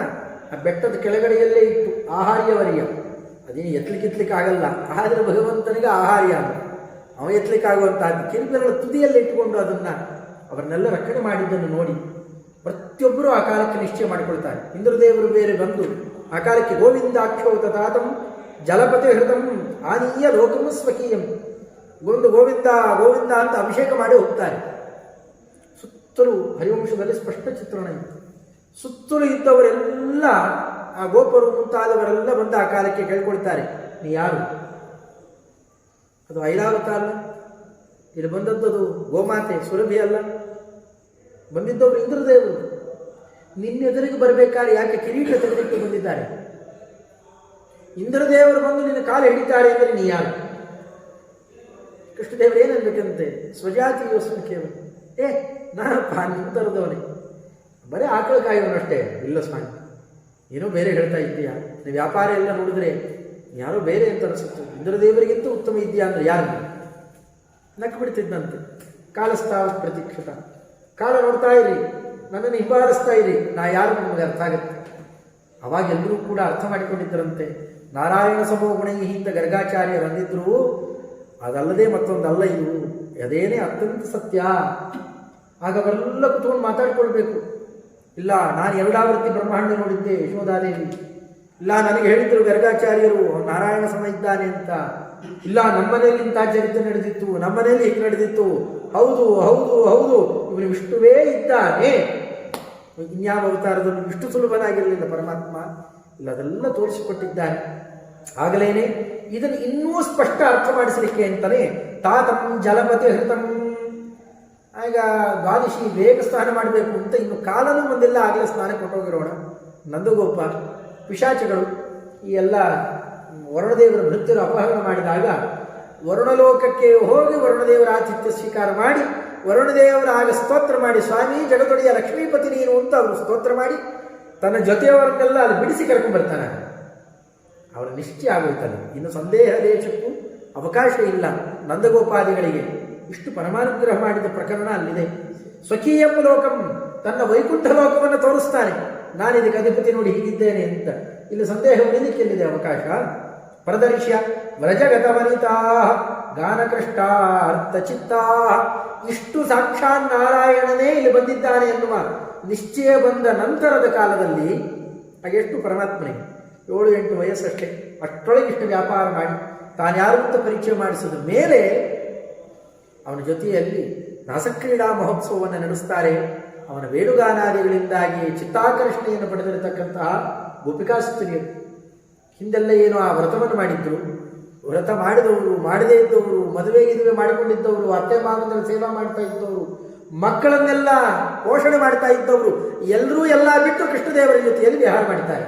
ಆ ಬೆಟ್ಟದ ಕೆಳಗಡೆಯಲ್ಲೇ ಇಟ್ಟು ಆಹಾರ್ಯವರ್ಯ, ಅದೇನು ಎತ್ತಲಿಕ್ಕೆ ಆಗಲ್ಲ, ಆದರೆ ಭಗವಂತನಿಗೆ ಆಹಾರ್ಯ ಅಂತ ಅವ ಎತ್ತಲಿಕ್ಕಾಗುವಂತಹದ್ದು ಕಿರುಬೆರಳ ತುದಿಯಲ್ಲಿ ಇಟ್ಟುಕೊಂಡು ಅವರನ್ನೆಲ್ಲ ರಕ್ಷಣೆ ಮಾಡಿದ್ದನ್ನು ನೋಡಿ ಪ್ರತಿಯೊಬ್ಬರೂ ಆ ಕಾಲಕ್ಕೆ ನಿಶ್ಚಯ ಮಾಡಿಕೊಳ್ತಾರೆ. ಇಂದ್ರದೇವರು ಬೇರೆ ಬಂದು ಆ ಕಾಲಕ್ಕೆ ಗೋವಿಂದಾಕ್ಷೋತ ತಾತಂ ಜಲಪತಿ ಹೃತಂ ಆನೀಯ ಲೋಕಂ ಸ್ವಕೀಯಂ, ಒಂದು ಗೋವಿಂದ ಗೋವಿಂದ ಅಂತ ಅಭಿಷೇಕ ಮಾಡಿ ಹೋಗ್ತಾರೆ. ಸುತ್ತಲೂ ಹರಿವಂಶದಲ್ಲಿ ಸ್ಪಷ್ಟ ಚಿತ್ರಣ ಇತ್ತು. ಸುತ್ತಲೂ ಇದ್ದವರೆಲ್ಲ ಆ ಗೋಪರು ಮುಂತಾದವರೆಲ್ಲ ಬಂದು ಆ ಕಾಲಕ್ಕೆ ಕೇಳ್ಕೊಳ್ತಾರೆ, ನೀ ಯಾರು? ಅದು ಐರಾವತ ಅಲ್ಲ, ಇಲ್ಲಿ ಬಂದದ್ದು ಗೋಮಾತೆ ಸುರಭಿ ಅಲ್ಲ, ಬಂದಿದ್ದವರು ಇಂದ್ರದೇವರು. ನಿನ್ನೆದುರಿಗೆ ಬರಬೇಕಾದ್ರೆ ಯಾಕೆ ಕಿರೀಟ ತೆಗೆದಿಟ್ಟು ಬಂದಿದ್ದಾರೆ? ಇಂದ್ರದೇವರು ಬಂದು ನಿನ್ನ ಕಾಲು ಹಿಡಿತಾರೆ ಅಂದರೆ ನೀ ಯಾರು? ಕೃಷ್ಣದೇವರು ಏನನ್ಬೇಕಂತೆ, ಸ್ವಜಾತಿ ಯೋಸ್ನ ಕೇವಲ, ನಾನಪ್ಪ ನಿಂತರದವನೇ, ಬರೀ ಆಕಳ ಕಾಯುವನಷ್ಟೇ. ಇಲ್ಲ ಸ್ವಾಮಿ, ಏನೋ ಬೇರೆ ಹೇಳ್ತಾ ಇದ್ದೀಯಾ, ನೀವು ವ್ಯಾಪಾರ ಎಲ್ಲ ನೋಡಿದ್ರೆ ಯಾರೋ ಬೇರೆ ಅಂತ ಅನಿಸುತ್ತೆ, ಇಂದ್ರದೇವರಿಗಿಂತ ಉತ್ತಮ ಇದೆಯಾ ಅಂದರೆ ಯಾರು? ನಕ್ಕು ಬಿಡ್ತಿದ್ದಂತೆ. ಕಾಲಸ್ತಾವ ಪ್ರತೀಕ್ಷಿತ, ಕಾಲ ನೋಡ್ತಾ ಇರಿ, ನನ್ನನ್ನು ಹಿಂಬಾಲಿಸ್ತಾ ಇರಿ, ನಾ ಯಾರು ನಿಮಗೆ ಅರ್ಥ ಆಗುತ್ತೆ. ಅವಾಗ ಎಲ್ಲರೂ ಕೂಡ ಅರ್ಥ ಮಾಡಿಕೊಂಡಿದ್ದರಂತೆ. ನಾರಾಯಣ ಸಮೋ ಗುಣೈಹಿ ಅಂತ ಗರ್ಗಾಚಾರ್ಯರು ಅಂದಿದ್ರು, ಅದಲ್ಲದೆ ಮತ್ತೊಂದಲ್ಲ ಇದು, ಅದೇನೇ ಅತ್ಯಂತ ಸತ್ಯ. ಆಗ ಅವರೆಲ್ಲ ಕುತ್ಕೊಂಡು ಮಾತಾಡ್ಕೊಳ್ಬೇಕು. ಇಲ್ಲ, ನಾನು ಎರಡಾವೃತ್ತಿ ಬ್ರಹ್ಮಾಂಡ ನೋಡಿದ್ದೆ ಯಶೋಧಾದೇವಿ, ಇಲ್ಲ ನನಗೆ ಹೇಳಿದ್ರು ಗರ್ಗಾಚಾರ್ಯರು ನಾರಾಯಣ ಸಮ ಇದ್ದಾನೆ ಅಂತ, ಇಲ್ಲ ನಮ್ಮನೇಲಿ ಇಂಥ ಚರಿತ್ರೆ ನಡೆದಿತ್ತು, ನಮ್ಮನೇಲಿ ಹೀಗೆ ನಡೆದಿತ್ತು, ಹೌದು ಹೌದು ಹೌದು ಇವನು ವಿಷ್ಣುವೇ ಇದ್ದಾನೆ. ಇನ್ಯಾವ ಅವತಾರದಲ್ಲಿ ವಿಷ್ಣು ಸುಲಭನಾಗಿರಲಿಲ್ಲ ಪರಮಾತ್ಮ, ಇಲ್ಲ ಅದೆಲ್ಲ ತೋರಿಸಿಕೊಟ್ಟಿದ್ದಾನೆ. ಆಗಲೇನೆ ಇದನ್ನು ಇನ್ನೂ ಸ್ಪಷ್ಟ ಅರ್ಥ ಮಾಡಿಸಲಿಕ್ಕೆ ಅಂತಾನೆ ತಾತಂ ಜಲಪತಿ ಹೃತಂ. ಈಗ ದ್ವಾದಶಿ ಬೇಗ ಸ್ನಾನ ಮಾಡಬೇಕು ಅಂತ ಇನ್ನು ಕಾಲನೂ ಬಂದಿಲ್ಲ, ಆಗಲೇ ಸ್ನಾನ ಕೊಟ್ಟೋಗಿರೋಣ. ನಂದಗೋಪ ಪಿಶಾಚಿಗಳು ಈ ಎಲ್ಲ ವರುಣದೇವರ ಭೃತ್ಯರು ಅಪಹರಣ ಮಾಡಿದಾಗ ವರುಣಲೋಕಕ್ಕೆ ಹೋಗಿ ವರುಣದೇವರ ಆತಿಥ್ಯ ಸ್ವೀಕಾರ ಮಾಡಿ ವರುಣದೇವರ ಆಗ ಸ್ತೋತ್ರ ಮಾಡಿ, ಸ್ವಾಮಿ ಜಗದೊಡೆಯ ಲಕ್ಷ್ಮೀಪತಿ ನೀನು ಅಂತ ಅವರು ಸ್ತೋತ್ರ ಮಾಡಿ ತನ್ನ ಜೊತೆಯವರನ್ನೆಲ್ಲ ಅಲ್ಲಿ ಬಿಡಿಸಿ ಕರ್ಕೊಂಡ್ಬರ್ತಾನೆ. ಅವರ ನಿಶ್ಚಯ ಆಗೋಯ್ತಲ್ಲ, ಇನ್ನು ಸಂದೇಹ ದೇಶಕ್ಕೂ ಅವಕಾಶ ಇಲ್ಲ ನಂದಗೋಪಾದಿಗಳಿಗೆ. ಇಷ್ಟು ಪರಮಾನುಗ್ರಹ ಮಾಡಿದ ಪ್ರಕರಣ ಅಲ್ಲಿದೆ. ಸ್ವಕೀಯಂ ಲೋಕಂ, ತನ್ನ ವೈಕುಂಠ ಲೋಕವನ್ನು ತೋರಿಸ್ತಾನೆ, ನಾನಿದಕ್ಕೆ ಅಧಿಪತಿ ನೋಡಿ ಹೀಗಿದ್ದೇನೆ ಅಂತ. ಇಲ್ಲಿ ಸಂದೇಹ ಉಳಿಲಿಕ್ಕೆಲ್ಲಿದೆ ಅವಕಾಶ. ಪ್ರದರ್ಶ್ಯ ವ್ರಜಗತ ವನಿತಾ ಗಾನಕೃಷ್ಟಾ ಅರ್ಥಚಿತ್ತಾ. ಇಷ್ಟು ಸಾಕ್ಷಾತ್ ನಾರಾಯಣನೇ ಇಲ್ಲಿ ಬಂದಿದ್ದಾನೆ ಎನ್ನುವ ನಿಶ್ಚಯ ಬಂದ ನಂತರದ ಕಾಲದಲ್ಲಿ ಹಾಗೆಷ್ಟು ಪರಮಾತ್ಮನಿಗೆ 7-8 ವಯಸ್ಸಷ್ಟೇ, ಅಷ್ಟೊಳಗಿಷ್ಟು ವ್ಯಾಪಾರ ಮಾಡಿ ತಾನ್ಯಾರು ಅಂತ ಪರೀಕ್ಷೆ ಮಾಡಿಸಿದ ಮೇಲೆ ಅವನ ಜೊತೆಯಲ್ಲಿ ರಾಸಕ್ರೀಡಾ ಮಹೋತ್ಸವವನ್ನು ನಡೆಸ್ತಾರೆ. ಅವನ ವೇಣುಗಾನಾದಿಗಳಿಂದಾಗಿ ಚಿತ್ತಾಕರ್ಷಣೆಯನ್ನು ಪಡೆದಿರತಕ್ಕಂತಹ ಗೋಪಿಕಾಸ್ತ್ರೀಯರು. ಹಿಂದೆಲ್ಲ ಏನು ಆ ವ್ರತವನ್ನು ಮಾಡಿದ್ರು, ವ್ರತ ಮಾಡಿದವರು, ಮಾಡದೇ ಇದ್ದವರು, ಮದುವೆ ಮಾಡಿಕೊಂಡಿದ್ದವರು, ಅತ್ತೆ ಮಾವನ ಸೇವಾ ಮಾಡ್ತಾ ಇದ್ದವರು, ಮಕ್ಕಳನ್ನೆಲ್ಲ ಪೋಷಣೆ ಮಾಡ್ತಾ ಇದ್ದವರು ಎಲ್ಲರೂ ಎಲ್ಲ ಬಿಟ್ಟು ಕೃಷ್ಣದೇವರ ಜೊತೆಯಲ್ಲಿ ವಿಹಾರ ಮಾಡ್ತಾರೆ.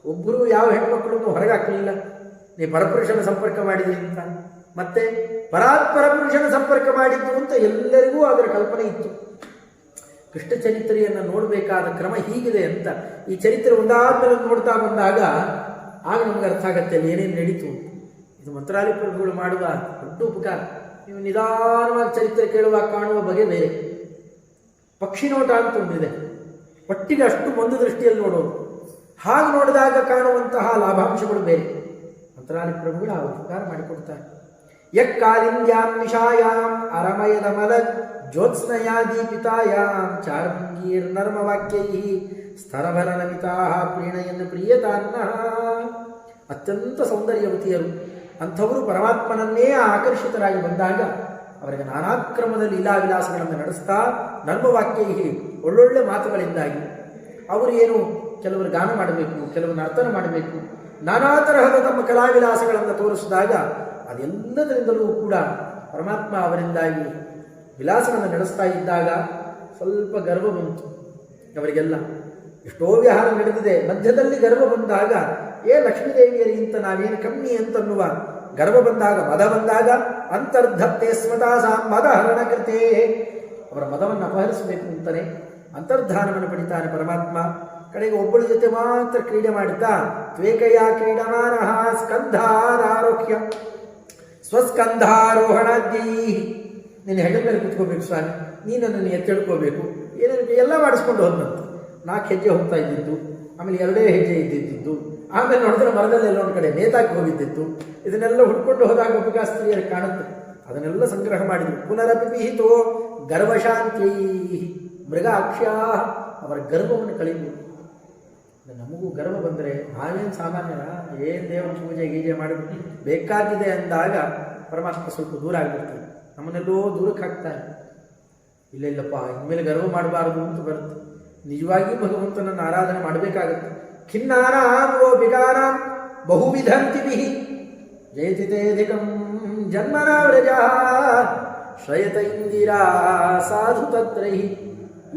ಒಬ್ಬರು ಯಾವ ಹೆಣ್ಮಕ್ಕಳನ್ನು ಹೊರಗೆ ಹಾಕಲಿಲ್ಲ, ನೀ ಪರಪುರುಷನ ಸಂಪರ್ಕ ಮಾಡಿದೆ ಅಂತ. ಮತ್ತೆ ಪರಾತ್ಪರ ಪುರುಷನ ಸಂಪರ್ಕ ಮಾಡಿದ್ದು ಅಂತ ಎಲ್ಲರಿಗೂ ಅದರ ಕಲ್ಪನೆ ಇತ್ತು. ಕೃಷ್ಣ ಚರಿತ್ರೆಯನ್ನು ನೋಡಬೇಕಾದ ಕ್ರಮ ಹೀಗಿದೆ ಅಂತ ಈ ಚರಿತ್ರೆ ಒಂದಾದ್ಮೇಲೆ ನೋಡ್ತಾ ಬಂದಾಗ ಆಗ ನಮ್ಗೆ ಅರ್ಥ ಆಗತ್ತೆ ಅಲ್ಲಿ ಏನೇನು ನಡೀತು. ಇದು ಮಂತ್ರಾಲಯ ಪ್ರಭುಗಳು ಮಾಡುವ ದೊಡ್ಡ ಉಪಕಾರ. ನೀವು ನಿಧಾನವಾಗಿ ಚರಿತ್ರೆ ಕೇಳುವಾಗ ಕಾಣುವ ಬಗೆ ಬೇರೆ. ಪಕ್ಷಿ ನೋಟ ಅಂತ ಒಂದಿದೆ, ಒಟ್ಟಿಗೆ ಅಷ್ಟು ಒಂದು ದೃಷ್ಟಿಯಲ್ಲಿ ನೋಡೋದು. ಹಾಗೆ ನೋಡಿದಾಗ ಕಾಣುವಂತಹ ಲಾಭಾಂಶಗಳು ಬೇರೆ. ಮಂತ್ರಾಲಯ ಪ್ರಭುಗಳು ಆ ಉಪಕಾರ ಮಾಡಿಕೊಡ್ತಾರೆ. ಯಕ್ಕಾಲಿಂದ್ಯಾಂ ನಿಶಾಯಾಂ ಅರಮಯದ ಮಲ ಜ್ಯೋತ್ಸ್ನಯಾ ದೀಪಿತಾಯಾಂ ಚಾರ್ಭಂಗೀರ್ ನರ್ಮವಾಕ್ಯೈ ಸ್ತರಭರನಮಿತಾ ಪ್ರೀಣಯನ್ನು ಪ್ರಿಯತಾನ್ನ. ಅತ್ಯಂತ ಸೌಂದರ್ಯವತಿಯರು ಅಂಥವರು ಪರಮಾತ್ಮನನ್ನೇ ಆಕರ್ಷಿತರಾಗಿ ಬಂದಾಗ ಅವರಿಗೆ ನಾನಾಕ್ರಮದಲ್ಲಿ ಲೀಲಾವಿಲಾಸಗಳನ್ನು ನಡೆಸ್ತಾ ನರ್ಮವಾಕ್ಯೈ ಒಳ್ಳೊಳ್ಳೆ ಮಾತುಗಳಿಂದಾಗಿ ಅವರು ಏನು ಕೆಲವರು ಗಾನ ಮಾಡಬೇಕು, ಕೆಲವರು ನರ್ತನ ಮಾಡಬೇಕು, ನಾನಾ ತರಹದ ತಮ್ಮ ಕಲಾವಿಲಾಸಗಳನ್ನು ತೋರಿಸಿದಾಗ ಅದೆಲ್ಲದರಿಂದಲೂ ಕೂಡ ಪರಮಾತ್ಮ ಅವರಿಂದಾಗಿ ವಿಲಾಸವನ್ನು ನಡೆಸ್ತಾ ಇದ್ದಾಗ ಸ್ವಲ್ಪ ಗರ್ವ ಬಂತು ಅವರಿಗೆಲ್ಲ. ಎಷ್ಟೋ ವಿಹಾರ ನಡೆದಿದೆ, ಮಧ್ಯದಲ್ಲಿ ಗರ್ವ ಬಂದಾಗ ಲಕ್ಷ್ಮೀದೇವಿಯರಿಗಿಂತ ನಾವೇನು ಕಮ್ಮಿ ಅಂತನ್ನುವ ಗರ್ವ ಬಂದಾಗ, ಮದ ಬಂದಾಗ ಅಂತರ್ಧತ್ತೆ ಸ್ಮತಾಸಾ ಮದ ಹರಣಕೃತೆ, ಅವರ ಮದವನ್ನು ಅಪಹರಿಸಬೇಕು ಅಂತಾನೆ ಅಂತರ್ಧಾನವನ್ನು ಪಡಿತಾನೆ ಪರಮಾತ್ಮ. ಕಡೆಗೆ ಒಬ್ಬಳ ಜೊತೆ ಮಾತ್ರ ಕ್ರೀಡೆ ಮಾಡುತ್ತಾ ತ್ವೇಕಯ ಕ್ರೀಡಮಾನಃ ಸ್ಕಂಧಾರಾರೋಹ್ಯ ಸ್ವಸ್ಕಂಧಾರೋಹಣಾದ್ಯೈ. ನೀನು ಹೆಗಲ ಮೇಲೆ ಕುತ್ಕೋಬೇಕು ಸ್ವಾಮಿ, ನೀನು ನನ್ನನ್ನು ಎತ್ತಿಡ್ಕೋಬೇಕು, ಏನೇನು ಎಲ್ಲ ಮಾಡಿಸ್ಕೊಂಡು ಹೋದಂತೆ. 4 ಹೆಜ್ಜೆ ಹೋಗ್ತಾ ಇದ್ದಿದ್ದು, ಆಮೇಲೆ 2 ಹೆಜ್ಜೆ ಇದ್ದಿದ್ದು, ಆಮೇಲೆ ನೋಡಿದ್ರೆ ಮರದಲ್ಲಿ ಎಲ್ಲೊಂದು ಕಡೆ ನೇತಾಕಿ ಹೋಗಿದ್ದಿತ್ತು. ಇದನ್ನೆಲ್ಲ ಹುಡ್ಕೊಂಡು ಹೋದಾಗ ಗೋಪಿಕಾಸ್ತ್ರೀಯರು ಕಾಣುತ್ತೆ. ಅದನ್ನೆಲ್ಲ ಸಂಗ್ರಹ ಮಾಡಿದ್ರು. ಪುನರಪಿಹಿತೋ ಗರ್ವಶಾಂತ್ಯೈ ಮೃಗಾಕ್ಷ್ಯಾ, ಅವರ ಗರ್ವವನ್ನು ಕಳೆಯುವುದು. ನಮಗೂ ಗರ್ವ ಬಂದರೆ ನಾವೇನು ಸಾಮಾನ್ಯರ, ಏನು ದೇವರ ಪೂಜೆ ಗೀಜೆ ಮಾಡಬೇಕು ಬೇಕಾಗಿದೆ ಅಂದಾಗ ಪರಮಾತ್ಮ ಸ್ವಲ್ಪ ದೂರ ಆಗಿಬಿಡ್ತಾರೆ, ನಮ್ಮನ್ನೆಲ್ಲೋ ದೂರಕ್ಕೆ ಹಾಕ್ತಾರೆ. ಇಲ್ಲಪ್ಪ ಇನ್ಮೇಲೆ ಗರ್ವ ಮಾಡಬಾರದು ಅಂತ ಬರುತ್ತೆ. ನಿಜವಾಗಿಯೂ ಭಗವಂತನನ್ನು ಆರಾಧನೆ ಮಾಡಬೇಕಾಗುತ್ತೆ. ಖಿನ್ನಾನಾಂ ಗೋಪಿಕಾನಾಂ ಬಹುವಿಧಂತಿಭಿಃ ಜಯತಿ ತೇಧಿಕಂ ಜನ್ಮನಾ ವ್ರಜಃ ಶ್ರಯತ ಇಂದಿರಾ ಸಾಧು ತತ್ರೈಃ.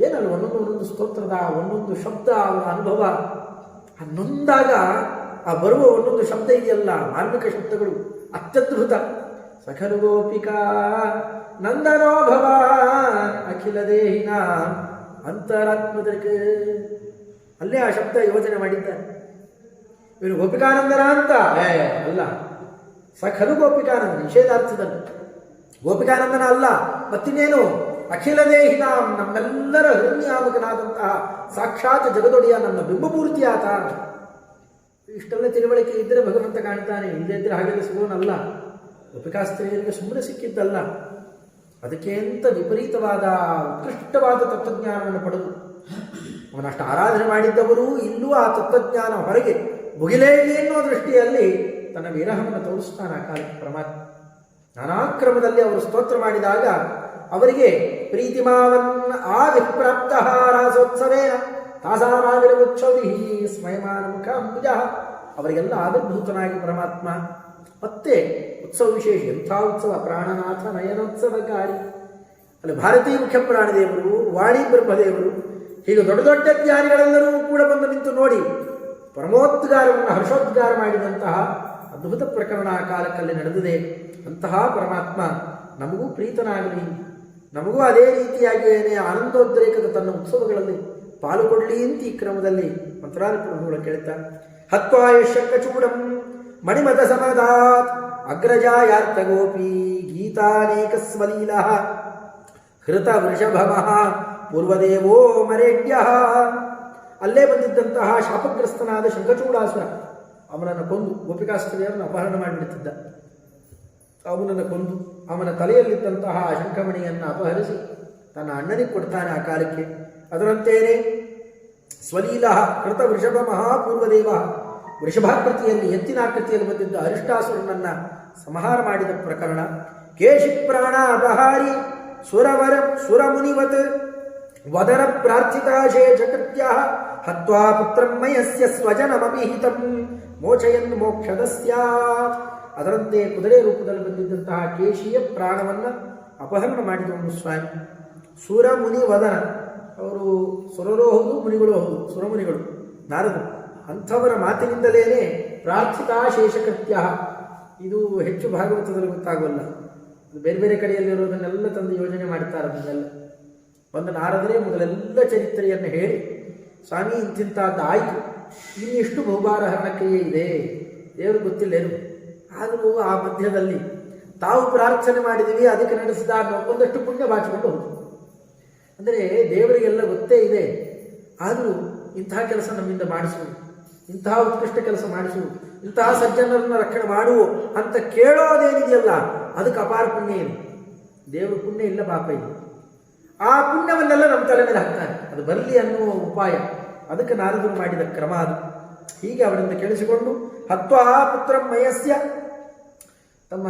ಏನಲ್ಲ ಒಂದೊಂದು ಸ್ತೋತ್ರದ ಒಂದೊಂದು ಶಬ್ದ ಅವರ ಅನುಭವ ನೊಂದಾಗ ಆ ಬರುವ ಒಂದೊಂದು ಶಬ್ದ ಇದೆಯಲ್ಲ, ಮಾರ್ಮಿಕ ಶಬ್ದಗಳು ಅತ್ಯದ್ಭುತ. ಸಖಲು ಗೋಪಿಕಾ ನಂದನೋ ಭವಾನ್ ಅಖಿಲ ದೇಹಿನ ಅಂತರಾತ್ಮದೃಕ್. ಅಲ್ಲೇ ಆ ಶಬ್ದ ಯೋಚನೆ ಮಾಡಿದ್ದಾರೆ. ಇವನು ಗೋಪಿಕಾನಂದನ ಅಂತ ಅಲ್ಲ, ಸಖಲು ಗೋಪಿಕಾನಂದ ನಿಷೇಧಾರ್ಥದಲ್ಲಿ ಗೋಪಿಕಾನಂದನ ಅಲ್ಲ, ಮತ್ತಿನ್ನೇನು ಅಖಿಲ ದೇಹಿನ, ನಮ್ಮೆಲ್ಲರ ಹೃನ್ಯಾಮಕನಾದಂತಹ ಸಾಕ್ಷಾತ್ ಜಗದೊಡೆಯ ನನ್ನ ಬಿಂಬಮೂರ್ತಿ ಆತ. ಇಷ್ಟೆಲ್ಲ ತಿಳುವಳಿಕೆ ಇದ್ದರೆ ಭಗವಂತ ಕಾಣ್ತಾನೆ, ಇಲ್ಲದೇ ಇದ್ದರೆ ಹಾಗೆಲ್ಲ ಸಿಗೋನಲ್ಲ. ಗೋಪಿಕಾಸ್ತ್ರೀಯರಿಗೆ ಸುಮ್ಮನೆ ಸಿಕ್ಕಿದ್ದಲ್ಲ, ಅದಕ್ಕೆ ಅಂತ ವಿಪರೀತವಾದ ಉತ್ಕೃಷ್ಟವಾದ ತತ್ವಜ್ಞಾನವನ್ನು ಪಡೆದು ಅವನಷ್ಟು ಆರಾಧನೆ ಮಾಡಿದ್ದವರು ಇಲ್ಲೂ ಆ ತತ್ವಜ್ಞಾನ ಹೊರಗೆ ಮುಗಿಲೇಲಿ ಎನ್ನುವ ದೃಷ್ಟಿಯಲ್ಲಿ ತನ್ನ ವಿರಹವನ್ನು ತೋರಿಸ್ತಾನೆ ಆ ಕಾಲಕ್ಕೆ ಪರಮಾತ್ಮ. ನಾನಾ ಕ್ರಮದಲ್ಲಿ ಅವರು ಸ್ತೋತ್ರ ಮಾಡಿದಾಗ ಅವರಿಗೆ ಪ್ರೀತಿಮಾವನ್ನ ಆ ವಿಪ್ರಾಪ್ತ ರಾಸೋತ್ಸವೇನ ತಾಸಾಮಾವಿರವುಚ್ಛೋದಿ ಸ್ಮಯಮಾನ ಮುಖ ಅಂಬುಜ, ಅವರಿಗೆಲ್ಲ ಆವಿರ್ಭೂತನಾಗಿ ಪರಮಾತ್ಮ ಮತ್ತೆ ಉತ್ಸವ ವಿಶೇಷ. ಎಂಥ ಉತ್ಸವ! ಪ್ರಾಣನಾಥ ನಯನೋತ್ಸವಕಾರಿ. ಅಲ್ಲಿ ಭಾರತೀಯ ಮುಖ್ಯ ಪ್ರಾಣದೇವರು, ವಾಣಿ ಬ್ರಹ್ಮದೇವರು, ಹೀಗೆ ದೊಡ್ಡ ದೊಡ್ಡ ಜ್ಞಾನಿಗಳೆಲ್ಲರೂ ಕೂಡ ಬಂದು ನಿಂತು ನೋಡಿ ಪರಮೋದ್ಗಾರವನ್ನು ಹರ್ಷೋದ್ಗಾರ ಮಾಡಿದಂತಹ ಅದ್ಭುತ ಪ್ರಕರಣ ಆ ಕಾಲಕ್ಕಲ್ಲಿ ನಡೆದಿದೆ. ಅಂತಹ ಪರಮಾತ್ಮ ನಮಗೂ ಪ್ರೀತನಾಗಲಿ, ನಮಗೂ ಅದೇ ರೀತಿಯಾಗಿಯೇ ಆನಂದೋದ್ರೇಕದ ತನ್ನ ಉತ್ಸವಗಳಲ್ಲಿ ಪಾಲುಕೊಡಲಿ ಅಂತ ಈ ಕ್ರಮದಲ್ಲಿ ಮಂತ್ರಾಲಯ ಪ್ರಭುಗಳು ಕೇಳ್ತಾ ಹತ್ವಾಯ ಶಂಕಚೂಡಂ ಮಣಿಮತ ಸಮದಾತ್ ಅಗ್ರಜಾಯಾರ್ಥ ಗೋಪಿ ಗೀತಾನೇಕ ಸ್ವಲೀಲ ಹೃತ ವೃಷಭಮಃ ಪೂರ್ವದೇವೋ ಮರೇಡ್ಯ. ಅಲ್ಲೇ ಬಂದಿದ್ದಂತಹ ಶಾಪಗ್ರಸ್ತನಾದ ಶಂಖಚೂಡಾಸುರ ಅವನನ್ನು ಕೊಂದು ಗೋಪಿಕಾಸ್ತ್ರೀಯರನ್ನು ಅಪಹರಣ ಮಾಡಿಬಿಡುತ್ತಿದ್ದ. ಅವನನ್ನು ಕೊಂದು ಅವನ ತಲೆಯಲ್ಲಿದ್ದಂತಹ ಶಂಖಮಣಿಯನ್ನು ಅಪಹರಿಸಿ ತನ್ನ ಅಣ್ಣನಿಗೆ ಕೊಡ್ತಾನೆ ಆ ಕಾಲಕ್ಕೆ. ಅದರಂತೆಯೇ ಸ್ವಲೀಲ ಕೃತ ವೃಷಭ ಮಹಾಪೂರ್ವದೇವ, ವೃಷಭಾಕೃತಿಯಲ್ಲಿ ಎತ್ತಿನಾಕೃತಿಯಲ್ಲಿ ಬಂದಿದ್ದ ಅರಿಷ್ಟಾಸುರನನ್ನು ಸಂಹಾರ ಮಾಡಿದ ಪ್ರಕರಣ. ಕೇಶಿ ಪ್ರಾಣ ಅಪಹಾರಿ ಸುರಮುನಿವತ್ ವದರ ಪ್ರಾರ್ಥಿತಾಶೇಷಕೃತ್ಯ ಹತ್ವಾ ಪುತ್ರಮಯಸ್ಯ ಸ್ವಜನಮಭಿಹಿತಂ ಮೋಚಯನ್ ಮೋಕ್ಷದಸ್ಯ. ಅದರಂತೆ ಕುದುರೆ ರೂಪದಲ್ಲಿ ಬಂದಿದ್ದಂತಹ ಕೇಶಿಯ ಪ್ರಾಣವನ್ನು ಅಪಹರಣ ಮಾಡಿದವನು ಸ್ವಾಮಿ. ಸುರಮುನಿ ವದನ, ಅವರು ಸುರರೂ ಹೌದು ಮುನಿಗಳು ಹೌದು, ಸುರಮುನಿಗಳು ನಾರದರು. ಅಂಥವರ ಮಾತಿನಿಂದಲೇ ಪ್ರಾರ್ಥಿತಾಶೇಷಕೃತ್ಯ. ಇದು ಹೆಚ್ಚು ಭಾಗವತದಲ್ಲಿ ಗೊತ್ತಾಗೋಲ್ಲ, ಬೇರೆ ಬೇರೆ ಕಡೆಯಲ್ಲಿರೋದನ್ನೆಲ್ಲ ತಂದು ಯೋಜನೆ ಮಾಡ್ತಾರೆ. ಅದನ್ನೆಲ್ಲ ಒಂದು ನಾರದರೇ ಮೊದಲೆಲ್ಲ ಚರಿತ್ರೆಯನ್ನು ಹೇಳಿ ಸ್ವಾಮಿ ಇಂತಿಂತಹದ್ದು ಆಯಿತು, ಇನ್ನಿಷ್ಟು ಬಹುಭಾರ ಹರಣ ಕ್ರಿಯೆ ಇದೆ, ದೇವರು ಗೊತ್ತಿಲ್ಲೇನು. ಆದರೂ ಆ ಮಧ್ಯದಲ್ಲಿ ತಾವು ಪ್ರಾರ್ಥನೆ ಮಾಡಿದ್ದೀವಿ, ಅದಕ್ಕೆ ನಡೆಸಿದಾಗ ಒಂದಷ್ಟು ಪುಣ್ಯ ಬಾಚಿಕೊಂಡು ಹೋಗುದು. ಅಂದರೆ ದೇವರಿಗೆಲ್ಲ ಗೊತ್ತೇ ಇದೆ, ಆದರೂ ಇಂತಹ ಕೆಲಸ ನಮ್ಮಿಂದ ಮಾಡಿಸು, ಇಂತಹ ಉತ್ಕೃಷ್ಟ ಕೆಲಸ ಮಾಡಿಸು, ಇಂತಹ ಸಜ್ಜನರನ್ನು ರಕ್ಷಣೆ ಮಾಡುವು ಅಂತ ಕೇಳೋದೇನಿದೆಯಲ್ಲ ಅದಕ್ಕೆ ಅಪಾರ ಪುಣ್ಯ ಇದೆ. ದೇವರು ಪುಣ್ಯ ಇಲ್ಲ, ಪಾಪ ಇದೆ. ಆ ಪುಣ್ಯವನ್ನೆಲ್ಲ ನಮ್ಮ ತಲೆ ಮೇಲೆ ಹಾಕ್ತಾನೆ, ಅದು ಬರಲಿ ಅನ್ನುವ ಉಪಾಯ. ಅದಕ್ಕೆ ನಾರದರು ಮಾಡಿದ ಕ್ರಮ ಅದು. ಹೀಗೆ ಅವರಿಂದ ಕೇಳಿಸಿಕೊಂಡು ಹತ್ವಾ ಪುತ್ರ ಮಯಸ್ಯ, ತಮ್ಮ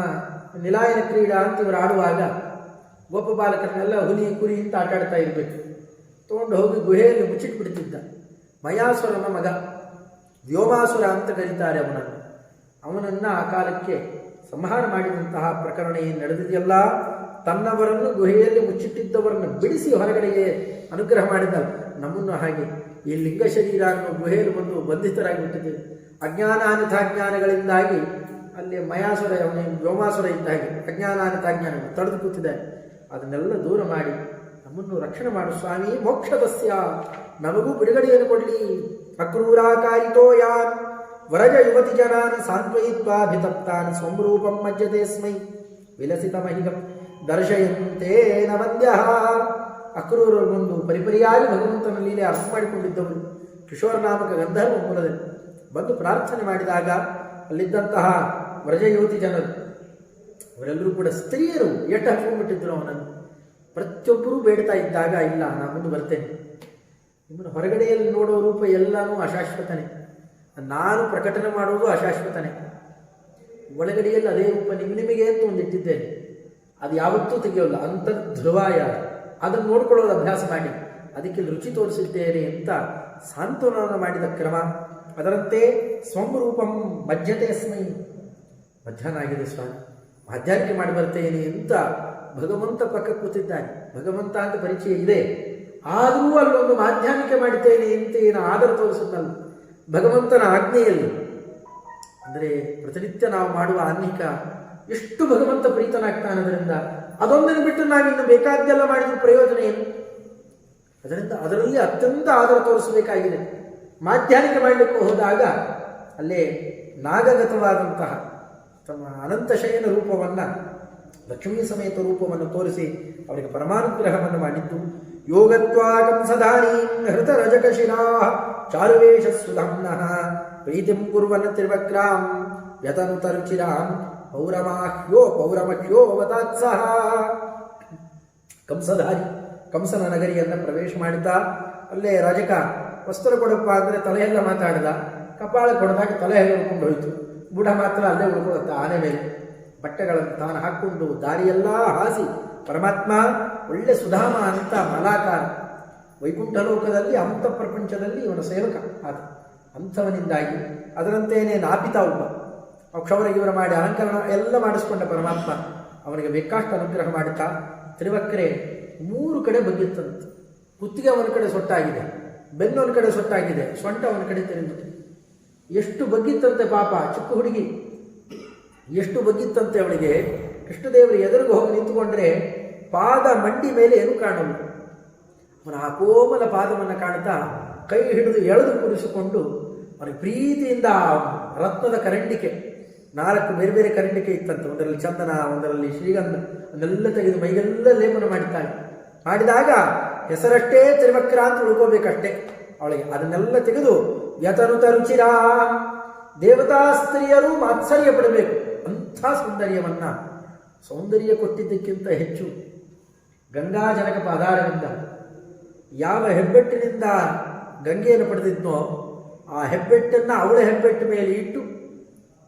ನಿಲಾಯನ ಕ್ರೀಡಾ ಅಂತ ಇವರು ಆಡುವಾಗ ಗೋಪಬಾಲಕರನ್ನೆಲ್ಲ ಹುಲಿ ಕುರಿ ಅಂತ ಆಟಾಡ್ತಾ ಇರಬೇಕು, ತಗೊಂಡು ಹೋಗಿ ಗುಹೆಯಲ್ಲಿ ಮುಚ್ಚಿಟ್ಬಿಡ್ತಿದ್ದ. ಮಯಾಸುರನ ಮಗ ವ್ಯೋಮಾಸುರ ಅಂತ ಕರೀತಾರೆ ಅವನನ್ನು ಆ ಕಾಲಕ್ಕೆ ಸಂಹಾರ ಮಾಡಿದಂತಹ ಪ್ರಕರಣ ಏನು ನಡೆದಿದೆಯಲ್ಲ, ತನ್ನವರನ್ನು ಗುಹೆಯಲ್ಲಿ ಮುಚ್ಚಿಟ್ಟಿದ್ದವರನ್ನು ಬಿಡಿಸಿ ಹೊರಗಡೆಗೆ ಅನುಗ್ರಹ ಮಾಡಿದ. ನಮ್ಮನ್ನು ಹಾಗೆ ಈ ಲಿಂಗ ಶರೀರ ಅನ್ನೋ ಗುಹೆಯಲ್ಲಿ ಬಂದು ಬಂಧಿತರಾಗಿಬಿಟ್ಟಿದ್ದೇವೆ. ಅಜ್ಞಾನಾನಿತಾಜ್ಞಾನಗಳಿಂದಾಗಿ ಅಲ್ಲಿ ಮಯಾಸುರ ವ್ಯೋಮಾಸುರ ಇದ್ದಾಗೆ ಅಜ್ಞಾನಾನಿತಾಜ್ಞಾನ ತಡೆದು ಕೂತಿದ್ದಾರೆ. ಅದನ್ನೆಲ್ಲ ದೂರ ಮಾಡಿ ನಮ್ಮನ್ನು ರಕ್ಷಣೆ ಮಾಡು ಸ್ವಾಮಿ. ಮೋಕ್ಷದಸ್ಯ, ನಮಗೂ ಬಿಡುಗಡೆಯನ್ನು ಕೊಡಲಿ. ಅಕ್ರೂರಾಕಾರಿತೋ ಯಾನ್ ವರಜ ಯುವತಿ ಜನಾನ್ ಸಾಂತ್ವಯಿತ್ವಾಭಿತಪ್ತಾನ್ ಸ್ವರೂಪಂ ಮಜ್ಜತೆ ಸ್ಮೈ ವಿಲಸಿತ ಮಹಿಗಂ ದರ್ಶಯಂತೇನ ವಂದ್ಯ. ಅಕ್ರೂರರು ಒಂದು ಪರಿಪರಿಯಾಗಿ ಭಗವಂತನ ಲೀಲೆ ಅರ್ಥ ಮಾಡಿಕೊಂಡಿದ್ದವರು ಕಿಶೋರ ನಾಮಕ ಗಂಧರ್ವ ಮೂಲದಲ್ಲಿ ಬಂದು ಪ್ರಾರ್ಥನೆ ಮಾಡಿದಾಗ ಅಲ್ಲಿದ್ದಂತಹ ವ್ರಜ ಯುವತಿ ಜನರು ಅವರೆಲ್ಲರೂ ಕೂಡ ಸ್ತ್ರೀಯರು ಎಟ್ಟು ಹಾಕೊಂಡ್ಬಿಟ್ಟಿದ್ರು ಅವನನ್ನು. ಪ್ರತಿಯೊಬ್ಬರೂ ಬೇಡ್ತಾ ಇದ್ದಾಗ, ಇಲ್ಲ ನಾನು ಮುಂದೆ ಬರ್ತೇನೆ, ನಿಮ್ಮನ್ನು ಹೊರಗಡೆಯಲ್ಲಿ ನೋಡೋ ರೂಪ ಎಲ್ಲನೂ ಅಶಾಶ್ವತನೇ, ನಾನು ಪ್ರಕಟಣೆ ಮಾಡುವುದು ಅಶಾಶ್ವತನೇ, ಒಳಗಡೆಯಲ್ಲಿ ಅದೇ ರೂಪ ನಿಮಗೆ ಅಂತ ಒಂದು ಇಟ್ಟಿದ್ದೇನೆ, ಅದು ಯಾವತ್ತೂ ತೆಗೆಯೋಲ್ಲ. ಅಂತರ್ಧ್ರುವಾಯ, ಅದನ್ನು ನೋಡ್ಕೊಳ್ಳೋದು ಅಭ್ಯಾಸ ಮಾಡಿ, ಅದಕ್ಕೆ ರುಚಿ ತೋರಿಸಿದ್ದೇನೆ ಅಂತ ಸಾಂತ್ವನವನ್ನು ಮಾಡಿದ ಕ್ರಮ. ಅದರಂತೆ ಸ್ವರೂಪಂ ಮಜ್ಜತೆ ಸ್ಮೈ, ಮಧ್ಯಾಹ್ನ ಆಗಿದೆ ಸ್ವಾಮಿ, ಮಾಧ್ಯಾಹ್ನಕ್ಕೆ ಮಾಡಿ ಬರ್ತೇನೆ ಅಂತ ಭಗವಂತ ಪಕ್ಕ ಕೂತಿದ್ದಾನೆ. ಭಗವಂತ ಅಂತ ಪರಿಚಯ ಇದೆ, ಆದರೂ ಅಲ್ಲೊಂದು ಮಾಧ್ಯಾಹ್ನಕ್ಕೆ ಮಾಡಿದ್ದೇನೆ ಅಂತ ಏನು ಆದರ ತೋರಿಸುತ್ತಲ್ಲ ಭಗವಂತನ ಆಜ್ಞೆಯಲ್ಲಿ. ಅಂದರೆ ಪ್ರತಿನಿತ್ಯ ನಾವು ಮಾಡುವ ಆನ್ನಿಕ ಎಷ್ಟು ಭಗವಂತ ಪ್ರೀತನಾಗ್ತಾನೆ. ಅದರಿಂದ ಅದೊಂದನ್ನು ಬಿಟ್ಟು ನಾವಿನ್ನು ಬೇಕಾದ್ದೆಲ್ಲ ಮಾಡಿದ ಪ್ರಯೋಜನ ಏನು? ಅದರಿಂದ ಅದರಲ್ಲಿ ಅತ್ಯಂತ ಆದರ ತೋರಿಸಬೇಕಾಗಿದೆ. ಮಾಧ್ಯಾಹ್ನಿಕ ಮಾಡಲಿಕ್ಕೆ ಹೋದಾಗ ಅಲ್ಲೇ ನಾಗಗತವಾದಂತಹ ತಮ್ಮ ಅನಂತಶಯನ ರೂಪವನ್ನು, ಲಕ್ಷ್ಮೀ ಸಮೇತ ರೂಪವನ್ನು ತೋರಿಸಿ ಅವರಿಗೆ ಪರಮಾನುಗ್ರಹವನ್ನು ಮಾಡಿದ್ದು. ಯೋಗತ್ವಾಗಂ ಸದಾನೀ ಹೃತ ರಜಕಶಿರಾ ಚಾರುವೇಶ ಸುಧಾಮ್ನಃ ಪ್ರೀತಿಂ ಕುರ್ವನ್ ತ್ರಿವಕ್ರಾಂ ವ್ಯತನುತರುಚಿರಾಂ ಪೌರಮಹ್ಯೋ ವತಾತ್ಸಹ. ಕಂಸಧಾರಿ, ಕಂಸನ ನಗರಿಯನ್ನು ಪ್ರವೇಶ ಮಾಡಿದ್ದ. ಅಲ್ಲೇ ರಜಕ ವಸ್ತ್ರ ಕೊಡಪ್ಪ ಅಂದರೆ ತಲೆಯೆಲ್ಲ ಮಾತಾಡಿದ, ಕಪಾಳ ಕೊಡದಾಗ ತಲೆ ಹೇಳ್ಕೊಂಡು ಹೋಯಿತು. ಬುಡ ಮಾತ್ರ ಅಲ್ಲೇ ಉಳ್ಕೊಳ್ಳುತ್ತೆ ಆನೆ ಮೇಲೆ. ಬಟ್ಟೆಗಳನ್ನು ತಾನು ಹಾಕ್ಕೊಂಡು ದಾರಿಯೆಲ್ಲ ಹಾಸಿ ಪರಮಾತ್ಮ ಒಳ್ಳೆ ಸುಧಾಮ ಅಂತ ಮಲಾಕಾರ ವೈಕುಂಠ ಲೋಕದಲ್ಲಿ ಅಮೃತ ಪ್ರಪಂಚದಲ್ಲಿ ಇವನ ಸೇವಕ ಆತ. ಅಂಥವನಿಂದಾಗಿ ಅದರಂತೆಯೇ ನಾಪಿತ ಒಬ್ಬ ಅಕ್ಷೌರ ಇವರ ಮಾಡಿ ಅಲಂಕರಣ ಎಲ್ಲ ಮಾಡಿಸ್ಕೊಂಡ ಪರಮಾತ್ಮ ಅವನಿಗೆ ಬೇಕಾಷ್ಟು ಅನುಗ್ರಹ ಮಾಡುತ್ತಾ ತಿರುವಕ್ಕರೆ 3 ಕಡೆ ಬಗ್ಗಿತ್ತಂತೆ. ಕುತ್ತಿಗೆ ಅವನ ಕಡೆ ಸೊಟ್ಟಾಗಿದೆ, ಬೆನ್ನು ಒಂದು ಕಡೆ ಸೊಟ್ಟಾಗಿದೆ, ಸೊಂಟ ಅವನ ಕಡೆ ತಿರುಗಿತು. ಎಷ್ಟು ಬಗ್ಗಿತ್ತಂತೆ ಪಾಪ ಚಿಕ್ಕ ಹುಡುಗಿ, ಎಷ್ಟು ಬಗ್ಗಿತ್ತಂತೆ ಅವಳಿಗೆ. ಕೃಷ್ಣದೇವರು ಎದುರಿಗೆ ಹೋಗಿ ನಿಂತುಕೊಂಡ್ರೆ ಪಾದ ಮಂಡಿ ಮೇಲೆ ಏನು ಕಾಣಲು. ಅವನ ಆ ಕೋಮಲ ಪಾದವನ್ನು ಕಾಣುತ್ತಾ ಕೈ ಹಿಡಿದು ಎಳೆದು ಕೂರಿಸಿಕೊಂಡು ಅವನಿಗೆ ಪ್ರೀತಿಯಿಂದ ರತ್ನದ ಕರಂಡಿಕೆ 4 ಬೇರೆ ಬೇರೆ ಕರಂಡಿಕೆ ಇತ್ತಂತೆ. ಒಂದರಲ್ಲಿ ಚಂದನ, ಒಂದರಲ್ಲಿ ಶ್ರೀಗಂಧ, ಅದನ್ನೆಲ್ಲ ತೆಗೆದು ಮೈಗೆಲ್ಲ ಲೇಪನ ಮಾಡಿದ್ದಾಳೆ. ಮಾಡಿದಾಗ ಹೆಸರಷ್ಟೇ ತಿರುವಕ್ರ ಅಂತ ಉಳ್ಕೋಬೇಕಷ್ಟೇ ಅವಳಿಗೆ. ಅದನ್ನೆಲ್ಲ ತೆಗೆದು ವ್ಯತನುತ ರುಚಿರ ದೇವತಾ ಸ್ತ್ರೀಯರು ಮಾತ್ಸರ್ಯ ಪಡಬೇಕು ಅಂಥ ಸೌಂದರ್ಯವನ್ನ ಸೌಂದರ್ಯ ಕೊಟ್ಟಿದ್ದಕ್ಕಿಂತ ಹೆಚ್ಚು ಗಂಗಾಜನಕ ಪಾದಾರವಿಂದ ಯಾವ ಹೆಬ್ಬೆಟ್ಟಿನಿಂದ ಗಂಗೆಯನ್ನು ಪಡೆದಿದ್ನೋ ಆ ಹೆಬ್ಬೆಟ್ಟನ್ನು ಅವಳ ಹೆಬ್ಬೆಟ್ಟು ಮೇಲೆ ಇಟ್ಟು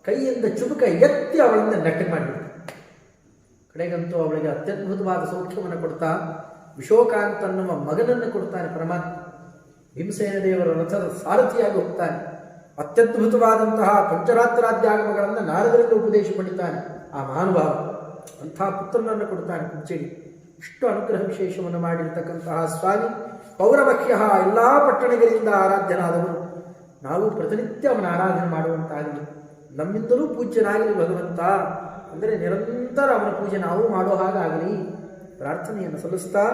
ಕೈಯಿಂದ ಚುಬುಕ ಎತ್ತಿ ಅವಳಿಂದ ನೆಟ್ಟಗೆ ಮಾಡಿಬಿಟ್ಟು ಕಡೆಗಂತೂ ಅವಳಿಗೆ ಅತ್ಯದ್ಭುತವಾದ ಸೌಖ್ಯವನ್ನು ಕೊಡ್ತಾ ವಿಶೋಕಾಂತ ಅನ್ನುವ ಮಗನನ್ನು ಕೊಡ್ತಾನೆ ಪರಮಾತ್ಮ. ಭೀಮಸೇನ ದೇವರ ರಥದ ಸಾರಥಿಯಾಗಿ ಹೋಗ್ತಾನೆ. ಅತ್ಯದ್ಭುತವಾದಂತಹ ಪಂಚರಾತ್ರಾಧ್ಯಾಗಮಗಳನ್ನು ನಾರದರಿಂದ ಉಪದೇಶ ಪಡಿತಾನೆ ಆ ಮಹಾನುಭಾವ. ಅಂಥ ಪುತ್ರನನ್ನು ಕೊಡ್ತಾನೆ ಕುಂಚಿಗೆ. ಇಷ್ಟು ಅನುಗ್ರಹ ವಿಶೇಷವನ್ನು ಮಾಡಿರತಕ್ಕಂತಹ ಸ್ವಾಮಿ ಪೌರಮಖ್ಯ ಎಲ್ಲ ಪಟ್ಟಣಗಳಿಂದ ಆರಾಧ್ಯನಾದವರು. ನಾವು ಪ್ರತಿನಿತ್ಯ ಅವನ ಆರಾಧನೆ ಮಾಡುವಂತಾಗಲಿ, ನಮ್ಮಿಂದಲೂ ಪೂಜ್ಯನಾಗಲಿ ಭಗವಂತ. ಅಂದರೆ ನಿರಂತರ ಅವನ ಪೂಜೆ ನಾವು ಮಾಡೋ ಹಾಗಾಗಲಿ ಪ್ರಾರ್ಥನೆಯನ್ನು ಸಲ್ಲಿಸ್ತಾ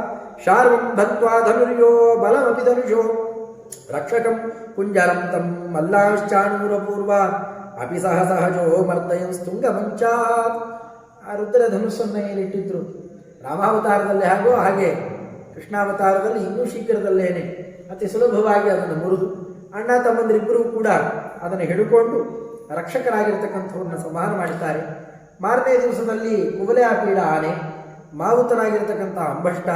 ಶಾರ್ವಂ ಭಕ್ತ್ವಾ ಧನುರ್ಯೋ ಬಲಮಪಿ ಧನುಷೋ ರಕ್ಷಕಂ ಕುಂಜರಂ ತಂ ಮಲ್ಲಾಶ್ಚಾಣೂರ ಪೂರ್ವ ಅಪಿ ಸಹ ಸಹಜೋ ಮರ್ದಯಂ ಸ್ತುಂಗ ಮಂಚಾತ್. ಆ ರುದ್ರ ಧನುಸ್ಸನ್ನು ಏನಿಟ್ಟಿದ್ರು ರಾಮಾವತಾರದಲ್ಲಿ ಹಾಗೋ ಹಾಗೆ ಕೃಷ್ಣಾವತಾರದಲ್ಲಿ ಇನ್ನೂ ಶೀಘ್ರದಲ್ಲೇನೆ ಅತಿ ಸುಲಭವಾಗಿ ಅದನ್ನು ಮುರಿದು ಅಣ್ಣ ತಮ್ಮಂದಿರಿಬ್ಬರೂ ಕೂಡ ಅದನ್ನು ಹಿಡ್ಕೊಂಡು ರಕ್ಷಕರಾಗಿರ್ತಕ್ಕಂಥವ್ರನ್ನ ಸಂಹಾರ ಮಾಡುತ್ತಾರೆ. ಮಾರನೇ ದಿವಸದಲ್ಲಿ ಕುವಲಯಾಪೀಡ ಆನೆ, ಮಾವುತನಾಗಿರ್ತಕ್ಕಂಥ ಅಂಬಷ್ಟ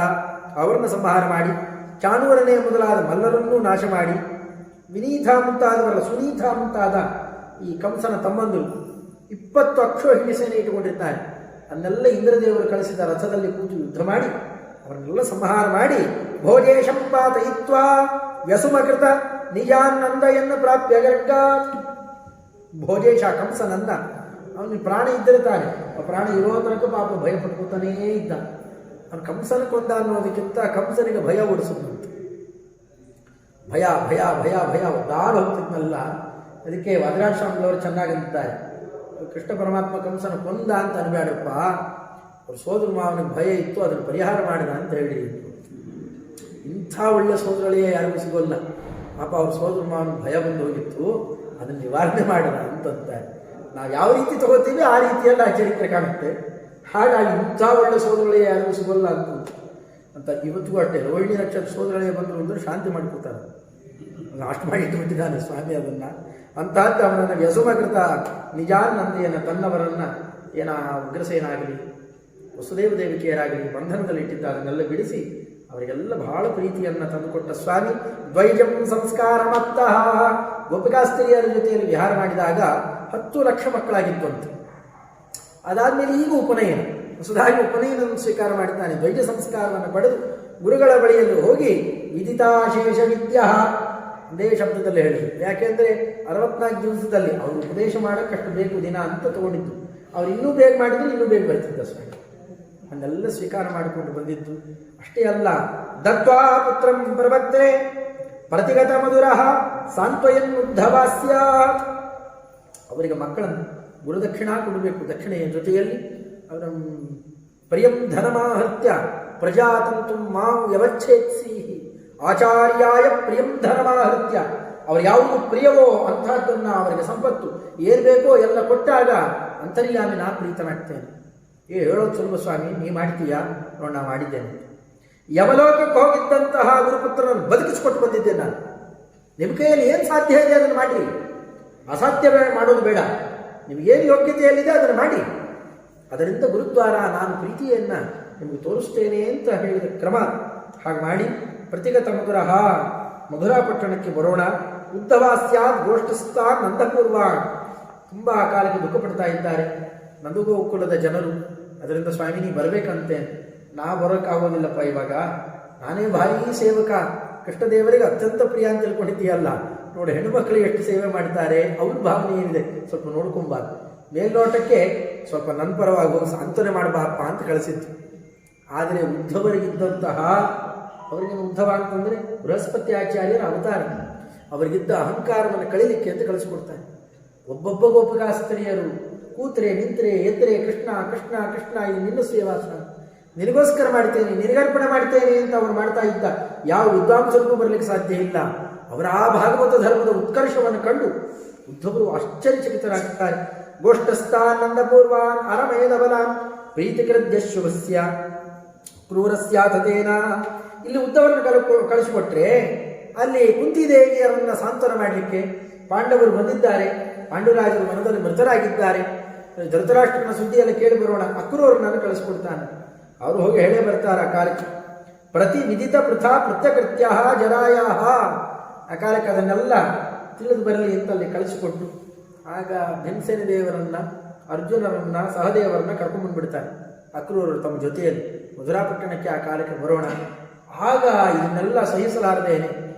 ಅವರನ್ನು ಸಂಹಾರ ಮಾಡಿ ಚಾಣೂರನೇ ಮೊದಲಾದ ಮಲ್ಲರನ್ನೂ ನಾಶ ಮಾಡಿ ವಿನೀತ ಮುಂತಾದವರ ಸುನೀತ ಮುಂತಾದ ಈ ಕಂಸನ ತಮ್ಮಂದರು 20 ಅಕ್ಷೋಹಿಣಿ ಸೇನೆ ಇಟ್ಟುಕೊಂಡಿರ್ತಾರೆ. ಅದನ್ನೆಲ್ಲ ಇಂದ್ರದೇವರು ಕಳಿಸಿದ ರಥದಲ್ಲಿ ಕೂತು ಯುದ್ಧ ಮಾಡಿ ಅವರನ್ನೆಲ್ಲ ಸಂಹಾರ ಮಾಡಿ ಭೋಜೇಶಂ ಪಾತಯಿತ್ವಾ ವ್ಯಸುಮಕೃತ ನಿಜಾನಂದಯನ್ನು ಪ್ರಾಪ್ಯ ಗರ್ಗ. ಭೋಜೇಶ ಕಂಸನಂದ ಅವನಿಗೆ ಪ್ರಾಣ ಇದ್ದರೆ ತಾನೆ, ಆ ಪ್ರಾಣ ಇರೋ ತನಕ ಪಾಪ ಭಯ ಪಡ್ಕೋತಾನೇ ಇದ್ದ. ಅವನು ಕಂಸನ ಕೊಂದ ಅನ್ನೋದಕ್ಕಿಂತ ಕಂಸನಿಗೆ ಭಯ ಓಡಿಸಿದಂತೆ. ಭಯ ಭಯ ಭಯ ಭಯ ಒದ್ದಾಡಿ ಹೋಗ್ತಿದ್ನಲ್ಲ. ಅದಕ್ಕೆ ವಾದಿರಾಜ ಸ್ವಾಮಿಗಳವರು ಚೆನ್ನಾಗಿದ್ದಾರೆ, ಕೃಷ್ಣ ಪರಮಾತ್ಮ ಕಂಸನ ಕೊಂದ ಅಂತ ಅನ್ಬೇಡಪ್ಪ, ಅವ್ರ ಸೋದರ ಮಾವನಿಗೆ ಭಯ ಇತ್ತು, ಅದನ್ನು ಪರಿಹಾರ ಮಾಡಿದ ಅಂತ ಹೇಳಿ. ಇಂಥ ಒಳ್ಳೆ ಸೋದರಳೇ ಯಾರಿಗೂ ಸಿಗೋಲ್ಲ. ಪಾಪ ಅವ್ರ ಸೋದರ ಮಾವನಿಗೆ ಭಯ ಬಂದು ಹೋಗಿತ್ತು, ಅದನ್ನು ನಿವಾರಣೆ ಮಾಡಿದ ಅಂತಂತಾರೆ. ನಾವು ಯಾವ ರೀತಿ ತಗೋತೀವಿ ಆ ರೀತಿಯಲ್ಲ ಆ ಚರಿತ್ರೆ ಕಾಣುತ್ತೆ. ಹಾಗಾಗಿ ಇಂಥ ಒಳ್ಳೆ ಸೋದರಳೇ ಯಾರಿಗೂ ಸಿಗೋಲ್ಲ ಅಂತ ಇವತ್ತಿಗೂ ಅಷ್ಟೇ. ರೋಹಿಣಿ ನಕ್ಷತ್ರ ಸೋದರಳೇ ಬಂದರು ಅಂದರೆ ಶಾಂತಿ ಮಾಡಿಕೊಡ್ತಾರೆ. ಅಷ್ಟು ಮಾಡಿ ಇಟ್ಟುಬಿಟ್ಟಿದ್ದಾನೆ ಸ್ವಾಮಿ ಅದನ್ನು. ಅಂತಹದ್ದು ಅವನನ್ನು ವ್ಯಸುಮಕೃತ ನಿಜಾನಂದೆಯನ್ನು ತನ್ನವರನ್ನು ಉಗ್ರಸೇನಾಗಲಿ ವಸುದೇವ ದೇವಿಕೆಯರಾಗಲಿ ಬಂಧನದಲ್ಲಿ ಇಟ್ಟಿದ್ದ ಅದನ್ನೆಲ್ಲ ಬಿಡಿಸಿ ಅವರಿಗೆಲ್ಲ ಬಹಳ ಪ್ರೀತಿಯನ್ನು ತಂದುಕೊಟ್ಟ ಸ್ವಾಮಿ. ದ್ವೈಜಂ ಸಂಸ್ಕಾರ ಮತ್ತಃ ಗೋಪಿಕಾಸ್ತ್ರೀಯರ ಜೊತೆಯಲ್ಲಿ ವಿಹಾರ ಮಾಡಿದಾಗ 10 ಲಕ್ಷ ಮಕ್ಕಳಾಗಿದ್ದಂತೆ. ಅದಾದಮೇಲೆ ಈಗ ಉಪನಯನ, ಹೊಸದಾಗಿ ಉಪನಯನವನ್ನು ಸ್ವೀಕಾರ ಮಾಡಿದ್ದಾನೆ. ದ್ವೈಜ ಸಂಸ್ಕಾರವನ್ನು ಪಡೆದು ಗುರುಗಳ ಬಳಿಯಲ್ಲಿ ಹೋಗಿ ವಿದಿತಾಶೇಷ ವಿದ್ಯಾ ಒಂದೇ ಶಬ್ದದಲ್ಲಿ ಹೇಳಿದ್ರು. ಯಾಕೆಂದರೆ 64 ದಿವಸದಲ್ಲಿ ಅವರು ಉಪದೇಶ ಮಾಡೋಕ್ಕಷ್ಟು ಬೇಕು ದಿನ ಅಂತ ತಗೊಂಡಿದ್ದು. ಅವ್ರು ಇನ್ನೂ ಬೇಗ ಮಾಡಿದ್ರು ಇನ್ನೂ ಬೇಗ ಬರ್ತಿದ್ದ ಸ್ವಾಮಿ. ಅದನ್ನೆಲ್ಲ ಸ್ವೀಕಾರ ಮಾಡಿಕೊಂಡು ಬಂದಿದ್ದು. ಅಷ್ಟೇ ಅಲ್ಲ, ದತ್ವಾ ಪುತ್ರಂ ಪ್ರವಕ್ತೆ ಪ್ರತಿಗತ ಮಧುರ ಸಾಂತ್ವಯನ್ ಉದ್ಧವಾಸ್ಯ. ಅವರಿಗೆ ಮಕ್ಕಳನ್ನು ಗುರುದಕ್ಷಿಣ ಕೊಡಬೇಕು. ದಕ್ಷಿಣೆಯ ಜೊತೆಯಲ್ಲಿ ಅವರ ಪ್ರಿಯಂ ಧನಮಾಹತ್ಯ ಪ್ರಜಾತಂತು ಮಾಂ ಯವಚ್ಛೇತ್ಸಿ ಆಚಾರ್ಯಾಯ ಪ್ರಿಯಂ ಧನಮಾಹತ್ಯ. ಅವರು ಯಾವುದು ಪ್ರಿಯವೋ ಅಂತಹದ್ದನ್ನು ಅವರಿಗೆ ಸಂಪತ್ತು ಏನು ಬೇಕೋ ಎಲ್ಲ ಕೊಟ್ಟಾಗ ಅಂತರ್ಯಾಮಿ ನಾ ಪ್ರೀತನಾಗ್ತೇನೆ. ಹೇಳೋದು ಸುಲಭ ಸ್ವಾಮಿ, ನೀ ಮಾಡ್ತೀಯಾ? ನೋಡಿ ನಾ ಮಾಡಿದ್ದೇನೆ. ಯಮಲೋಕಕ್ಕೆ ಹೋಗಿದ್ದಂತಹ ಗುರುಪುತ್ರನನ್ನು ಬದುಕಿಸ್ಕೊಟ್ಟು ಬಂದಿದ್ದೇನೆ ನಾನು. ನಿಮ್ಮ ಕೈಯಲ್ಲಿ ಏನು ಸಾಧ್ಯ ಇದೆ ಅದನ್ನು ಮಾಡಿ, ಅಸಾಧ್ಯ ಮಾಡೋದು ಬೇಡ. ನಿಮಗೇನು ಯೋಗ್ಯತೆಯಲ್ಲಿದೆ ಅದನ್ನು ಮಾಡಿ. ಅದರಿಂದ ಗುರುದ್ವಾರ ನಾನು ಪ್ರೀತಿಯನ್ನು ನಿಮಗೆ ತೋರಿಸ್ತೇನೆ ಅಂತ ಹೇಳಿದ ಕ್ರಮ ಹಾಗೆ ಮಾಡಿ ಪ್ರತಿಗತ ಮಧುರಾ ಪಟ್ಟಣಕ್ಕೆ ಬರೋಣ. ಉದ್ದವಾಸ್ಯಾತ್ ಗೋಷ್ಠಸ್ಥಾ ನಂದಪೂರ್ವ. ತುಂಬ ಆ ಕಾಲಕ್ಕೆ ದುಃಖ ಪಡ್ತಾ ಇದ್ದಾರೆ. ನಂದಗೋಕುಲದ ಜನರು. ಅದರಿಂದ ಸ್ವಾಮಿ ನೀ ಬರಬೇಕಂತೆ. ನಾ ಬರೋಕ್ಕಾಗೋದಿಲ್ಲಪ್ಪ, ಇವಾಗ ನಾನೇ ಭಾರೀ ಸೇವಕ, ಕೃಷ್ಣದೇವರಿಗೆ ಅತ್ಯಂತ ಪ್ರಿಯ ಅಂತ ತಿಳ್ಕೊಂಡಿದ್ದೀಯಲ್ಲ. ನೋಡಿ ಹೆಣ್ಣುಮಕ್ಕಳಿಗೆ ಎಷ್ಟು ಸೇವೆ ಮಾಡ್ತಾರೆ, ಅವ್ರ ಭಾವನೆ ಏನಿದೆ ಸ್ವಲ್ಪ ನೋಡ್ಕೊಂಬಾರ್ದು. ಮೇಲ್ನೋಟಕ್ಕೆ ಸ್ವಲ್ಪ ನನ್ನ ಪರವಾಗಿ ಹೋಗಿ ಸಾಂತ್ವನೆ ಮಾಡಬಾರಪ್ಪ ಅಂತ ಕಳಿಸಿತ್ತು. ಆದರೆ ಉದ್ಧವರಿಗಿದ್ದಂತಹ, ಅವರಿಗೆ ಉದ್ಧವ ಅಂತಂದರೆ ಬೃಹಸ್ಪತಿ ಆಚಾರ್ಯರ ಅವತಾರ, ಅವರಿಗಿದ್ದ ಅಹಂಕಾರವನ್ನು ಕಳೀಲಿಕ್ಕೆ ಅಂತ ಕಳಿಸ್ಕೊಡ್ತಾರೆ. ಒಬ್ಬೊಬ್ಬ ಗೋಪಿಕಾಸ್ತ್ರೀಯರು ಕೂತ್ರೆ ನಿಂತರೆ ಎತ್ತರೆ ಕೃಷ್ಣ ಕೃಷ್ಣ ಕೃಷ್ಣ, ಇದು ನಿನ್ನ ಸೇವಾಸನ, ನಿನಗೋಸ್ಕರ ಮಾಡ್ತೇನೆ, ನಿನಗರ್ಪಣೆ ಮಾಡ್ತೇನೆ ಅಂತ ಅವರು ಮಾಡ್ತಾ ಇದ್ದ. ಯಾವ ವಿದ್ವಾಂಸರಿಗೂ ಬರಲಿಕ್ಕೆ ಸಾಧ್ಯ ಇಲ್ಲ. ಅವರ ಆ ಭಾಗವತ ಧರ್ಮದ ಉತ್ಕರ್ಷವನ್ನು ಕಂಡು ಉದ್ಧವರು ಆಶ್ಚರ್ಯಚಕಿತರಾಗುತ್ತಾರೆ. ಗೋಷ್ಠಸ್ಥಾನಂದಪೂರ್ವಾನ್ ಅರಮೇಧಬಲಾನ್ ಪ್ರೀತಿಕೃದ್ಯ ಶುಭಸ್ಯ ಕ್ರೂರಸ್ಯ ತಥೇನ. ಇಲ್ಲಿ ಉದ್ಧವರನ್ನು ಕಳಿಸಿಕೊಟ್ರೆ ಅಲ್ಲಿ ಕುಂತಿದೇವಿಯರನ್ನ ಸಾಂತ್ವನ ಮಾಡಲಿಕ್ಕೆ ಪಾಂಡವರು ಬಂದಿದ್ದಾರೆ. ಪಾಂಡುರಾಜರು ಮನದಲ್ಲಿ ಮೃತರಾಗಿದ್ದಾರೆ. ಧೃತರಾಷ್ಟ್ರನ ಸುದ್ದಿಯಲ್ಲಿ ಕೇಳಿ ಬರೋಣ. ಅಕ್ರೂರನನ್ನು ಕಳಿಸ್ಕೊಡ್ತಾನೆ. ಅವರು ಹೋಗಿ ಹೇಳೇ ಬರ್ತಾರೆ ಆ ಕಾಲಕ್ಕೆ. ಪ್ರತಿನಿಧಿತ ಪೃಥಾ ಪ್ರತ್ಯಕೃತ್ಯ ಜರಾಯ. ಆ ಕಾಲಕ್ಕೆ ಅದನ್ನೆಲ್ಲ ತಿಳಿದು ಬರಲಿ ಅಂತಲ್ಲಿ ಕಳಿಸಿಕೊಟ್ಟು ಆಗ ಭೀಮಸೇನ ದೇವರನ್ನ, ಅರ್ಜುನರನ್ನ, ಸಹದೇವರನ್ನ ಕರ್ಕೊಂಡ್ಬಂದ್ಬಿಡ್ತಾರೆ ಅಕ್ರೂರರು ತಮ್ಮ ಜೊತೆಯಲ್ಲಿ. ಮಧುರಾಪಟ್ಟಣಕ್ಕೆ ಆ ಕಾಲಕ್ಕೆ ಬರೋಣ. ಆಗ ಇದನ್ನೆಲ್ಲ ಸಹಿಸಲಾರದೇನೆ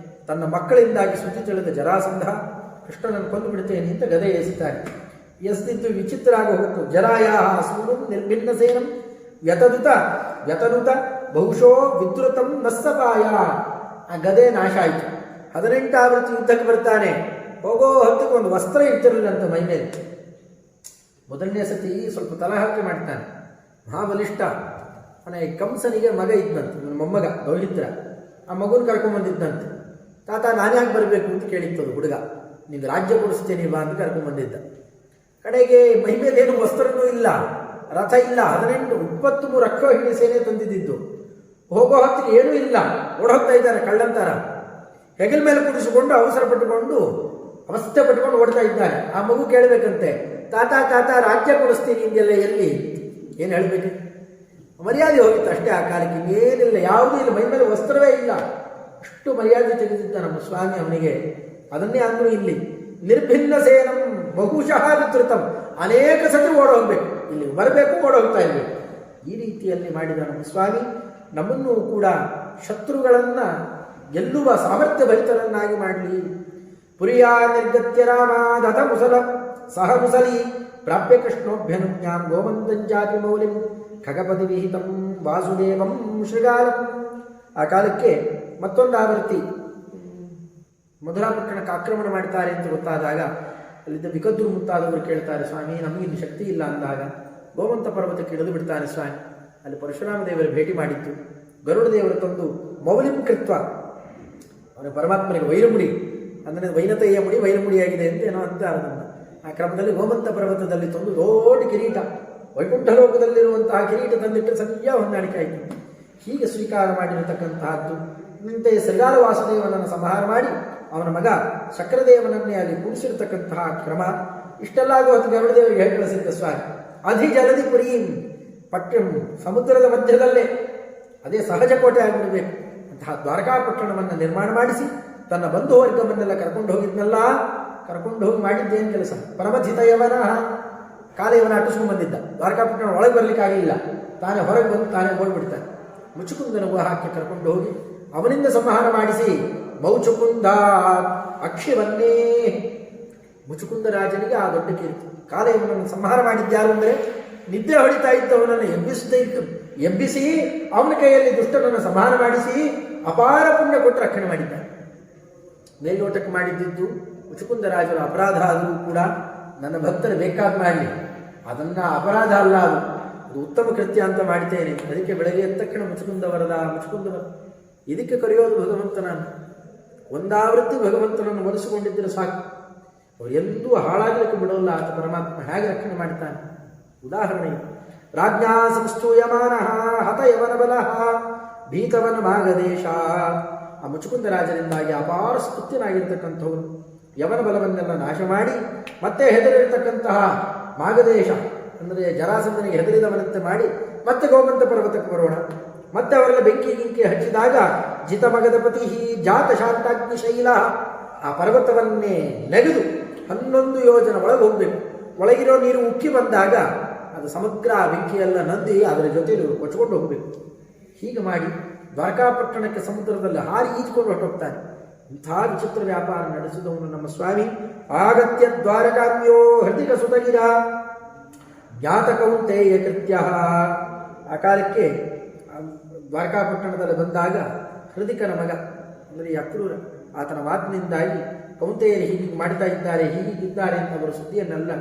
ತನ್ನ ಮಕ್ಕಳಿಂದಾಗಿ ಸುದ್ದಿ ತಿಳಿದ ಜರಾಸಂಧ ಕೃಷ್ಣನನ್ನು ಕೊಂದು ಬಿಡ್ತೇನೆ ಅಂತ ಗದೆ ಎಸಿತಾರೆ. ಎಸ್ದಿದ್ದು ವಿಚಿತ್ರ ಆಗಿ ಹೋಗುತ್ತೆ. ಜರಾಯ ಸೂನು ನಿರ್ಭಿನ್ನ ಸೇನಂ ವ್ಯತನುತ ಬಹುಶೋ ವಿದ್ರುತಂ ನಸ್ಸಪಾಯ. ಆ ಗದೆ ನಾಶ ಆಯಿತು. 18 ಆವೃತ್ತಿ ಯುದ್ಧಕ್ಕೆ ಬರ್ತಾನೆ. ಹೋಗೋ ಹೊತ್ತಿಗೆ ಒಂದು ವಸ್ತ್ರ ಇರ್ತಿರಲಿಲ್ಲ ಅಂತ ಮೈ ಮೇಲೆ. ಮೊದಲನೇ ಸತಿ ಸ್ವಲ್ಪ ತಲಹರಕೆ ಮಾಡ್ತಾನೆ. ಮಹಾಬಲಿಷ್ಠ ಮನೆ ಕಂಸನಿಗೆ ಮಗ ಇದ್ದಂತೆ, ನನ್ನ ಮೊಮ್ಮಗ ದೌಹಿತ್ರ. ಆ ಮಗುನ ಕರ್ಕೊಂಡ್ಬಂದಿದ್ದಂತೆ. ತಾತ ನಾನ್ಯಾಕೆ ಬರಬೇಕು ಅಂತ ಕೇಳಿತ್ತದು ಹುಡುಗ. ನಿಮ್ಗೆ ರಾಜ್ಯ ಕೊಡಿಸ್ತೇನೆ ಬಾ ಅಂತ ಕರ್ಕೊಂಡ್ಬಂದಿದ್ದ. ಕಡೆಗೆ ಮೈ ಮೇಲೆ ಏನು ವಸ್ತ್ರನೂ ಇಲ್ಲ, ರಥ ಇಲ್ಲ. 23 ಅಕ್ಷೋಹಿಣಿ ಸೇನೆ ತಂದಿದ್ದು. ಹೋಗೋ ಹೊತ್ತಿಗೆ ಏನೂ ಇಲ್ಲ, ಓಡೋಗ್ತಾ ಇದ್ದಾರೆ ಕಳ್ಳಂತಾರ. ಹೆಗಲ ಮೇಲೆ ಕುಡಿಸಿಕೊಂಡು ಅವಸರ ಪಟ್ಟುಕೊಂಡು ಅವಸ್ಥೆ ಪಟ್ಟುಕೊಂಡು ಓಡ್ತಾ ಇದ್ದಾನೆ. ಆ ಮಗು ಕೇಳಬೇಕಂತೆ, ತಾತ ತಾತ ರಾಜ್ಯ ಕೊಡಿಸ್ತೀನಿ ಹಿಂಗೆಲ್ಲ ಎಲ್ಲಿ? ಏನು ಹೇಳಬೇಕು? ಮರ್ಯಾದೆ ಹೋಗಿತ್ತು ಅಷ್ಟೇ. ಆ ಕಾಲಕ್ಕೆ ಇನ್ನೇನಿಲ್ಲ, ಯಾವುದೂ ಇಲ್ಲ, ಮೈ ಮೇಲೆ ವಸ್ತ್ರವೇ ಇಲ್ಲ. ಅಷ್ಟು ಮರ್ಯಾದೆ ತೆಗೆದಿದ್ದ ನಮ್ಮ ಸ್ವಾಮಿ ಅವನಿಗೆ. ಅದನ್ನೇ ಅಂದ್ರು ಇಲ್ಲಿ ನಿರ್ಭಿನ್ನ ಸೇನಂ ಬಹುಶಃ ವಿತೃತಂ. ಅನೇಕ ಸತಿ ಓಡೋಗ್ಬೇಕು, ಇಲ್ಲಿ ಬರಬೇಕು, ಓಡೋಗ್ತಾ ಇರಬೇಕು. ಈ ರೀತಿಯಲ್ಲಿ ಮಾಡಿದ ನಮ್ಮ ಸ್ವಾಮಿ ನಮ್ಮನ್ನು ಕೂಡ ಶತ್ರುಗಳನ್ನು ಗೆಲ್ಲುವ ಸಾಮರ್ಥ್ಯ ಭರಿತರನ್ನಾಗಿ ಮಾಡಲಿ. ಪುರಿಯಾ ನಿರ್ಗತ್ಯ ರಾಮ ದತ ಮುಸಲ ಸಹ ಮುಸಲಿ ಪ್ರಾಪ್ಯ ಕೃಷ್ಣೋಭ್ಯನುಜ್ಞಾಂ ಗೋಮಂತಂಜಾತಿ ಮೌಲಿಂ ಖಗಪತಿ ವಿಹಿತಂ ವಾಸುದೇವಂ ಶೃಗಾಲಂ. ಆ ಕಾಲಕ್ಕೆ ಮತ್ತೊಂದು ಆವೃತ್ತಿ ಮಧುರಾಪಟ್ಟಣಕ್ಕೆ ಆಕ್ರಮಣ ಮಾಡ್ತಾರೆ ಅಂತ ಗೊತ್ತಾದಾಗ ಅಲ್ಲಿದ್ದ ವಿಕದ್ರು ಮುಂತಾದವರು ಕೇಳ್ತಾರೆ, ಸ್ವಾಮಿ ನಮಗಿಲ್ಲಿ ಶಕ್ತಿ ಇಲ್ಲ ಅಂದಾಗ ಗೋಮಂತ ಪರ್ವತಕ್ಕೆ ಇಳಿದು ಬಿಡ್ತಾನೆ ಸ್ವಾಮಿ. ಅಲ್ಲಿ ಪರಶುರಾಮ ದೇವರು ಭೇಟಿ ಮಾಡಿತ್ತು. ಗರುಡ ದೇವರು ತಂದು ಮೌಲಿಂ ಕೃತ್ವ, ಅವನ ಪರಮಾತ್ಮನಿಗೆ ವೈರಮುಡಿ ಅಂದರೆ ವೈನತೆಯ ಮುಡಿ ವೈರಮುಡಿಯಾಗಿದೆ ಅಂತ ಏನೋ ಅಂತಾರೆ. ಆ ಕ್ರಮದಲ್ಲಿ ಗೋಮಂತ ಪರ್ವತದಲ್ಲಿ ತಂದು ದೊಡ್ಡ ಕಿರೀಟ, ವೈಕುಂಠ ಲೋಕದಲ್ಲಿರುವಂತಹ ಕಿರೀಟ ತಂದಿಟ್ಟು ಸರಿಯ ಹೊಂದಾಣಿಕೆ ಆಯಿತು. ಹೀಗೆ ಸ್ವೀಕಾರ ಮಾಡಿರತಕ್ಕಂತಹದ್ದು. ಇಂತೆಯೇ ಶ್ರೀಗಾಲ ವಾಸುದೇವನನ್ನು ಸಂಹಾರ ಮಾಡಿ ಅವನ ಮಗ ಶಕ್ರದೇವನನ್ನೇ ಅಲ್ಲಿ ಕೂಡಿಸಿರ್ತಕ್ಕಂತಹ ಕ್ರಮ. ಇಷ್ಟೆಲ್ಲ ಆಗುವ ಗರುಡದೇವರಿಗೆ ಹೇಳಿ ಕಳಿಸಿದ್ದ ಸ್ವಾಮಿ. ಅಧಿ ಜಲದಿ ಪುರೀಂ ಪಟ್ಟಂ, ಸಮುದ್ರದ ಮಧ್ಯದಲ್ಲೇ ಅದೇ ಸಹಜ ಕೋಟೆ ಆಗಿಬಿಡಬೇಕು ಅಂತಹ ದ್ವಾರಕಾಪಟ್ಟಣವನ್ನು ನಿರ್ಮಾಣ ಮಾಡಿಸಿ ತನ್ನ ಬಂಧು ವರ್ಗವನ್ನೆಲ್ಲ ಕರ್ಕೊಂಡು ಹೋಗಿದ್ನಲ್ಲ. ಕರ್ಕೊಂಡು ಹೋಗಿ ಮಾಡಿದ್ದೇನು ಕೆಲಸ? ಪರಮಥಿತ ಯವನ ಕಾಲಯವನ ಅಟ್ಟಿಸ್ಕೊಂಡು ಬಂದಿದ್ದ. ದ್ವಾರಕಾಪಟ್ಟಣ ಒಳಗೆ ಬರಲಿಕ್ಕಾಗಲಿಲ್ಲ, ತಾನೇ ಹೊರಗೆ ಬಂದು ತಾನೇ ಓಡ್ಬಿಡ್ತಾನೆ. ಮುಚುಕುಂದನ ಗುಹಾಕ್ಕೆ ಕರ್ಕೊಂಡು ಹೋಗಿ ಅವನಿಂದ ಸಂಹಾರ ಮಾಡಿಸಿ ಮೌಚುಕುಂದ ಅಕ್ಷಿವನ್ನೇ. ಮುಚುಕುಂದ ರಾಜನಿಗೆ ಆ ದೊಡ್ಡ ಕೀರ್ತಿ. ಕಾಲಯವನನ್ನು ಸಂಹಾರ ಮಾಡಿದ್ಯಾರು ಅಂದರೆ ನಿದ್ದೆ ಹೊಡಿತಾ ಇದ್ದವನನ್ನು ಎಬ್ಬಿಸಿ ಅವನ ಕೈಯಲ್ಲಿ ದುಷ್ಟನನ್ನು ಸಂಹಾರ ಮಾಡಿಸಿ ಅಪಾರ ಪುಣ್ಯ ಕೊಟ್ಟು ರಕ್ಷಣೆ ಮಾಡಿದ್ದಾನೆ. ಮೇಲ್ನೋಟಕ್ಕೆ ಮಾಡಿದ್ದು ಮುಚುಕುಂದ ರಾಜರ ಅಪರಾಧ ಆದರೂ ಕೂಡ ನನ್ನ ಭಕ್ತರು ಬೇಕಾದ ಮಾಡಲಿ, ಅದನ್ನು ಅಪರಾಧ ಅಲ್ಲ, ಅದು ಉತ್ತಮ ಕೃತ್ಯ ಅಂತ ಮಾಡ್ತೇನೆ. ಅದಕ್ಕೆ ಬೆಳಗ್ಗೆ ಎದ್ದ ತಕ್ಷಣ ಮುಚುಕುಂದ ವರದ ಇದಕ್ಕೆ ಕರೆಯೋದು ಭಗವಂತನನ್ನು. ಒಂದಾವೃತ್ತಿ ಭಗವಂತನನ್ನು ಒಲಿಸಿಕೊಂಡಿದ್ದರೆ ಸಾಕು, ಅವರು ಎಂದೂ ಹಾಳಾಗಲಿಕ್ಕೆ ಬಿಡೋಲ್ಲ. ಆತ ಪರಮಾತ್ಮ ಹೇಗೆ ರಕ್ಷಣೆ ಮಾಡ್ತಾನೆ. ಉದಾಹರಣೆ, ರಾಜ್ಞಾ ಸಂಸ್ತೂಯಮಾನ ಹತ ಯವನ ಬಲ ಭೀತವನ ಮಾಗದೇಶ. ಆ ಮುಚುಕುಂದ ರಾಜರಿಂದಾಗಿ ಅಪಾರ ಸ್ತುತ್ಯನಾಗಿರ್ತಕ್ಕಂಥವನು ಯವನ ಬಲವನ್ನೆಲ್ಲ ನಾಶ ಮಾಡಿ ಮತ್ತೆ ಹೆದರಿರ್ತಕ್ಕಂತಹ ಮಾಗದೇಶ ಅಂದರೆ ಜರಾಸಂಧನಿಗೆ ಹೆದರಿದವನಂತೆ ಮಾಡಿ ಮತ್ತೆ ಗೋಮಂತ ಪರ್ವತಕ್ಕೆ ಬರೋಣ. ಮತ್ತೆ ಅವರೆಲ್ಲ ಬೆಂಕಿ ಹಚ್ಚಿದಾಗ ಜಿತ ಮಗಧಪತಿ ಜಾತ ಶಾಂತಾಗ್ನಿ ಶೈಲ, ಆ ಪರ್ವತವನ್ನೇ ನೆಗೆದು 11 ಯೋಜನ ಒಳಗೆ ಹೋಗಬೇಕು. ಒಳಗಿರೋ ನೀರು ಉಕ್ಕಿ ಬಂದಾಗ ಅದು ಸಮಗ್ರ ಬೆಂಕಿಯೆಲ್ಲ ನಂದಿ ಅದರ ಜೊತೆಯಲ್ಲಿ ಕೊಚ್ಕೊಂಡು ಹೋಗಬೇಕು. ಹೀಗೆ ಮಾಡಿ ದ್ವಾರಕಾಪಟ್ಟಣಕ್ಕೆ ಸಮುದ್ರದಲ್ಲಿ ಹಾರಿ ಈಜ್ಕೊಂಡು ಹೊರಟೋಗ್ತಾನೆ. ಇಂಥ ವಿಚಿತ್ರ ವ್ಯಾಪಾರ ನಡೆಸಿದವನು ನಮ್ಮ ಸ್ವಾಮಿ. ಆಗತ್ಯ ದ್ವಾರಕಾಮ್ಯೋ ಹೃದಿಕ ಸುತಗಿರ ಜ್ಞಾತ ಕೌಂತೆಯ ಕೃತ್ಯ. ಆ ಕಾಲಕ್ಕೆ ದ್ವಾರಕಾಪಟ್ಟಣದಲ್ಲಿ ಬಂದಾಗ ಹೃದಿಕನ ಮಗ ಅಂದರೆ ಅಕ್ರೂರ, ಆತನ ಮಾತಿನಿಂದಾಗಿ ಕೌಂತೆಯರು ಹೀಗೆ ಮಾಡ್ತಾ ಇದ್ದಾರೆ, ಹೀಗಿದ್ದಾರೆ ಅಂತ ಅವರ ಸುದ್ದಿಯನ್ನೆಲ್ಲ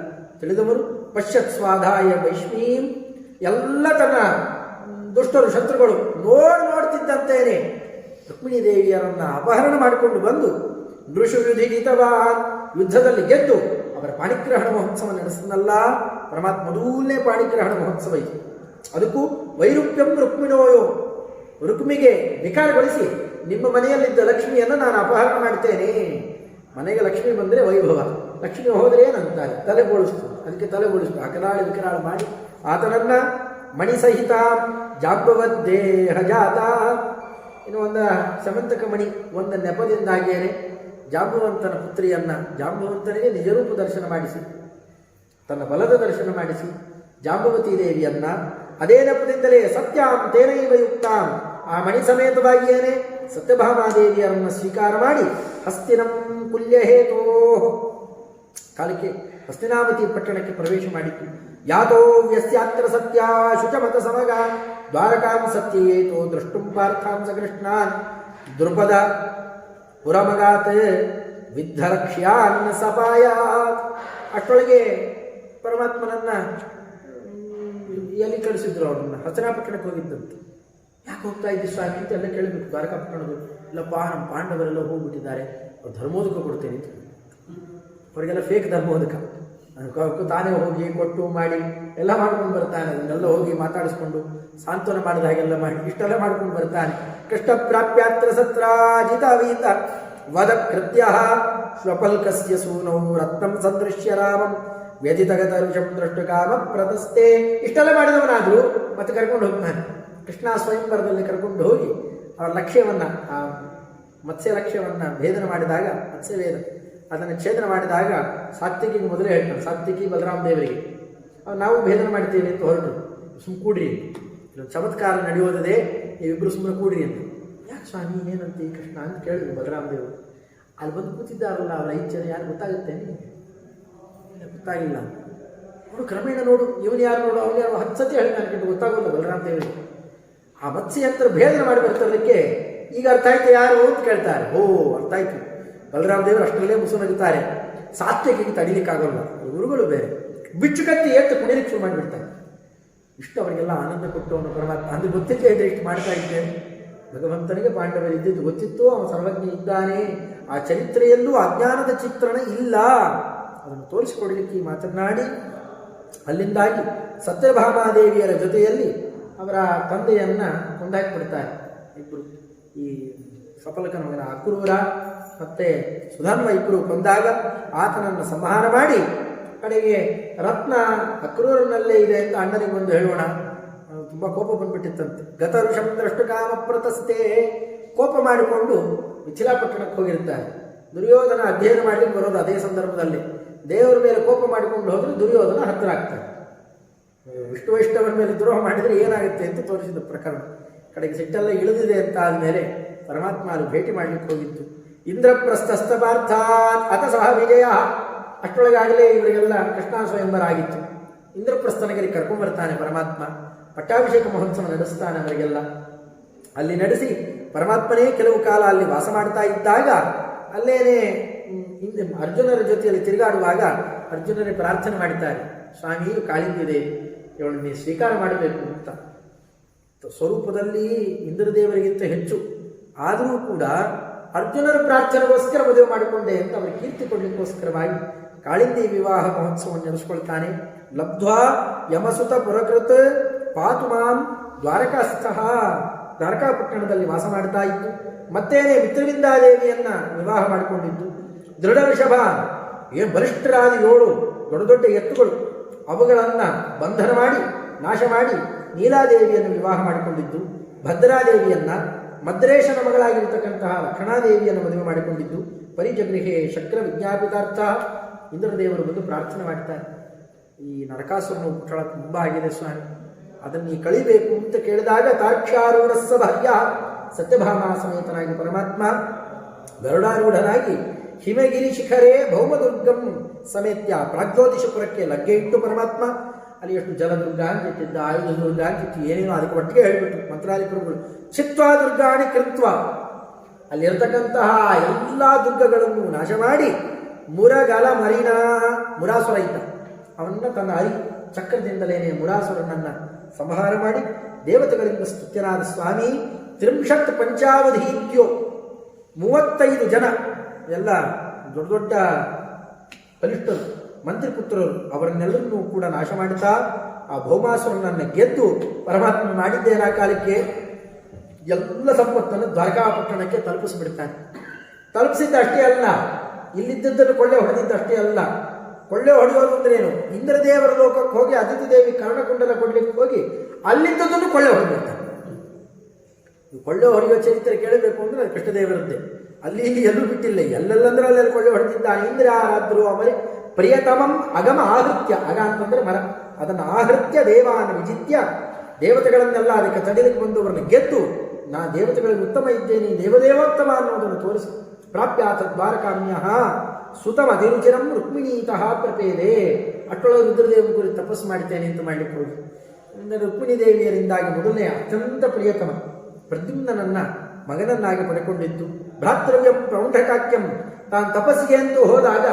ತಿಳಿದವರು ಪಶ್ಯತ್ ಸ್ವಾಧಾಯ ವೈಷ್ಣೀಂ, ಎಲ್ಲ ತನ್ನ ದುಷ್ಟರು ಶತ್ರುಗಳು ನೋಡ್ತಿದ್ದಂತೇನೆ ರುಕ್ಮಿಣಿ ದೇವಿಯರನ್ನ ಅಪಹರಣ ಮಾಡಿಕೊಂಡು ಬಂದು ನೃಷು ಯುಧಿಗಿತವಾನ್, ಯುದ್ಧದಲ್ಲಿ ಗೆದ್ದು ಅವರ ಪಾಣಿಗ್ರಹಣ ಮಹೋತ್ಸವ ನಡೆಸಿದ್ನಲ್ಲ ಪರಮಾತ್ಮ. ಮೊದಲನೇ ಪಾಣಿಗ್ರಹಣ ಮಹೋತ್ಸವ ಇದು. ಅದಕ್ಕೂ ವೈರುಪ್ಯಂ ರುಕ್ಮಿಣೋಯೋ, ರುಕ್ಮಿಗೆ ವಿಕಾರಗೊಳಿಸಿ ನಿಮ್ಮ ಮನೆಯಲ್ಲಿದ್ದ ಲಕ್ಷ್ಮಿಯನ್ನು ನಾನು ಅಪಹರಣ ಮಾಡ್ತೇನೆ. ಮನೆಗೆ ಲಕ್ಷ್ಮಿ ಬಂದರೆ ವೈಭವ, ಲಕ್ಷ್ಮಿ ಹೋದರೆ ಏನಂತಾರೆ ತಲೆ ಬೋಳಿಸ್ತು, ಅದಕ್ಕೆ ತಲೆ ಬೋಳಿಸ್ತು ಅಕರಾಳು ವಿಕರಾಳು ಮಾಡಿ ಆತನನ್ನ ಮಣಿಸಹಿತ ಜಾಂಬವದ್ದೇಹ ಜಾತ. ಇನ್ನು ಒಂದು ಸಮಂತಕ ಮಣಿ ಒಂದು ನೆಪದಿಂದಾಗಿಯೇ ಜಾಂಬವಂತನ ಪುತ್ರಿಯನ್ನ ಜಾಂಬವಂತನಿಗೆ ನಿಜರೂಪ ದರ್ಶನ ಮಾಡಿಸಿ, ತನ್ನ ಬಲದ ದರ್ಶನ ಮಾಡಿಸಿ ಜಾಂಬವತಿ ದೇವಿಯನ್ನ ಅದೇ ನೆಪದಿಂದಲೇ ಸತ್ಯಾಂ ತೇನೈವ ಯುಕ್ತಾಂ, ಆ ಮಣಿ ಸಮೇತವಾಗಿಯೇನೆ ಸತ್ಯಭಾಮಾದೇವಿಯರನ್ನು ಸ್ವೀಕಾರ ಮಾಡಿ ಹಸ್ತಿನಂ ಕುಲ್ಯಹೇತೋ ಕಾಲಕ್ಕೆ ಹಸ್ತಿನಾವತಿ ಪಟ್ಟಣಕ್ಕೆ ಪ್ರವೇಶ ಮಾಡಿತ್ತು. ಯಾತೋ ವ್ಯಸ್ಯಾತ್ರ ಸತ್ಯ ಶುಚಮತ ಸಮಗ ದ್ವಾರಕಾಂ ಸತ್ಯೇತೋ ದ್ರಷ್ಟುಂ ಪಾರ್ಥಾಂ ಸಕೃಷ್ಣಾನ್ ದೃಪದ ಪುರಮಗಾತ್ ವಿದ್ಧರಕ್ಷ್ಯಾನ್ ಸಪಾಯಾತ್. ಅಷ್ಟೊಳಗೆ ಪರಮಾತ್ಮನನ್ನ ಎಲ್ಲಿ ಕಳಿಸಿದ್ರು, ಅವರನ್ನ ಹಸನಾಪಟ್ಟಣಕ್ಕೆ ಹೋಗಿದ್ದಂತೆ. ಯಾಕೆ ಹೋಗ್ತಾ ಇದ್ದಿ ಸ್ವಾಮಿ ಅಂತ ಎಲ್ಲ ಕೇಳಬೇಕು ದ್ವಾರಕಾಪಟ್ಟಣದ. ಇಲ್ಲಪ್ಪ ನಮ್ಮ ಪಾಂಡವರೆಲ್ಲ ಹೋಗ್ಬಿಟ್ಟಿದ್ದಾರೆ, ಅವ್ರು ಧರ್ಮೋದಕ ಕೊಡ್ತೇನೆ ಅಂತ. ಅವರಿಗೆಲ್ಲ ಫೇಕ್ ಧರ್ಮೋದಕ, ತಾನೇ ಹೋಗಿ ಕೊಟ್ಟು ಮಾಡಿ ಎಲ್ಲ ಮಾಡ್ಕೊಂಡು ಬರ್ತಾನೆ. ಅದನ್ನೆಲ್ಲ ಹೋಗಿ ಮಾತಾಡಿಸ್ಕೊಂಡು ಸಾಂತ್ವನ ಮಾಡಿದ ಹಾಗೆಲ್ಲ ಮಾಡಿ ಇಷ್ಟೆಲ್ಲ ಮಾಡ್ಕೊಂಡು ಬರ್ತಾನೆ. ಕೃಷ್ಣ ಪ್ರಾಪ್ಯಾತ್ರ ಸತ್ರಾಜಿತ ವೀತ ವದ ಕೃತ್ಯ ಶ್ವಪಲ್ಕಸ್ಯ ಸೂನೌ ರತ್ನಂ ಸದೃಶ್ಯ ರಾಮಂ ವ್ಯಧಿತಗತ ಋಷಂ ದೃಷ್ಟ ಕಾಮ ಪ್ರತಸ್ತೆ. ಇಷ್ಟೆಲ್ಲ ಮಾಡಿದವನಾದರೂ ಮತ್ತೆ ಕರ್ಕೊಂಡು ಹೋಗ್ತಾನೆ. ಕೃಷ್ಣ ಸ್ವಯಂವರದಲ್ಲಿ ಕರ್ಕೊಂಡು ಹೋಗಿ ಅವರ ಲಕ್ಷ್ಯವನ್ನು, ಆ ಮತ್ಸ್ಯ ಲಕ್ಷ್ಯವನ್ನು ಭೇದನ ಮಾಡಿದಾಗ, ಮತ್ಸ್ಯವೇದ ಅದನ್ನು ಛೇದನ ಮಾಡಿದಾಗ ಸಾತ್ವಿಕಿಗೆ ಮೊದಲೇ ಹೇಳ್ತಾನೆ, ಸಾತ್ವಿಕಿ ಬಲರಾಮ ದೇವರಿಗೆ ನಾವು ಭೇದನ ಮಾಡ್ತೀವಿ ಅಂತ ಹೊರಟು ಸುಮ್ಮನೆ ಕೂಡ್ರಿ, ಚಮತ್ಕಾರ ನಡೆಯೋದೇ, ನೀವಿಬ್ಬರು ಸುಮ್ಮನೆ ಕೂಡ್ರಿ ಅಂತ. ಯಾಕೆ ಸ್ವಾಮಿ ಏನಂತ ಈ ಕೃಷ್ಣ ಅಂತ ಕೇಳಿದ್ರು ಬಲರಾಮ ದೇವರು. ಅಲ್ಲಿ ಬಂದು ಕೂತಿದ್ದಾರಲ್ಲ ಅವರ ಐಚ್ಛೆ ಯಾರು ಗೊತ್ತಾಗುತ್ತೆ ನಿಮಗೆ? ಗೊತ್ತಾಗಿಲ್ಲ. ನೋಡು ಕ್ರಮೇಣ ನೋಡು, ಇವನು ಯಾರು ನೋಡು, ಅವನು ಯಾರು 10 ಸತಿ ಹೇಳ್ತಾನೆ ಕೆಟ್ಟು ಗೊತ್ತಾಗೋಲ್ಲ ಬಲರಾಮ ದೇವರಿಗೆ. ಆ ಮತ್ಸ್ಯ ಹತ್ರ ಭೇದನ ಮಾಡಿ ಬರ್ತಿರಲಿಕ್ಕೆ ಈಗ ಅರ್ಥ ಆಯ್ತು ಯಾರು ಅಂತ ಕೇಳ್ತಾರೆ. ಓ ಅರ್ಥ ಆಯ್ತು, ಬಲರಾಮ ದೇವರು ಅಷ್ಟರಲ್ಲೇ ಮುಸು ನಗುತ್ತಾರೆ. ಸಾತ್ವಿಕಿಗೆ ತಡಿಲಿಕ್ಕಾಗಲ್ಲ, ಗುರುಗಳು ಬೇರೆ, ಬಿಚ್ಚುಕತ್ತಿ ಎತ್ತು ಕುಣಿಲಿಕ್ಕೆ ಶುರು ಮಾಡಿಬಿಡ್ತಾರೆ. ಇಷ್ಟು ಅವರಿಗೆಲ್ಲ ಆನಂದ ಕೊಟ್ಟು ಅವನು ಪರಮಾತ್ಮ ಅಂದ್ರೆ ಗೊತ್ತಿದ್ದೇ ಇದ್ರೆ ಇಷ್ಟು ಮಾಡ್ತಾ ಇದ್ದೇನೆ. ಭಗವಂತನಿಗೆ ಪಾಂಡವರಿದ್ದಿದ್ದು ಗೊತ್ತಿತ್ತು, ಅವನು ಸರ್ವಜ್ಞ ಇದ್ದಾನೆ. ಆ ಚರಿತ್ರೆಯಲ್ಲೂ ಅಜ್ಞಾನದ ಚಿತ್ರಣ ಇಲ್ಲ, ಅದನ್ನು ತೋರಿಸಿಕೊಡಲಿಕ್ಕೆ ಮಾತನಾಡಿ ಅಲ್ಲಿಂದಾಗಿ ಸತ್ಯಭಾಮಾದೇವಿಯರ ಜೊತೆಯಲ್ಲಿ ಅವರ ತಂದೆಯನ್ನ ಕೊಂದಾಕಿಬಿಡ್ತಾರೆ. ಇಬ್ಬರು ಈ ಸಫಲಕನ ಮಗನ ಅಕ್ರೂರ ಮತ್ತೆ ಸುಧನ್ವ ಇಬ್ಬರು ಕೊಂದಾಗ ಆತನನ್ನು ಸಂಹಾರ ಮಾಡಿ ಕಡೆಗೆ ರತ್ನ ಅಕ್ರೂರನಲ್ಲೇ ಇದೆ ಅಂತ ಅಣ್ಣನಿಗೆ ಒಂದು ಹೇಳೋಣ. ತುಂಬ ಕೋಪ ಬಂದ್ಬಿಟ್ಟಿತ್ತಂತೆ. ಗತ ಋಷಂ ದೃಷ್ಟು ಕಾಮ ಪ್ರತಸ್ತೆ, ಕೋಪ ಮಾಡಿಕೊಂಡು ಮಿಥಿಲಾಪಟ್ಟಣಕ್ಕೆ ಹೋಗಿರ್ತಾರೆ. ದುರ್ಯೋಧನ ಅಧ್ಯಯನ ಮಾಡಲಿಕ್ಕೆ ಬರೋದು ಅದೇ ಸಂದರ್ಭದಲ್ಲಿ. ದೇವರ ಮೇಲೆ ಕೋಪ ಮಾಡಿಕೊಂಡು ಹೋದರೆ ದುರ್ಯೋಧನ ಹತ್ತಿರ ಆಗ್ತಾರೆ. ವಿಷ್ಣುವೈಷ್ಣವನ ಮೇಲೆ ದ್ರೋಹ ಮಾಡಿದರೆ ಏನಾಗುತ್ತೆ ಅಂತ ತೋರಿಸಿದ ಪ್ರಕರಣ. ಕಡೆಗೆ ಸಿಟ್ಟೆಲ್ಲ ಇಳಿದಿದೆ ಅಂತ ಆದಮೇಲೆ ಪರಮಾತ್ಮ ಅಲ್ಲಿ ಭೇಟಿ ಮಾಡಲಿಕ್ಕೆ ಹೋಗಿತ್ತು. ಇಂದ್ರಪ್ರಸ್ಥಸ್ಥಪಾರ್ಥಾನ್ ಅತ ಸಹ ವಿಜಯ. ಅಷ್ಟೊಳಗಾಗಲೇ ಇವರಿಗೆಲ್ಲ ಕೃಷ್ಣ ಸ್ವಯಂವರ ಆಗಿತ್ತು. ಇಂದ್ರಪ್ರಸ್ಥನಗರಿಗೆ ಕರ್ಕೊಂಡ್ಬರ್ತಾನೆ ಪರಮಾತ್ಮ. ಪಟ್ಟಾಭಿಷೇಕ ಮಹೋತ್ಸವ ನಡೆಸ್ತಾನೆ ಅವರಿಗೆಲ್ಲ. ಅಲ್ಲಿ ನಡೆಸಿ ಪರಮಾತ್ಮನೇ ಕೆಲವು ಕಾಲ ಅಲ್ಲಿ ವಾಸ ಮಾಡ್ತಾ ಇದ್ದಾಗ ಅಲ್ಲೇನೆ ಹಿಂದೆ ಅರ್ಜುನರ ಜೊತೆಯಲ್ಲಿ ತಿರುಗಾಡುವಾಗ ಅರ್ಜುನರೇ ಪ್ರಾರ್ಥನೆ ಮಾಡಿದ್ದಾರೆ, ಸ್ವಾಮಿ ಕಾಳಿಂದಿದೆ, ಇವಳು ನೀವು ಸ್ವೀಕಾರ ಮಾಡಬೇಕು ಅಂತ. ಸ್ವರೂಪದಲ್ಲಿ ಇಂದ್ರದೇವರಿಗಿಂತ ಹೆಚ್ಚು, ಆದರೂ ಕೂಡ ಅರ್ಜುನರ ಪ್ರಾರ್ಥನೆಗೋಸ್ಕರ ಮದುವೆ ಮಾಡಿಕೊಂಡೆ ಅಂತ ಅವರ ಕೀರ್ತಿ ಕೊಡಲಿಕ್ಕೋಸ್ಕರವಾಗಿ ಕಾಳಿಂದಿ ವಿವಾಹ ಮಹೋತ್ಸವವನ್ನು ನಡೆಸ್ಕೊಳ್ತಾನೆ. ಲಬ್ಧ್ವಾ ಯಮಸುತ ಪುರಕೃತ್ ಪಾತು ಮಾಂ ದ್ವಾರಕಾಸ್ಥಃ, ದ್ವಾರಕಾಪಟ್ಟಣದಲ್ಲಿ ವಾಸ ಮಾಡ್ತಾ ಇತ್ತು. ಮತ್ತೇನೆ ಮಿತ್ರವಿಂದಾದೇವಿಯನ್ನ ವಿವಾಹ ಮಾಡಿಕೊಂಡಿದ್ದು. ದೃಢ ಋಷಭ, ಏನು ಬಲಿಷ್ಠರಾದ 7 ದೊಡ್ಡ ದೊಡ್ಡ ಎತ್ತುಗಳು, ಅವುಗಳನ್ನು ಬಂಧನ ಮಾಡಿ ನಾಶ ಮಾಡಿ ನೀಲಾದೇವಿಯನ್ನು ವಿವಾಹ ಮಾಡಿಕೊಂಡಿದ್ದು. ಭದ್ರಾದೇವಿಯನ್ನ, ಮದ್ರೇಶನ ಮಗಳಾಗಿರ್ತಕ್ಕಂತಹ ಲಕ್ಷಣಾದೇವಿಯನ್ನು ಮದುವೆ ಮಾಡಿಕೊಂಡಿದ್ದು. ಪರಿಜಗೃಹೇ ಶಕ್ರ ವಿಜ್ಞಾಪಿತಾರ್ಥ, ಇಂದ್ರದೇವರು ಬಂದು ಪ್ರಾರ್ಥನೆ ಮಾಡ್ತಾರೆ. ಈ ನರಕಾಸುರನ ಉಪಟಳ ತುಂಬ ಆಗಿದೆ ಸ್ವಾಮಿ, ಅದನ್ನು ನೀ ಕಳಿಬೇಕು ಅಂತ ಕೇಳಿದಾಗ ತಾಕ್ಷಾರೂಢಸ್ಸ ಭಾರ್ಯ ಸತ್ಯಭಾಮ ಸಮೇತನಾಗಿ ಪರಮಾತ್ಮ ಗರುಡಾರೂಢನಾಗಿ ಹಿಮಗಿರಿ ಶಿಖರೇ ಭೌಮದುರ್ಗಂ ಸಮೇತ್ಯ ಪ್ರಾಗ್ಜ್ಯೋತಿಷಪುರಕ್ಕೆ ಲಗ್ಗೆ ಇಟ್ಟು ಪರಮಾತ್ಮ ಅಲ್ಲಿ ಎಷ್ಟು ಜಲದುರ್ಗ ಅಂತಿದ್ದ, ಆಯುಧ ದುರ್ಗ ಅಂತಿತ್ತು, ಏನೇನೋ ಅದಕ್ಕೆ ಒಟ್ಟಿಗೆ ಹೇಳಿಬಿಟ್ಟು ಮಂತ್ರಾಧಿಪರುಗಳು ಚಿತ್ವಾ ದುರ್ಗಾಣಿ ಕೃತ್ವ ಅಲ್ಲಿರತಕ್ಕಂತಹ ಎಲ್ಲ ದುರ್ಗಗಳನ್ನು ನಾಶ ಮಾಡಿ ಮುರಗಲ ಮರಿನಾ ಮುರಾಸುರ ಇದ್ದ, ಅವನ್ನ ತನ್ನ ಚಕ್ರದಿಂದಲೇನೆ ಮುರಾಸುರನನ್ನ ಸಂಹಾರ ಮಾಡಿ ದೇವತೆಗಳಿಂದ ಸ್ತುತ್ಯನಾದ ಸ್ವಾಮಿ ತ್ರಿಂಶತ್ ಪಂಚಾವಧೀತ್ಯೋ 35 ಜನ ಎಲ್ಲ ದೊಡ್ಡ ದೊಡ್ಡ ಬಲಿಷ್ಠರು ಮಂತ್ರಿಪುತ್ರರು ಅವರನ್ನೆಲ್ಲರನ್ನೂ ಕೂಡ ನಾಶ ಮಾಡುತ್ತಾ ಆ ಭೌಮಾಸುರನನ್ನು ಗೆದ್ದು ಪರಮಾತ್ಮ ಮಾಡಿದ್ದೇನ ಕಾಲಕ್ಕೆ ಎಲ್ಲ ಸಂಪತ್ತನ್ನು ದ್ವಾರಕಾಪಟ್ಟಣಕ್ಕೆ ತಲುಪಿಸಿಬಿಡ್ತಾನೆ. ತಲುಪಿಸಿದ್ದಷ್ಟೇ ಅಲ್ಲ, ಇಲ್ಲಿದ್ದದ್ದನ್ನು ಕೊಳ್ಳೆ ಹೊಡೆದಿದ್ದಷ್ಟೇ ಅಲ್ಲ. ಕೊಳ್ಳೆ ಹೊಡೆಯೋದು ಅಂದ್ರೇನು, ಇಂದ್ರದೇವರ ಲೋಕಕ್ಕೆ ಹೋಗಿ ಅದಿತಿ ದೇವಿ ಕರ್ಣಕುಂಡಲ ಕೊಡ್ಲಿಕ್ಕೆ ಹೋಗಿ ಅಲ್ಲಿದ್ದದನ್ನು ಕೊಳ್ಳೆ ಹೊಡೆದಿರ್ತಾನೆ. ಕೊಳ್ಳೆ ಹೊಡೆಯೋ ಚರಿತ್ರೆ ಕೇಳಬೇಕು ಅಂದ್ರೆ ಅದು ಕೃಷ್ಣದೇವರದ್ದೇ. ಅಲ್ಲಿ ಇಲ್ಲಿ ಎಲ್ಲೂ ಬಿಟ್ಟಿಲ್ಲ, ಎಲ್ಲೆಲ್ಲಂದ್ರೆ ಅಲ್ಲೆಲ್ಲ ಕೊಳ್ಳೆ ಹೊಡೆದಿದ್ದಾನೆ. ಇಂದ್ರ ಆರಾದ್ರು ಆಮೇಲೆ ಪ್ರಿಯತಮಂ ಅಗಮ ಆಹೃತ್ಯ, ಅಗ ಅಂತಂದ್ರೆ ಮರ, ಅದನ್ನು ಆಹೃತ್ಯ ದೇವಾನ ವಿಜಿತ್ಯ ದೇವತೆಗಳನ್ನೆಲ್ಲ ಅದಕ್ಕೆ ತಡೆಯಲಿಕ್ಕೆ ಬಂದವರನ್ನು ಗೆದ್ದು ನಾ ದೇವತೆಗಳಿಗೆ ಉತ್ತಮ ಇದ್ದೇನೆ, ದೇವದೇವೋತ್ತಮ ಅನ್ನೋದನ್ನು ತೋರಿಸಿ ಪ್ರಾಪ್ಯಾತ ದ್ವಾರಕಾಮ್ಯ ಸುತಮ ಅಧಿರುಚಿರಂ ರುಕ್ಮಿಣೀತಃ ಪ್ರಪೇದೆ. ಅಟ್ಟೊಳಗೆ ರುದ್ರದೇವನ ಕುರಿತು ತಪಸ್ಸು ಮಾಡ್ತೇನೆ ಅಂತ ಮಾಡಲಿಕ್ಕೆ ಹೋಗಿ ರುಕ್ಮಿಣಿ ದೇವಿಯರಿಂದಾಗಿ ಮೊದಲನೇ ಅತ್ಯಂತ ಪ್ರಿಯತಮ ಪ್ರದ್ಯುಮ್ನನ್ನ ಮಗನನ್ನಾಗಿ ಪಡೆಕೊಂಡಿದ್ದು. ಭ್ರಾತೃವ್ಯಂ ಪೌಂಡ್ರಕಾಕ್ಯಂ, ತಾನು ತಪಸ್ಸಿಗೆ ಅಂತೂ ಹೋದಾಗ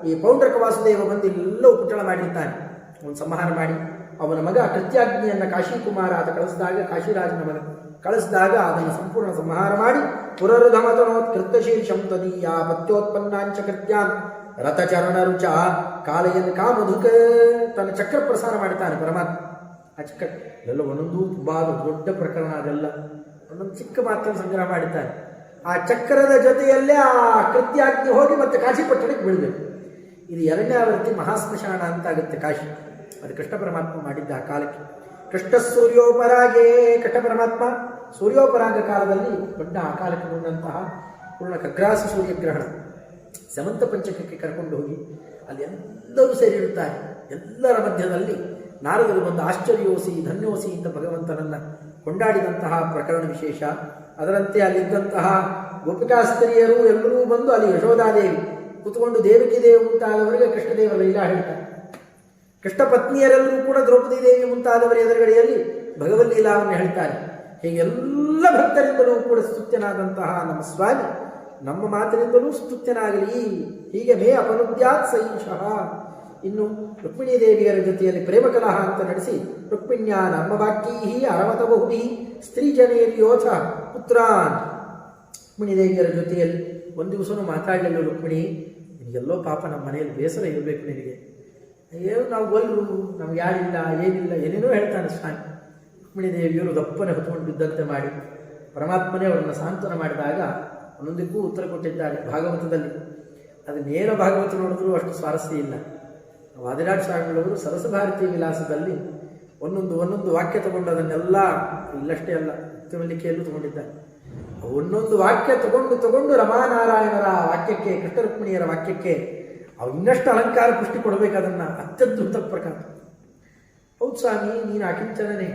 ಈ ಪೌಂಡ್ರಕ ವಾಸುದೇವ ಬಂದು ಎಲ್ಲ ಉಪಟಳ ಮಾಡಿರ್ತಾನೆ. ಅವನು ಸಂಹಾರ ಮಾಡಿ ಅವನ ಮಗ ಕೃತ್ಯಾಗ್ನಿಯನ್ನು ಕಾಶಿಕುಮಾರ ಆತ ಕಳಿಸಿದಾಗ, ಕಾಶಿರಾಜನ ಮಗ ಕಳಿಸಿದಾಗ ಅದನ್ನು ಸಂಪೂರ್ಣ ಸಂಹಾರ ಮಾಡಿ ಪುನರುಧಮತನೋತ್ಕೃತ ಶೀರ್ಷಂ ತದೀಯ ಪತ್ಯೋತ್ಪನ್ನಾಂಚ ಕೃತ್ಯಾನ್ ರಥಚರಣ ರುಚ ಕಾಲಯನ್ ಕಾಮಧುಕ, ತನ್ನ ಚಕ್ರ ಪ್ರಸಾರ ಮಾಡ್ತಾನೆ ಪರಮಾತ್ಮ. ಆ ಚಕ್ರ ಎಲ್ಲ ಒಂದೊಂದು ತುಂಬಾ ದೊಡ್ಡ ಪ್ರಕರಣ, ಅದೆಲ್ಲ ಒಂದೊಂದು ಚಿಕ್ಕ ಮಾತ್ರ ಸಂಗ್ರಹ ಮಾಡಿದ್ದಾನೆ. ಆ ಚಕ್ರದ ಜೊತೆಯಲ್ಲೇ ಆ ಕೃತ್ಯಾಗ್ನಿ ಹೋಗಿ ಮತ್ತೆ ಕಾಶಿಪಟ್ಟಣಕ್ಕೆ ಬೀಳಬೇಕು. ಇದು ಎರಡನೇ ಆವೃತ್ತಿ ಮಹಾಸ್ಮಶಾನ ಅಂತಾಗುತ್ತೆ ಕಾಶಿ. ಅದು ಕೃಷ್ಣ ಪರಮಾತ್ಮ ಮಾಡಿದ್ದ ಆ ಕಾಲಕ್ಕೆ. ಕೃಷ್ಣ ಸೂರ್ಯೋಪರಾಗೇ, ಕೃಷ್ಣ ಪರಮಾತ್ಮ ಸೂರ್ಯೋಪರಾಗ ಕಾಲದಲ್ಲಿ ದೊಡ್ಡ ಆ ಕಾಲಕ್ಕೆ ಬಂದಂತಹ ಪೂರ್ಣ ಖಗ್ರಾಸ ಸೂರ್ಯಗ್ರಹಣ ಸಮಂತ ಪಂಚಕಕ್ಕೆ ಕರ್ಕೊಂಡು ಹೋಗಿ ಅಲ್ಲಿ ಎಲ್ಲರೂ ಸೇರಿರುತ್ತಾರೆ. ಎಲ್ಲರ ಮಧ್ಯದಲ್ಲಿ ನಾರದರು ಬಂದು ಆಶ್ಚರ್ಯೋಸಿ ಧನ್ಯೋಸಿ ಅಂತ ಭಗವಂತನನ್ನ ಕೊಂಡಾಡಿದಂತಹ ಪ್ರಕರಣ ವಿಶೇಷ. ಅದರಂತೆ ಅಲ್ಲಿದ್ದಂತಹ ಗೋಪಿಕಾಸ್ತ್ರೀಯರು ಎಲ್ಲರೂ ಬಂದು ಅಲ್ಲಿ ಯಶೋಧಾದೇವಿ ಕೂತ್ಕೊಂಡು ದೇವಕಿ ದೇವಿ ಮುಂತಾದವರಿಗೆ ಕೃಷ್ಣದೇವ ಲೀಲಾ ಹೇಳ್ತಾರೆ. ಕೃಷ್ಣ ಪತ್ನಿಯರೆಲ್ಲರೂ ಕೂಡ ದ್ರೌಪದಿ ದೇವಿ ಮುಂತಾದವರ ಎದುರುಗಡೆಯಲ್ಲಿ ಭಗವದ್ ಲೀಲಾವನ್ನು ಹೇಳ್ತಾರೆ. ಹೀಗೆಲ್ಲ ಭಕ್ತರಿಂದಲೂ ಕೂಡ ಸ್ತುತ್ಯನಾದಂತಹ ನಮ್ಮ ಸ್ವಾಮಿ ನಮ್ಮ ಮಾತಿನಿಂದಲೂ ಸ್ತುತ್ಯನಾಗಲಿ. ಹೀಗೆ ಮೇ ಅಪನುದ್ಯಾತ್ ಸೈಷಃ. ಇನ್ನು ರುಕ್ಮಿಣೀ ದೇವಿಯರ ಜೊತೆಯಲ್ಲಿ ಪ್ರೇಮ ಕಲಹ ಅಂತ ನಡೆಸಿ ರುಕ್ಮಿಣ್ಯ ನಮ್ಮ ವಾಕ್ಯೈ ಅರವತ ಬಹುಧಿ ಸ್ತ್ರೀ ಜನೇರ್ಯೋಥ ಪುತ್ರಾನ್. ರುಕ್ಮಿಣಿ ದೇವಿಯರ ಜೊತೆಯಲ್ಲಿ ಒಂದು ದಿವಸನೂ ಮಾತಾಡಲಿಲ್ಲ ರುಕ್ಮಿಣಿ. ನಿನಗೆಲ್ಲೋ ಪಾಪ ನಮ್ಮ ಮನೆಯಲ್ಲಿ ಬೇಸರ ಇರಬೇಕು ನಿನಗೆ, ಏನು ನಾವು ಒಲ್ರು, ನಮ್ಗೆ ಯಾರಿಲ್ಲ ಏನಿಲ್ಲ ಏನೇನೋ ಹೇಳ್ತಾನೆ ಸ್ವಾಮಿ. ರುಕ್ಮಿಣಿ ದೇವಿಯರು ದಪ್ಪನೆ ಹೊತ್ಕೊಂಡು ಬಿದ್ದಂತೆ ಮಾಡಿ ಪರಮಾತ್ಮನೇ ಅವರನ್ನು ಸಾಂತ್ವನ ಮಾಡಿದಾಗ ಒಂದೊಂದಕ್ಕೂ ಉತ್ತರ ಕೊಟ್ಟಿದ್ದಾರೆ ಭಾಗವತದಲ್ಲಿ. ಅದು ನೇರ ಭಾಗವತ ನೋಡಿದ್ರೂ ಅಷ್ಟು ಸ್ವಾರಸ್ಯ ಇಲ್ಲ. ವಾದಿರಾಜ ಸ್ವಾಮಿಗಳವರು ಸರಸಭಾರತೀಯ ವಿಲಾಸದಲ್ಲಿ ಒಂದೊಂದು ವಾಕ್ಯ ತಗೊಂಡು ಅದನ್ನೆಲ್ಲ ಇಲ್ಲಷ್ಟೇ ಅಲ್ಲ ಮಲ್ಲಿಕೆಯಲ್ಲೂ ತಗೊಂಡಿದ್ದಾರೆ. ಒಂದೊಂದು ವಾಕ್ಯ ತಗೊಂಡು ರಮಾನಾರಾಯಣರ ವಾಕ್ಯಕ್ಕೆ, ಕೃಷ್ಣ ರುಕ್ಮಿಣಿಯರ ವಾಕ್ಯಕ್ಕೆ ಅವು ಇನ್ನಷ್ಟು ಅಲಂಕಾರ ಪುಷ್ಟಿ ಕೊಡಬೇಕು. ಅದನ್ನು ಅತ್ಯದ್ಭುತ ಪ್ರಕಾರ. ಹೌದು ಸ್ವಾಮಿ, ನೀನು ಅಕಿಂಚನನೇ.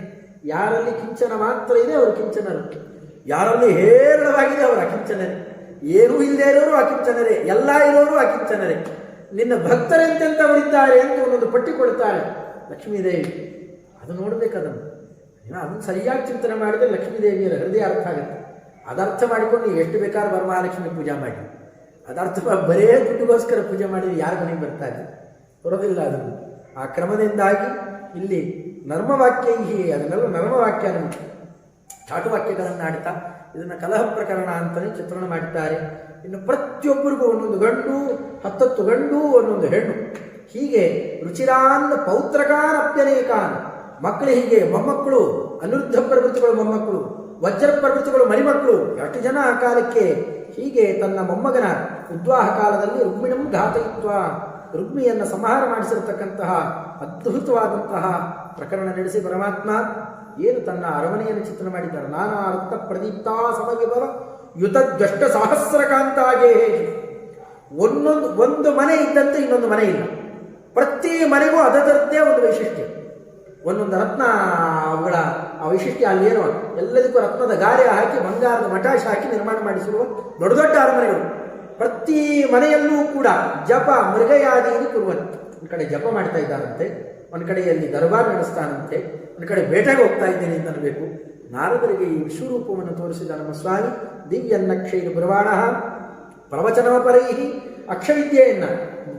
ಯಾರಲ್ಲಿ ಕಿಂಚನ ಮಾತ್ರ ಇದೆ ಅವರು ಕಿಂಚನರು, ಯಾರಲ್ಲಿ ಹೇರಳವಾಗಿದೆ ಅವರು ಅಕಿಂಚನರೇ. ಏನೂ ಇಲ್ಲದೆ ಇರೋರು ಅಕಿಂಚನರೇ, ಎಲ್ಲ ಇರೋರು ಅಕಿಂಚನರೇ. ನಿನ್ನ ಭಕ್ತರೆಂತೆಂಥವರಿದ್ದಾರೆ ಅಂತ ಒಂದೊಂದು ಪಟ್ಟಿ ಕೊಡ್ತಾಳೆ ಲಕ್ಷ್ಮೀದೇವಿ. ಅದು ನೋಡ್ಬೇಕು. ಅದನ್ನು ಸರಿಯಾಗಿ ಚಿಂತನೆ ಮಾಡಿದರೆ ಲಕ್ಷ್ಮೀದೇವಿಯರ ಹೃದಯ ಅರ್ಥ ಆಗುತ್ತೆ. ಅದರ್ಥ ಮಾಡಿಕೊಂಡು ಎಷ್ಟು ಬೇಕಾದ್ರೂ ವರಮಹಾಲಕ್ಷ್ಮಿ ಪೂಜೆ ಮಾಡಿ, ಅದರ್ಥ ಬರೇ ದುಡ್ಡುಗೋಸ್ಕರ ಪೂಜೆ ಮಾಡಿದ್ರೆ ಯಾರ ಮನೆಗೆ ಬರ್ತಾರೆ? ಬರೋದಿಲ್ಲ. ಅದನ್ನು ಆ ಕ್ರಮದಿಂದಾಗಿ ಇಲ್ಲಿ ನರ್ಮವಾಕ್ಯ, ಅದನ್ನೆಲ್ಲ ನರ್ಮವಾಕ್ಯ ಚಾಟುವಾಕ್ಯಗಳನ್ನು ಆಡ್ತಾ ಇದನ್ನು ಕಲಹ ಪ್ರಕರಣ ಅಂತಲೇ ಚಿತ್ರಣ ಮಾಡಿದ್ದಾರೆ. ಇನ್ನು ಪ್ರತಿಯೊಬ್ಬರಿಗೂ ಒಂದೊಂದು ಗಂಡು, 10 ಗಂಡು, ಒಂದೊಂದು ಹೆಣ್ಣು, ಹೀಗೆ ರುಚಿರಾನ್ ಪೌತ್ರಕಾನ್ ಅಪ್ಯನೇಕಾನ್. ಮಕ್ಕಳು ಹೀಗೆ ಮೊಮ್ಮಕ್ಕಳು, ಅನಿರುದ್ಧ ಪ್ರವೃತ್ತಿಗಳು ಮೊಮ್ಮಕ್ಕಳು, ವಜ್ರ ಪ್ರವೃತ್ತಿಗಳು ಮರಿಮಕ್ಕಳು, ಎಷ್ಟು ಜನ ಆ ಕಾಲಕ್ಕೆ. ಹೀಗೆ ತನ್ನ ಮೊಮ್ಮಗನ ಉದ್ವಾಹ ಕಾಲದಲ್ಲಿ ರುಕ್ಮಿಣಂ ಘಾತಯಿತ್ವ, ರುಕ್ಮಿಯನ್ನು ಸಂಹಾರ ಮಾಡಿಸಿರತಕ್ಕಂತಹ ಅದ್ಭುತವಾದಂತಹ ಪ್ರಕರಣ ನಡೆಸಿ ಪರಮಾತ್ಮ ಏನು ತನ್ನ ಅರಮನೆಯನ್ನು ಚಿತ್ರಣ ಮಾಡಿದ್ದಾರೆ. ನಾನಾ ಅರ್ಥ ಪ್ರದೀಪ್ತಾ ಸಮವಿಭವ ಯುತದ್ವಷ್ಟ ಸಹಸ್ರಕಾಂತಾಗೆ. ಒಂದು ಮನೆ ಇದ್ದಂತೆ ಇನ್ನೊಂದು ಮನೆ ಇಲ್ಲ. ಪ್ರತಿ ಮನೆಗೂ ಅದರದ್ದೇ ಒಂದು ವೈಶಿಷ್ಟ್ಯ, ಒಂದೊಂದು ರತ್ನ, ಅವುಗಳ ಆ ವೈಶಿಷ್ಟ್ಯ ಅಲ್ಲೇನೋ ಎಲ್ಲದಕ್ಕೂ ರತ್ನದ ಗಾರೆ ಹಾಕಿ ಬಂಗಾರದ ಮಟಾಶ ಹಾಕಿ ನಿರ್ಮಾಣ ಮಾಡಿಸಿರುವ ದೊಡ್ಡ ದೊಡ್ಡ ಅರಮನೆಗಳು. ಪ್ರತಿ ಮನೆಯಲ್ಲೂ ಕೂಡ ಜಪ ಮೃಗಯಾದಿಯನ್ನು ಕುರುವಂತೆ. ಒಂದು ಕಡೆ ಜಪ ಮಾಡ್ತಾ ಇದ್ದಾರಂತೆ, ಒಂದು ಕಡೆಯಲ್ಲಿ ದರ್ಬಾರ್ ನಡೆಸ್ತಾನಂತೆ, ಒಂದು ಕಡೆ ಬೇಟೆಗೆ ಹೋಗ್ತಾ ಇದ್ದೇನೆ ಅಂತ ಅನ್ನಬೇಕು. ನಾರದರಿಗೆ ಈ ವಿಶ್ವರೂಪವನ್ನು ತೋರಿಸಿದ ನಮ್ಮ ಸ್ವಾಮಿ ದಿವ್ಯನ್ನಕ್ಷೈರು ಬ್ರವಾಣ ಪ್ರವಚನವ ಪರೈಹಿ, ಅಕ್ಷವಿದ್ಯೆಯನ್ನು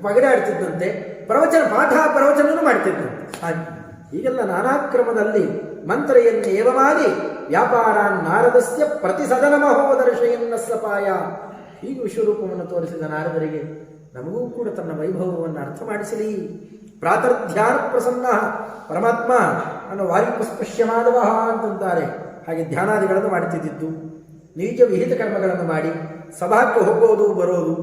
ಪಗಡಾಡ್ತಿದ್ದಂತೆ, ಪ್ರವಚನವೂ ಮಾಡ್ತಿದ್ದಂತೆ ಸ್ವಾಮಿ. ಹೀಗೆಲ್ಲ ನಾನಾ ಕ್ರಮದಲ್ಲಿ ಮಂತ್ರಯನ್ನು ಏವ ಮಾಡಿ ವ್ಯಾಪಾರ ನಾರದಸ್ಯ ಪ್ರತಿಸದನ ಮಹೋದರ್ಶಯನ್ನ ಸಪಾಯ. ಹೀಗೆ ವಿಶ್ವರೂಪವನ್ನು ತೋರಿಸಿದ ನಾರದರಿಗೆ ನಮಗೂ ಕೂಡ ತನ್ನ ವೈಭವವನ್ನು ಅರ್ಥ ಮಾಡಿಸಲಿ. ಪ್ರಾತರ್ಧ್ಯಾನ ಪ್ರಸನ್ನ ಪರಮಾತ್ಮ ಅನ್ನೋ ವಾಯುಪಸ್ಪಶ್ಯ ಮಾಧವ ಅಂತಂತಾರೆ. ಹಾಗೆ ಧ್ಯಾನಾದಿಗಳನ್ನು ಮಾಡ್ತಿದ್ದಿದ್ದು, ನಿಜ ವಿಹಿತ ಕರ್ಮಗಳನ್ನು ಮಾಡಿ ಸಭಾಕ್ಕೆ ಹೋಗೋದು ಬರೋದು,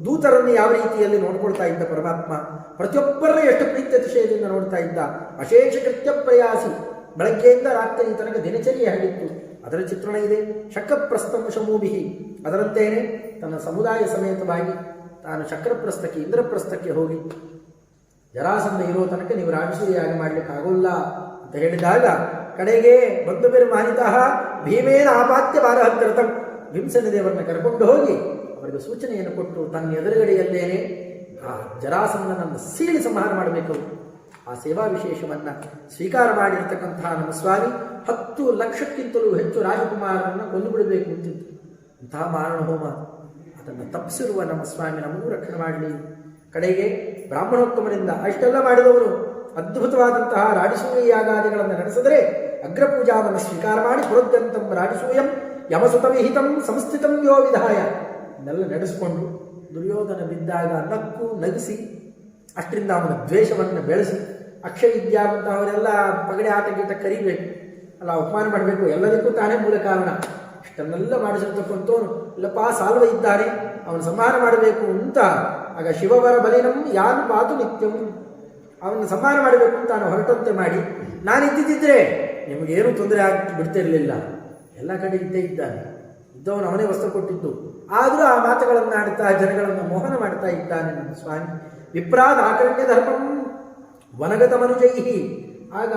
ದೂತರನ್ನು ಯಾವ ರೀತಿಯಲ್ಲಿ ನೋಡ್ಕೊಳ್ತಾ ಇದ್ದ ಪರಮಾತ್ಮ, ಪ್ರತಿಯೊಬ್ಬರನ್ನು ಎಷ್ಟು ಪ್ರೀತಿ ಅತಿಶಯದಿಂದ ನೋಡ್ತಾ ಇದ್ದ. ಅಶೇಷ ಕೃತ್ಯ ಪ್ರಯಾಸಿ, ಬೆಳಗ್ಗೆಯಿಂದ ರಾತ್ರಿ ತನಕ ದಿನಚರಿ ಆಗಿತ್ತು. ಅದರ ಚಿತ್ರಣ ಇದೆ. ಶಕ್ರಪ್ರಸ್ಥಂ ಶಮೂಭಿಹಿ, ಅದರಂತೇನೆ ತನ್ನ ಸಮುದಾಯ ಸಮೇತವಾಗಿ ತಾನು ಶಕ್ರಪ್ರಸ್ಥಕ್ಕೆ ಇಂದ್ರಪ್ರಸ್ಥಕ್ಕೆ ಹೋಗಿ ಜರಾಸಂಧ ಇರೋ ತನಕ ನೀವು ರಾಜಸೂಯಾಗಿ ಮಾಡಲಿಕ್ಕೆ ಆಗೋಲ್ಲ ಅಂತ ಹೇಳಿದಾಗ, ಕಡೆಗೆ ಬಂದು ಬೇರೆ ಮಾನಿತಃ ಭೀಮೇನ ಆಪಾತ್ಯ ಬಾರಹದ್ರತಂ, ಭೀಮಸೇನ ದೇವರನ್ನ ಕರ್ಕೊಂಡು ಹೋಗಿ ಅವರಿಗೆ ಸೂಚನೆಯನ್ನು ಕೊಟ್ಟು ತನ್ನ ಎದುರುಗಡೆಯಲ್ಲೇನೆ ಆ ಜರಾಸಂಧನನ್ನು ಸೀಳಿ ಸಂಹಾರ ಮಾಡಬೇಕು. ಆ ಸೇವಾ ವಿಶೇಷವನ್ನು ಸ್ವೀಕಾರ ಮಾಡಿರ್ತಕ್ಕಂತಹ ನಮ್ಮ ಸ್ವಾಮಿ 10 ಲಕ್ಷಕ್ಕಿಂತಲೂ ಹೆಚ್ಚು ರಾಜಕುಮಾರರನ್ನು ಕೊಂದು ಬಿಡಬೇಕು ಅಂತಿದ್ದು. ಇಂತಹ ಮಾರಣ ಹೋಮ ಅದನ್ನು ತಪ್ಪಿಸಿರುವ ನಮ್ಮ ಸ್ವಾಮಿ ನಮಗೂ ರಕ್ಷಣೆ ಮಾಡಲಿ. ಕಡೆಗೆ ಬ್ರಾಹ್ಮಣೋತ್ತಮರಿಂದ ಅಷ್ಟೆಲ್ಲ ಮಾಡಿದವರು ಅದ್ಭುತವಾದಂತಹ ರಾಜಸೂಯ ಯಾಗಾದಿಗಳನ್ನು ನಡೆಸಿದರೆ ಅಗ್ರಪೂಜಾವನ್ನು ಸ್ವೀಕಾರ ಮಾಡಿ ಪುರೋದ್ಯಂತಂ ರಾಜಸೂಯಂ ಯಮಸುತ ವಿಹಿತಂ ಸಂಸ್ಥಿತಂ ಯೋ ವಿಧಾಯ ಇದನ್ನೆಲ್ಲ ನಡೆಸಿಕೊಂಡು ದುರ್ಯೋಧನ ಬಿದ್ದಾಗ ನಕ್ಕು ನಗಿಸಿ ಅಷ್ಟರಿಂದ ಅವನ ದ್ವೇಷವನ್ನು ಬೆಳೆಸಿ ಅಕ್ಷವಿದ್ಯಾವಂತಹವರೆಲ್ಲ ಪಗಡೆ ಆಟ ಗೀಟ ಕರಿಬೇಕು, ಅಲ್ಲ ಅವಮಾನ ಮಾಡಬೇಕು, ಎಲ್ಲದಕ್ಕೂ ತಾನೇ ಮೂಲ ಕಾರಣ. ಇಷ್ಟನ್ನೆಲ್ಲ ಮಾಡಿಸಿರ್ತಕ್ಕಂಥವನು ಇಲ್ಲಪ್ಪ ಸಾಲ್ವ ಇದ್ದಾನೆ, ಅವನು ಸಂಹಾರ ಮಾಡಬೇಕು ಅಂತ ಆಗ ಶಿವವರ ಬಲಿನಂ ಯಾರು ಮಾತು ನಿತ್ಯಂ, ಅವನು ಸಂಹಾರ ಮಾಡಬೇಕು ಅಂತ ನಾನು ಹೊರಟಂತೆ ಮಾಡಿ, ನಾನಿದ್ದಿದ್ದರೆ ನಿಮಗೇನು ತೊಂದರೆ ಆಗಿ ಬಿಡ್ತಿರಲಿಲ್ಲ, ಎಲ್ಲ ಕಡೆ ಇದ್ದೇ ಇದ್ದಾನೆ, ಇದ್ದವನು ಅವನೇ ವಸ್ತ್ರ ಕೊಟ್ಟಿದ್ದು. ಆದರೂ ಆ ಮಾತುಗಳನ್ನು ಆಡ್ತಾ ಜನಗಳನ್ನು ಮೋಹನ ಮಾಡ್ತಾ ಇದ್ದಾನೆ ನಮ್ಮ ಸ್ವಾಮಿ. ವಿಪ್ರಾದ ಆಕರಣ್ಯ ಧರ್ಮಂ ವನಗತ ಮನುಜೈಹಿ, ಆಗ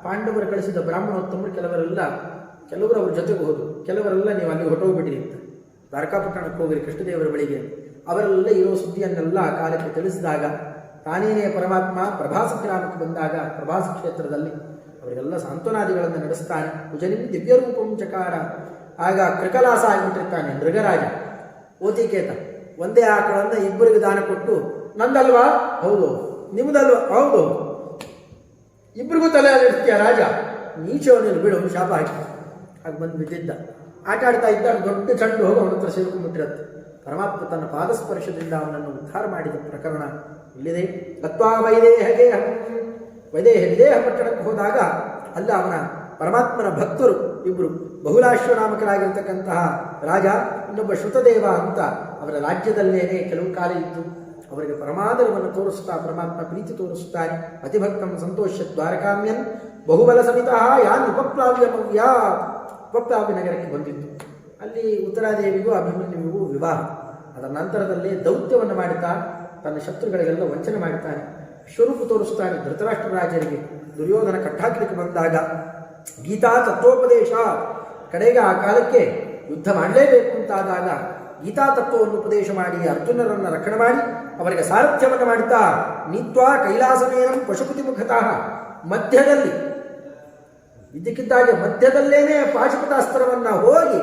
ಪಾಂಡವರು ಕಳಿಸಿದ ಬ್ರಾಹ್ಮಣೋತ್ತಮರು ಕೆಲವರು ಅವ್ರ ಜೊತೆಗೆ ಹೋದರು, ಕೆಲವರೆಲ್ಲ ನೀವು ಅಲ್ಲಿ ಹೊಟ್ಟೋಗ್ಬಿಟ್ಟಿರಿ ಅಂತ ದ್ವಾರಕಾಪಟ್ಟಣಕ್ಕೆ ಹೋಗಿರಿ ಕೃಷ್ಣದೇವರ ಬಳಿಗೆ. ಅವರೆಲ್ಲ ಇರೋ ಸುದ್ದಿಯನ್ನೆಲ್ಲ ಆ ಕಾಲಕ್ಕೆ ತಿಳಿಸಿದಾಗ ತಾನೇನೇ ಪರಮಾತ್ಮ ಪ್ರಭಾಸ ಗ್ರಾಮಕ್ಕೆ ಬಂದಾಗ ಪ್ರಭಾಸ ಕ್ಷೇತ್ರದಲ್ಲಿ ಅವರಿಗೆಲ್ಲ ಸಾಂತ್ವನಾದಿಗಳನ್ನು ನಡೆಸ್ತಾನೆ. ಕುಜನಿಂ ದಿವ್ಯರೂಪಂ ಚಕಾರ, ಆಗ ಕೃಕಲಾಸ ಆಗಿಬಿಟ್ಟಿರ್ತಾನೆ ಮೃಗರಾಜ ಓತಿಕೇತ. ಒಂದೇ ಆಕಳನ್ನು ಇಬ್ಬರಿಗೆ ದಾನ ಕೊಟ್ಟು, ನಂದಲ್ವಾ? ಹೌದು. ನಿಮ್ದಲ್ವಾ? ಹೌದು. ಇಬ್ಬರಿಗೂ ತಲೆ ಅಲ್ಲಿರ್ತೀಯ ರಾಜ, ನೀಚವನಿಗೆ ಬಿಡು ಶಾಪ ಹಾಕಿ. ಆಗ ಬಂದು ಬಿದ್ದಿದ್ದ, ಆಟ ಆಡ್ತಾ ಇದ್ದಾಗ ದೊಡ್ಡ ಚಂಡು ಹೋಗಿ ಅವನ ಹತ್ರ ಸೇರ್ಕೊಂಡ್ಬಿಟ್ಟಿರತ್ತೆ. ಪರಮಾತ್ಮ ತನ್ನ ಪಾದಸ್ಪರ್ಶದಿಂದ ಅವನನ್ನು ಉದ್ಧಾರ ಮಾಡಿದ ಪ್ರಕರಣ ಇಲ್ಲಿದೆ. ತತ್ವಾ ವೈದೇಹ ವಿದೇಹ ಪಟ್ಟಣಕ್ಕೆ ಹೋದಾಗ ಅಲ್ಲ ಅವನ ಪರಮಾತ್ಮನ ಭಕ್ತರು ಇಬ್ಬರು, ಬಹುಲಾಶ್ವನಾಮಕರಾಗಿರ್ತಕ್ಕಂತಹ ರಾಜ, ಇನ್ನೊಬ್ಬ ಶ್ರುತದೇವ ಅಂತ ಅವರ ರಾಜ್ಯದಲ್ಲೇನೆ ಕೆಲವು ಕಾಲ ಇದ್ದು ಅವರಿಗೆ ಪರಮಾದರವನ್ನು ತೋರಿಸ್ತಾ ಪರಮಾತ್ಮ ಪ್ರೀತಿ ತೋರಿಸುತ್ತಾನೆ. ಅತಿಭಕ್ತಂ ಸಂತೋಷ ದ್ವಾರಕಾಮ್ಯನ್ ಬಹುಬಲ ಸಮಿತ ಯಾನ್ ಉಪಪ್ಲಾವ್ಯ ನಗರಕ್ಕೆ ಬಂದಿತ್ತು. ಅಲ್ಲಿ ಉತ್ತರಾದೇವಿಗೂ ಅಭಿಮನ್ಯುವಿಗೂ ವಿವಾಹ. ಅದರ ನಂತರದಲ್ಲಿ ದೌತ್ಯವನ್ನು ಮಾಡುತ್ತಾ ತನ್ನ ಶತ್ರುಗಳಿಗೆಲ್ಲ ವಂಚನೆ ಮಾಡುತ್ತಾನೆ, ಸ್ವರೂಪ ತೋರಿಸುತ್ತಾನೆ ಧೃತರಾಷ್ಟ್ರ ರಾಜರಿಗೆ. ದುರ್ಯೋಧನ ಕಟ್ಟಾಕಲಿಕ್ಕೆ ಬಂದಾಗ ಗೀತಾ ತತ್ವೋಪದೇಶ, ಕಡೆಗೆ ಆ ಕಾಲಕ್ಕೆ ಯುದ್ಧ ಮಾಡಲೇಬೇಕು ಅಂತಾದಾಗ ಗೀತಾ ತತ್ವವನ್ನು ಉಪದೇಶ ಮಾಡಿ ಅರ್ಜುನರನ್ನು ರಕ್ಷಣೆ ಮಾಡಿ ಅವರಿಗೆ ಸಾರಥ್ಯವನ್ನು ಮಾಡುತ್ತಾ ನೀತ್ವಾ ಕೈಲಾಸಮೇನಂ ಪಶುಪತಿ ಮುಖತಃ, ಮಧ್ಯದಲ್ಲಿ ಇದ್ದಕ್ಕಿದ್ದಾಗೆ ಮಧ್ಯದಲ್ಲೇನೆ ಪಾಶುಪತಾಸ್ತ್ರವನ್ನು ಹೋಗಿ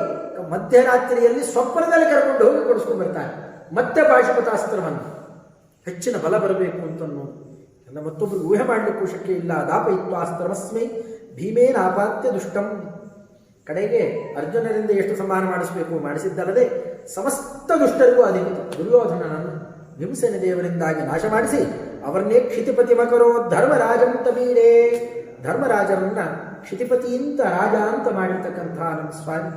ಮಧ್ಯರಾತ್ರಿಯಲ್ಲಿ ಸ್ವಪ್ನದಲ್ಲಿ ಕರ್ಕೊಂಡು ಹೋಗಿ ಕೊಡಿಸ್ಕೊಂಡು ಬರ್ತಾನೆ. ಮತ್ತೆ ಪಾಶುಪತಾಸ್ತ್ರವನ್ನು ಹೆಚ್ಚಿನ ಬಲ ಬರಬೇಕು ಅಂತನೋ ಎಲ್ಲ ಮತ್ತೊಬ್ಬರಿಗೆ ಊಹೆ ಮಾಡಲಿಕ್ಕೂ ಶಕ್ಯ ಇಲ್ಲ. ದಾಪಯಿತ್ವಾಸ್ತ್ರಮಸ್ಮೈ ಭೀಮೇನ ಆಪಾತ್ಯ ದುಷ್ಟಂ. ಕಡೆಗೆ ಅರ್ಜುನರಿಂದ ಎಷ್ಟು ಸಂಹಾರ ಮಾಡಿಸಬೇಕು ಮಾಡಿಸಿದ್ದಲ್ಲದೆ ಸಮಸ್ತ ದುಷ್ಟರಿಗೂ ಅಧಿಪತಿ ದುರ್ಯೋಧನನನ್ನು ಭೀಮಸೇನ ದೇವರಿಂದಾಗಿ ನಾಶ ಮಾಡಿಸಿ ಅವರನ್ನೇ ಕ್ಷಿತಿಪತಿ ಮಕರೋ ಧರ್ಮರಾಜಂತ ಬೀರೇ, ಧರ್ಮರಾಜರನ್ನ ಕ್ಷಿತಿಪತಿಯಿಂದ ರಾಜ ಅಂತ ಮಾಡಿರ್ತಕ್ಕಂತಹ ನಮ್ಮ ಸ್ವಾಮಿ,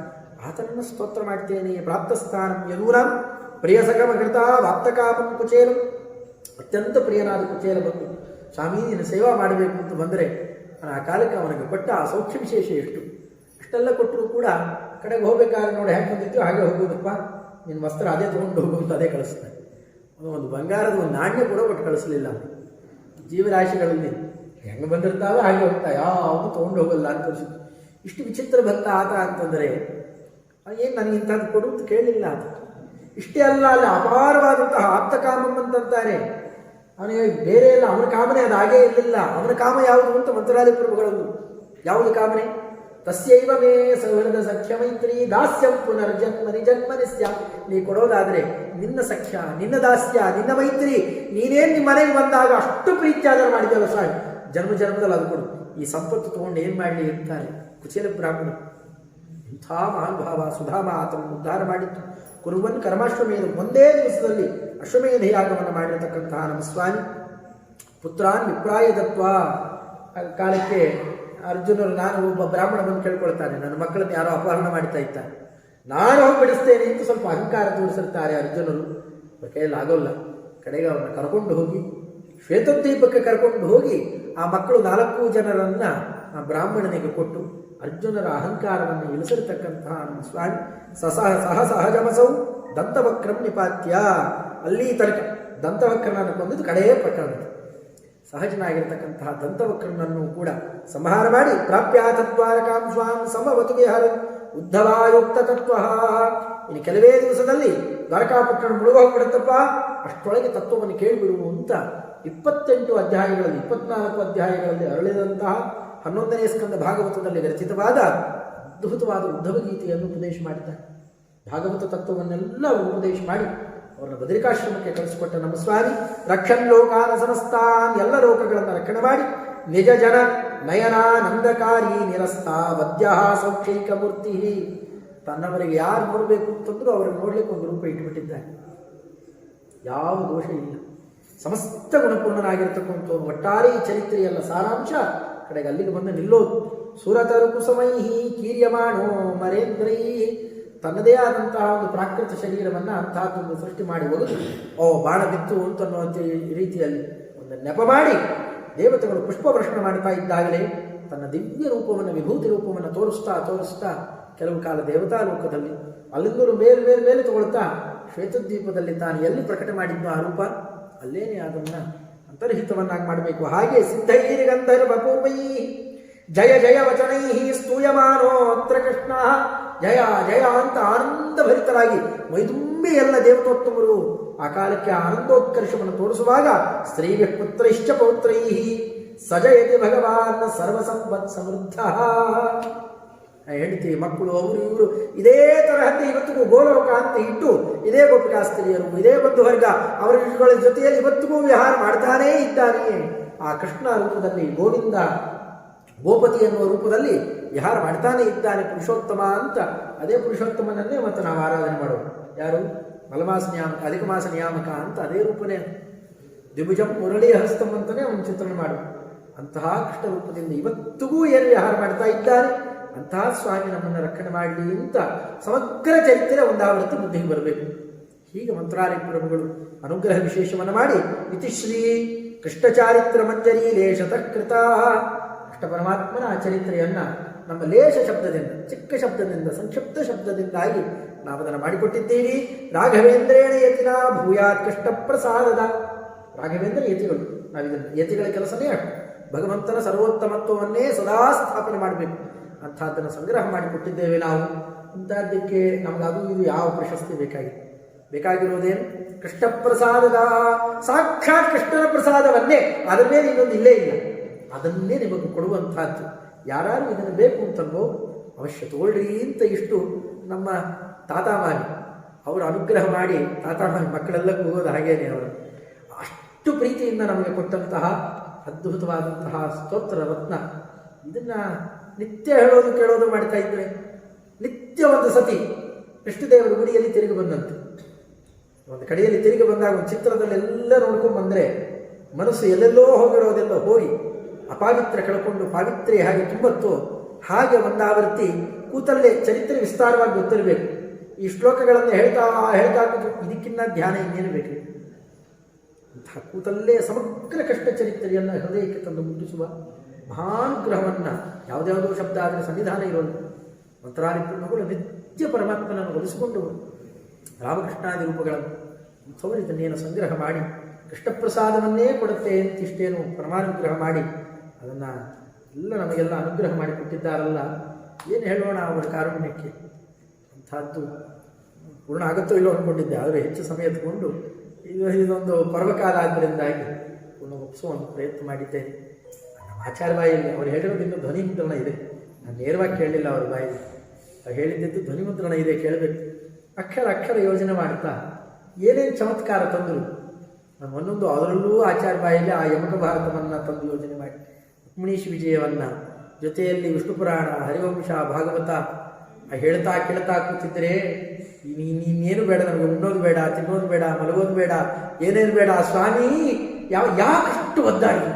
ಆತನನ್ನು ಸ್ತೋತ್ರ ಮಾಡ್ತೇನೆ. ಪ್ರಾಪ್ತಸ್ಥಾನಂ ಯದೂನಾಂ ಪ್ರಿಯಸಗಮಕೃತ ವಾಪ್ತಕಾಮಂ ಕುಚೇಲಂ, ಅತ್ಯಂತ ಪ್ರಿಯನಾದ ಕುಚೇಲ ಬಂದು ಸ್ವಾಮಿ ನಿನ್ನ ಸೇವಾ ಮಾಡಬೇಕು ಅಂತ ಬಂದರೆ ಆ ಕಾಲಕ್ಕೆ ಅವನಿಗೆ ಕೊಟ್ಟ ಆ ಸೌಖ್ಯ ವಿಶೇಷ ಎಷ್ಟು, ಅಷ್ಟೆಲ್ಲ ಕೊಟ್ಟರು ಕೂಡ ಕಡೆಗೆ ಹೋಗಬೇಕಾದ್ರೆ ನೋಡಿ ಹ್ಯಾಕೆ ಬಂದಿತ್ತು ಹಾಗೆ ಹೋಗೋದಪ್ಪ, ನಿನ್ನ ವಸ್ತ್ರ ಅದೇ ತೊಗೊಂಡು ಹೋಗುವಂತ ಅದೇ ಕಳಿಸ್ತಾನೆ. ಒಂದು ಬಂಗಾರದ ಒಂದು ನಾಣ್ಯ ಕೂಡ ಕೊಟ್ಟು ಕಳಿಸಲಿಲ್ಲ. ಜೀವರಾಶಿಗಳಲ್ಲಿ ಹೆಂಗೆ ಬಂದಿರ್ತಾವೆ ಹಾಗೆ ಹೋಗ್ತಾ ಯಾವುದು ತೊಗೊಂಡು ಹೋಗಲ್ಲ ಅಂತ ತೋರಿಸಿದ್ರು. ಇಷ್ಟು ವಿಚಿತ್ರ ಭಕ್ತ ಆತ ಅಂತಂದರೆ ಏನು ನನಗೆ ಇಂಥದ್ದು ಕೊಡು ಅಂತ ಕೇಳಲಿಲ್ಲ ಆತ. ಇಷ್ಟೇ ಅಲ್ಲ, ಅಲ್ಲಿ ಅಪಾರವಾದಂತಹ ಆಪ್ತಕಾಮಂ ಅಂತಂತಾರೆ. ಅವನಿಗೆ ಬೇರೆ ಎಲ್ಲ ಅವನ ಕಾಮನೆ ಅದು ಹಾಗೇ ಇರಲಿಲ್ಲ. ಅವನ ಕಾಮ ಯಾವುದು ಅಂತ ಮಂತ್ರಾಲಯ ಪ್ರಭುಗಳದ್ದು ಯಾವುದು ಕಾಮನೆ? ತಸ್ಯೈವ ಮೇ ಸೌಹೃದ ಸಖ್ಯ ಮೈತ್ರಿ ದಾಸ್ಯಂ ಪುನರ್ಜನ್ಮನಿ ಜನ್ಮನಿ ಸ್ಯಾ. ನೀ ಕೊಡೋದಾದರೆ ನಿನ್ನ ಸಖ್ಯ, ನಿನ್ನ ದಾಸ್ಯ, ನಿನ್ನ ಮೈತ್ರಿ, ನೀನೇನು ನಿಮ್ಮ ಮನೆಗೆ ಬಂದಾಗ ಅಷ್ಟು ಪ್ರೀತಿ ಆಧಾರ ಮಾಡಿದಲ್ಲ ಸಾಕು, ಜನ್ಮ ಜನ್ಮದಲ್ಲಿ ಅದು ಕೊಡು. ಈ ಸಂಪತ್ತು ತೊಗೊಂಡು ಏನು ಮಾಡಲಿ ಇರ್ತಾರೆ ಕುಚೇಲ ಬ್ರಾಹ್ಮಣ. ಇಂಥ ಮಹಾನುಭಾವ ಸುಧಾಮ ಆತನನ್ನು ಉದ್ಧಾರ ಮಾಡಿತ್ತು. ಕುರುವನ್ ಕರ್ಮಾಶ್ವಮೇಧ ಒಂದೇ ದಿವಸದಲ್ಲಿ ಅಶ್ವಮೇಧ ಯಾಗವನ್ನು ಮಾಡಿರತಕ್ಕಂತಹ ನಮ್ಮ ಸ್ವಾಮಿ ಪುತ್ರಾನ್ ವಿಪ್ರಾಯ ದತ್ವ. ಕಾಲಕ್ಕೆ ಅರ್ಜುನರು, ನಾನು ಒಬ್ಬ ಬ್ರಾಹ್ಮಣ ಬಂದು ಕೇಳ್ಕೊಳ್ತಾನೆ, ನನ್ನ ಮಕ್ಕಳನ್ನು ಯಾರೋ ಅಪಹರಣ ಮಾಡ್ತಾ ಇದ್ದಾರೆ, ನಾನು ಹೋಗಿ ಬಿಡಿಸ್ತೇನೆ ಅಂತ ಸ್ವಲ್ಪ ಅಹಂಕಾರ ತೋರಿಸಿರ್ತಾರೆ ಅರ್ಜುನರು. ಕೈಯಲ್ಲಿ ಆಗೋಲ್ಲ. ಕಡೆಗೆ ಅವ್ರನ್ನ ಕರ್ಕೊಂಡು ಹೋಗಿ ಶ್ವೇತದ್ವೀಪಕ್ಕೆ ಕರ್ಕೊಂಡು ಹೋಗಿ ಆ ಮಕ್ಕಳು 4 ಜನರನ್ನು ಆ ಬ್ರಾಹ್ಮಣನಿಗೆ ಕೊಟ್ಟು ಅರ್ಜುನರ ಅಹಂಕಾರವನ್ನು ಇಳಿಸಿರ್ತಕ್ಕಂತಹ ನಮ್ಮ ಸ್ವಾಮಿ ಸಹಜಮಸೌ ದಂತವಕ್ರಂ ನಿಪಾತ್ಯ. ಅಲ್ಲಿ ತನಕ ದಂತವಕ್ರನನ್ನು ಕೊಂದಿದ್ದು ಕಡೆಯೇ ಪ್ರಕರಣ. ಸಹಜನಾಗಿರ್ತಕ್ಕಂತಹ ದಂತವಕ್ರನನ್ನು ಕೂಡ ಸಂಹಾರ ಮಾಡಿ ಪ್ರಾಪ್ಯ ತದ್ವಾರಕಾಂ ಸ್ವಾಂ ಸಮವತು ವಿಹಾರ ಉದ್ಧವಾಯುಕ್ತ ತತ್ವ. ಇನ್ನು ಕೆಲವೇ ದಿವಸದಲ್ಲಿ ದ್ವಾರಕಾಪಟ್ಟಣ ಮುಳುಗೋಗ್ಬಿಡುತ್ತಪ್ಪ, ಅಷ್ಟೊಳಗೆ ತತ್ವವನ್ನು ಕೇಳಿಬಿಡುವು ಅಂತ 28 ಅಧ್ಯಾಯಗಳಲ್ಲಿ 24 ಅಧ್ಯಾಯಗಳಲ್ಲಿ ಅರಳಿದಂತಹ 11ನೇ ಸ್ಕಂದ ಭಾಗವತದಲ್ಲಿ ರಚಿತವಾದ ಅದ್ಭುತವಾದ ಉದ್ಧವ ಗೀತೆಯನ್ನು ಉಪದೇಶ ಮಾಡಿದ್ದಾರೆ. ಭಾಗವತ ತತ್ವವನ್ನೆಲ್ಲ ಉಪದೇಶ ಮಾಡಿ ಅವರನ್ನು ಬದರಿಕಾಶ್ರಮಕ್ಕೆ ಕಳಿಸಿಕೊಟ್ಟ ನಮ್ಮ ಸ್ವಾಮಿ ರಕ್ಷನ್ ಲೋಕಾನ ಸಮಸ್ತಾನ್, ಎಲ್ಲ ಲೋಕಗಳನ್ನು ರಕ್ಷಣೆ ಮಾಡಿ ನಿಜ ಜನ ನಯನಾನಂದಕಾರಿ ನಿರಸ್ತಾ ವದ್ಯ ಸೌಕ್ಷೈಕ ಮೂರ್ತಿ. ತನ್ನವರಿಗೆ ಯಾರು ನೋಡಬೇಕು ಅಂತಂದ್ರೂ ಅವರಿಗೆ ನೋಡ್ಲಿಕ್ಕೆ ಒಂದು ರೂಪ ಇಟ್ಟುಬಿಟ್ಟಿದ್ದಾರೆ. ಯಾವ ದೋಷ ಇಲ್ಲ, ಸಮಸ್ತ ಗುಣಪೂರ್ಣನಾಗಿರ್ತಕ್ಕಂಥವ್ರು. ಒಟ್ಟಾರೆ ಈ ಚರಿತ್ರೆಯಲ್ಲ ಸಾರಾಂಶ ಕಡೆಗೆ ಅಲ್ಲಿಗೆ ಬಂದು ನಿಲ್ಲೋದು. ಸುರತರು ಕುಸುಮೈಹಿ ಕೀರ್ಯಮಾಣೋ ಮರೇಂದ್ರೈ. ತನ್ನದೇ ಆದಂತಹ ಒಂದು ಪ್ರಾಕೃತ ಶರೀರವನ್ನು ಅಂತಹದ್ದೊಂದು ಸೃಷ್ಟಿ ಮಾಡಿ ಒಗೆದು ಬಾಣ ಬಿತ್ತು ಅಂತನ್ನೋ ರೀತಿಯಲ್ಲಿ ಒಂದು ನೆಪ ಮಾಡಿ ದೇವತೆಗಳು ಪುಷ್ಪವರ್ಷಣ ಮಾಡ್ತಾ ಇದ್ದಾಗಲೇ ತನ್ನ ದಿವ್ಯ ರೂಪವನ್ನು ವಿಭೂತಿ ರೂಪವನ್ನು ತೋರಿಸ್ತಾ ಕೆಲವು ಕಾಲ ದೇವತಾ ಲೋಕದಲ್ಲಿ ಅಲ್ಲಿಂದಲೂ ಮೇಲೆ ತಗೊಳ್ತಾ ಶ್ವೇತದ್ವೀಪದಲ್ಲಿ ತಾನು ಎಲ್ಲಿ ಪ್ರಕಟ ಮಾಡಿದ್ನೋ ಆ ರೂಪ ಅಲ್ಲೇನೆ ಅದನ್ನು ಅಂತರ್ಹಿತವನ್ನಾಗಿ ಮಾಡಬೇಕು. ಹಾಗೆ ಸಿದ್ಧೈರ್ಗಂಧರ್ವ ಪೂರ್ವೈ ಜಯ ಜಯ ವಚನೈ ಸ್ತೂಯಮಾನೋತ್ರ ಕೃಷ್ಣ. ಜಯ ಜಯ ಅಂತ ಆನಂದಭರಿತರಾಗಿ ಮೈದುಂಬಿ ಎಲ್ಲ ದೇವತೋತ್ತಮರು ಆ ಕಾಲಕ್ಕೆ ಆನಂದೋತ್ಕರ್ಷವನ್ನು ತೋರಿಸುವಾಗ ಸ್ತ್ರೀ ಪುತ್ರೈಶ್ಚ ಪೌತ್ರೈ ಸಜಯತಿ ಭಗವಾನ್ ಸರ್ವಸಂಪತ್ ಸಮೃದ್ಧ. ಹೆಂಡತಿ ಮಕ್ಕಳು ಅವರು ಇವರು ಇದೇ ತರಹದ್ದು ಇವತ್ತಿಗೂ ಗೋಲೋಕ ಅಂತ ಇಟ್ಟು ಇದೇ ಗೋಪಿಕಾಸ್ತ್ರೀಯರು ಇದೇ ಬಂಧುವರ್ಗ ಅವರ ಜೊತೆಯಲ್ಲಿ ಇವತ್ತಿಗೂ ವಿಹಾರ ಮಾಡ್ತಾನೇ ಇದ್ದಾನೆ. ಆ ಕೃಷ್ಣ ರೂಪದಲ್ಲಿ ಗೋವಿಂದ ಗೋಪತಿ ಎನ್ನುವ ರೂಪದಲ್ಲಿ ವಿಹಾರ ಮಾಡ್ತಾನೆ ಇದ್ದಾನೆ ಪುರುಷೋತ್ತಮ ಅಂತ. ಅದೇ ಪುರುಷೋತ್ತಮನನ್ನೇ ಮತ್ತು ನಾವು ಆರಾಧನೆ ಮಾಡೋದು. ಯಾರು? ಮಲಮಾಸ ನಿಯಾಮಕ, ಅಧಿಕ ಮಾಸ ನಿಯಾಮಕ ಅಂತ ಅದೇ ರೂಪನೇ. ದ್ವಿಭುಜಂ ಮುರಳಿ ಹಸ್ತಂ ಅಂತಲೇ ಅವನು ಚಿತ್ರಣ ಮಾಡು. ಅಂತಹ ಕೃಷ್ಣ ರೂಪದಿಂದ ಇವತ್ತಿಗೂ ಏನು ವಿಹಾರ ಮಾಡ್ತಾ ಇದ್ದಾನೆ. ಅಂತಹ ಸ್ವಾಮಿ ನಮ್ಮನ್ನು ರಕ್ಷಣೆ ಮಾಡಲಿ ಅಂತ ಸಮಗ್ರ ಚರಿತ್ರೆ ಒಂದಾವೃತ್ತಿ ಬುದ್ಧಿಗೆ ಬರಬೇಕು. ಹೀಗೆ ಮಂತ್ರಾಲಯ ಪ್ರಭುಗಳು ಅನುಗ್ರಹ ವಿಶೇಷವನ್ನು ಮಾಡಿ ಇತಿಶ್ರೀ ಕೃಷ್ಣ ಚಾರಿತ್ರ ಮಂಜರಿ ಲೇಷತಃ ಕೃತ. ಕೃಷ್ಣ ಪರಮಾತ್ಮನ ಆ ಚರಿತ್ರೆಯನ್ನು ನಮ್ಮ ಲೇಷ ಶಬ್ದದಿಂದ, ಚಿಕ್ಕ ಶಬ್ದದಿಂದ, ಸಂಕ್ಷಿಪ್ತ ಶಬ್ದದಿಂದಾಗಿ ನಾವು ಅದನ್ನು ಮಾಡಿಕೊಟ್ಟಿದ್ದೀರಿ. ರಾಘವೇಂದ್ರೇಣ ಯತಿನ ಭೂಯಾತ್ ಕೃಷ್ಣ ಪ್ರಸಾದದ. ರಾಘವೇಂದ್ರ ಯತಿಗಳು, ನಾವಿದನ್ನು ಯತಿಗಳ ಕೆಲಸನೇ ಅಷ್ಟು ಭಗವಂತನ ಸರ್ವೋತ್ತಮತ್ವವನ್ನೇ ಸದಾ ಸ್ಥಾಪನೆ ಮಾಡಬೇಕು. ಅಂಥದ್ದನ್ನು ಸಂಗ್ರಹ ಮಾಡಿಕೊಟ್ಟಿದ್ದೇವೆ ನಾವು. ಅಂಥದ್ದಕ್ಕೆ ನಮಗದು ಇದು ಯಾವ ಪ್ರಶಸ್ತಿ ಬೇಕಾಗಿರೋದೇನು? ಕೃಷ್ಣ ಪ್ರಸಾದದ, ಸಾಕ್ಷಾತ್ ಕೃಷ್ಣನ ಪ್ರಸಾದವನ್ನೇ, ಅದರ ಮೇಲೆ ಇನ್ನೊಂದು ಇಲ್ಲೇ ಇಲ್ಲ, ಅದನ್ನೇ ನಿಮಗೆ ಕೊಡುವಂಥದ್ದು. ಯಾರು ಇದನ್ನು ಬೇಕು ಅಂತಂದೋ ಅವಶ್ಯ ತಗೊಳ್ರಿ ಅಂತ ಇಷ್ಟು ನಮ್ಮ ತಾತಾಮಾನಿ ಅವರು ಅನುಗ್ರಹ ಮಾಡಿ, ತಾತಾಮಾನಿ ಮಕ್ಕಳೆಲ್ಲ ಹೋಗೋದು ಹಾಗೇನೆ, ಅವರು ಅಷ್ಟು ಪ್ರೀತಿಯಿಂದ ನಮಗೆ ಕೊಟ್ಟಂತಹ ಅದ್ಭುತವಾದಂತಹ ಸ್ತೋತ್ರ ರತ್ನ. ಇದನ್ನು ನಿತ್ಯ ಹೇಳೋದು ಕೇಳೋದು ಮಾಡ್ತಾ ಇದ್ರೆ ನಿತ್ಯ ಒಂದು ಸತಿ ಕೃಷ್ಣದೇವರ ಗುಡಿಯಲ್ಲಿ ತಿರುಗಿ ಬಂದಂತೆ. ಒಂದು ಕಡೆಯಲ್ಲಿ ತಿರುಗಿ ಬಂದಾಗ ಒಂದು ಚಿತ್ರದಲ್ಲೆಲ್ಲ ನೋಡ್ಕೊಂಡು ಬಂದರೆ ಮನಸ್ಸು ಎಲ್ಲೆಲ್ಲೋ ಹೋಗಿರೋದೆಲ್ಲ ಹೋಗಿ ಅಪಾವಿತ್ರ ಕಳ್ಕೊಂಡು ಪಾವಿತ್ರ್ಯ ಹಾಗೆ ತುಂಬತ್ತೋ ಹಾಗೆ ಒಂದಾವೃತ್ತಿ ಕೂತಲ್ಲೇ ಚರಿತ್ರೆ ವಿಸ್ತಾರವಾಗಿ ಗೊತ್ತಿರಬೇಕು. ಈ ಶ್ಲೋಕಗಳನ್ನು ಹೇಳ್ತಾ ಇದಕ್ಕಿನ್ನ ಧ್ಯಾನ ಇನ್ನೇನು ಬೇಕು? ಅಂತಹ ಕೂತಲ್ಲೇ ಸಮಗ್ರ ಕಷ್ಟ ಚರಿತ್ರೆಯನ್ನು ಹೃದಯಕ್ಕೆ ತಂದು ಮುಟ್ಟಿಸುವ ಮಹಾನುಗ್ರಹವನ್ನು, ಯಾವುದ್ಯಾವುದೋ ಶಬ್ದ ಆದರೆ ಸನ್ನಿಧಾನ ಇರೋದು. ಮಂತ್ರಾಲಯ ಬ್ರಹ್ಮಗಳು ನಿತ್ಯ ಪರಮಾತ್ಮನನ್ನು ಒಲಿಸಿಕೊಂಡು ರಾಮಕೃಷ್ಣಾದಿ ರೂಪಗಳನ್ನು ಇದನ್ನೇನು ಸಂಗ್ರಹ ಮಾಡಿ ಕೃಷ್ಣಪ್ರಸಾದವನ್ನೇ ಕೊಡುತ್ತೆ ಅಂತ ಇಷ್ಟೇನು ಪರಮಾನುಗ್ರಹ ಮಾಡಿ ಅದನ್ನು ಎಲ್ಲ ನಮಗೆಲ್ಲ ಅನುಗ್ರಹ ಮಾಡಿ ಕೊಟ್ಟಿದ್ದಾರಲ್ಲ, ಏನು ಹೇಳೋಣ ಅವರ ಕಾರುಣ್ಯಕ್ಕೆ. ಅಂಥದ್ದು ಪೂರ್ಣ ಆಗುತ್ತೋ ಇಲ್ಲೋ ಅಂದ್ಕೊಂಡಿದ್ದೆ, ಆದರೆ ಹೆಚ್ಚು ಸಮಯ ತಗೊಂಡು ಇದೊಂದು ಪರ್ವಕಾಲ ಆದ್ದರಿಂದಾಗಿ ಪೂರ್ಣ ಒಪ್ಪಿಸುವ ಒಂದು ಪ್ರಯತ್ನ ಮಾಡಿದ್ದೇನೆ. ನಮ್ಮ ಆಚಾರ್ಯ ಬಾಯಲ್ಲಿ ಅವ್ರು ಹೇಳಿರೋದು ಇನ್ನೂ ಧ್ವನಿ ಮುದ್ರಣ ಇದೆ, ನಾನು ನೇರವಾಗಿ ಕೇಳಲಿಲ್ಲ ಅವ್ರ ಬಾಯಲ್ಲಿ. ಅವ್ರು ಹೇಳಿದ್ದು ಧ್ವನಿ ಮುದ್ರಣ ಇದೆ, ಕೇಳಬೇಕು. ಅಕ್ಷರ ಅಕ್ಷರ ಯೋಜನೆ ಮಾಡ್ತಾ ಏನೇನು ಚಮತ್ಕಾರ ತಂದರು ನಾನು ಒಂದೊಂದು ಅದರಲ್ಲೂ ಆಚಾರ್ಯ ಬಾಯಲ್ಲಿ ಆ ಯಮಕ ಭಾರತವನ್ನು ತಂದು ಯೋಜನೆ ಮಾಡಿ, ರುಕ್ಮಿಣೀಶ್ ವಿಜಯವನ್ನು ಜೊತೆಯಲ್ಲಿ ವಿಷ್ಣು ಪುರಾಣ, ಹರಿವಂಶ, ಭಾಗವತ ಹೇಳ್ತಾ ಕೇಳ್ತಾ ಕೂತಿದ್ರೆ ಇನ್ನೇನು ಬೇಡ, ನಮಗೆ ಉಣ್ಣೋದು ಬೇಡ, ತಿನ್ನೋದು ಬೇಡ, ಮಲಗೋದು ಬೇಡ, ಏನೇನು ಬೇಡ. ಸ್ವಾಮಿ ಯಾಕಷ್ಟು ಒದ್ದಾಡಿದ್ರು,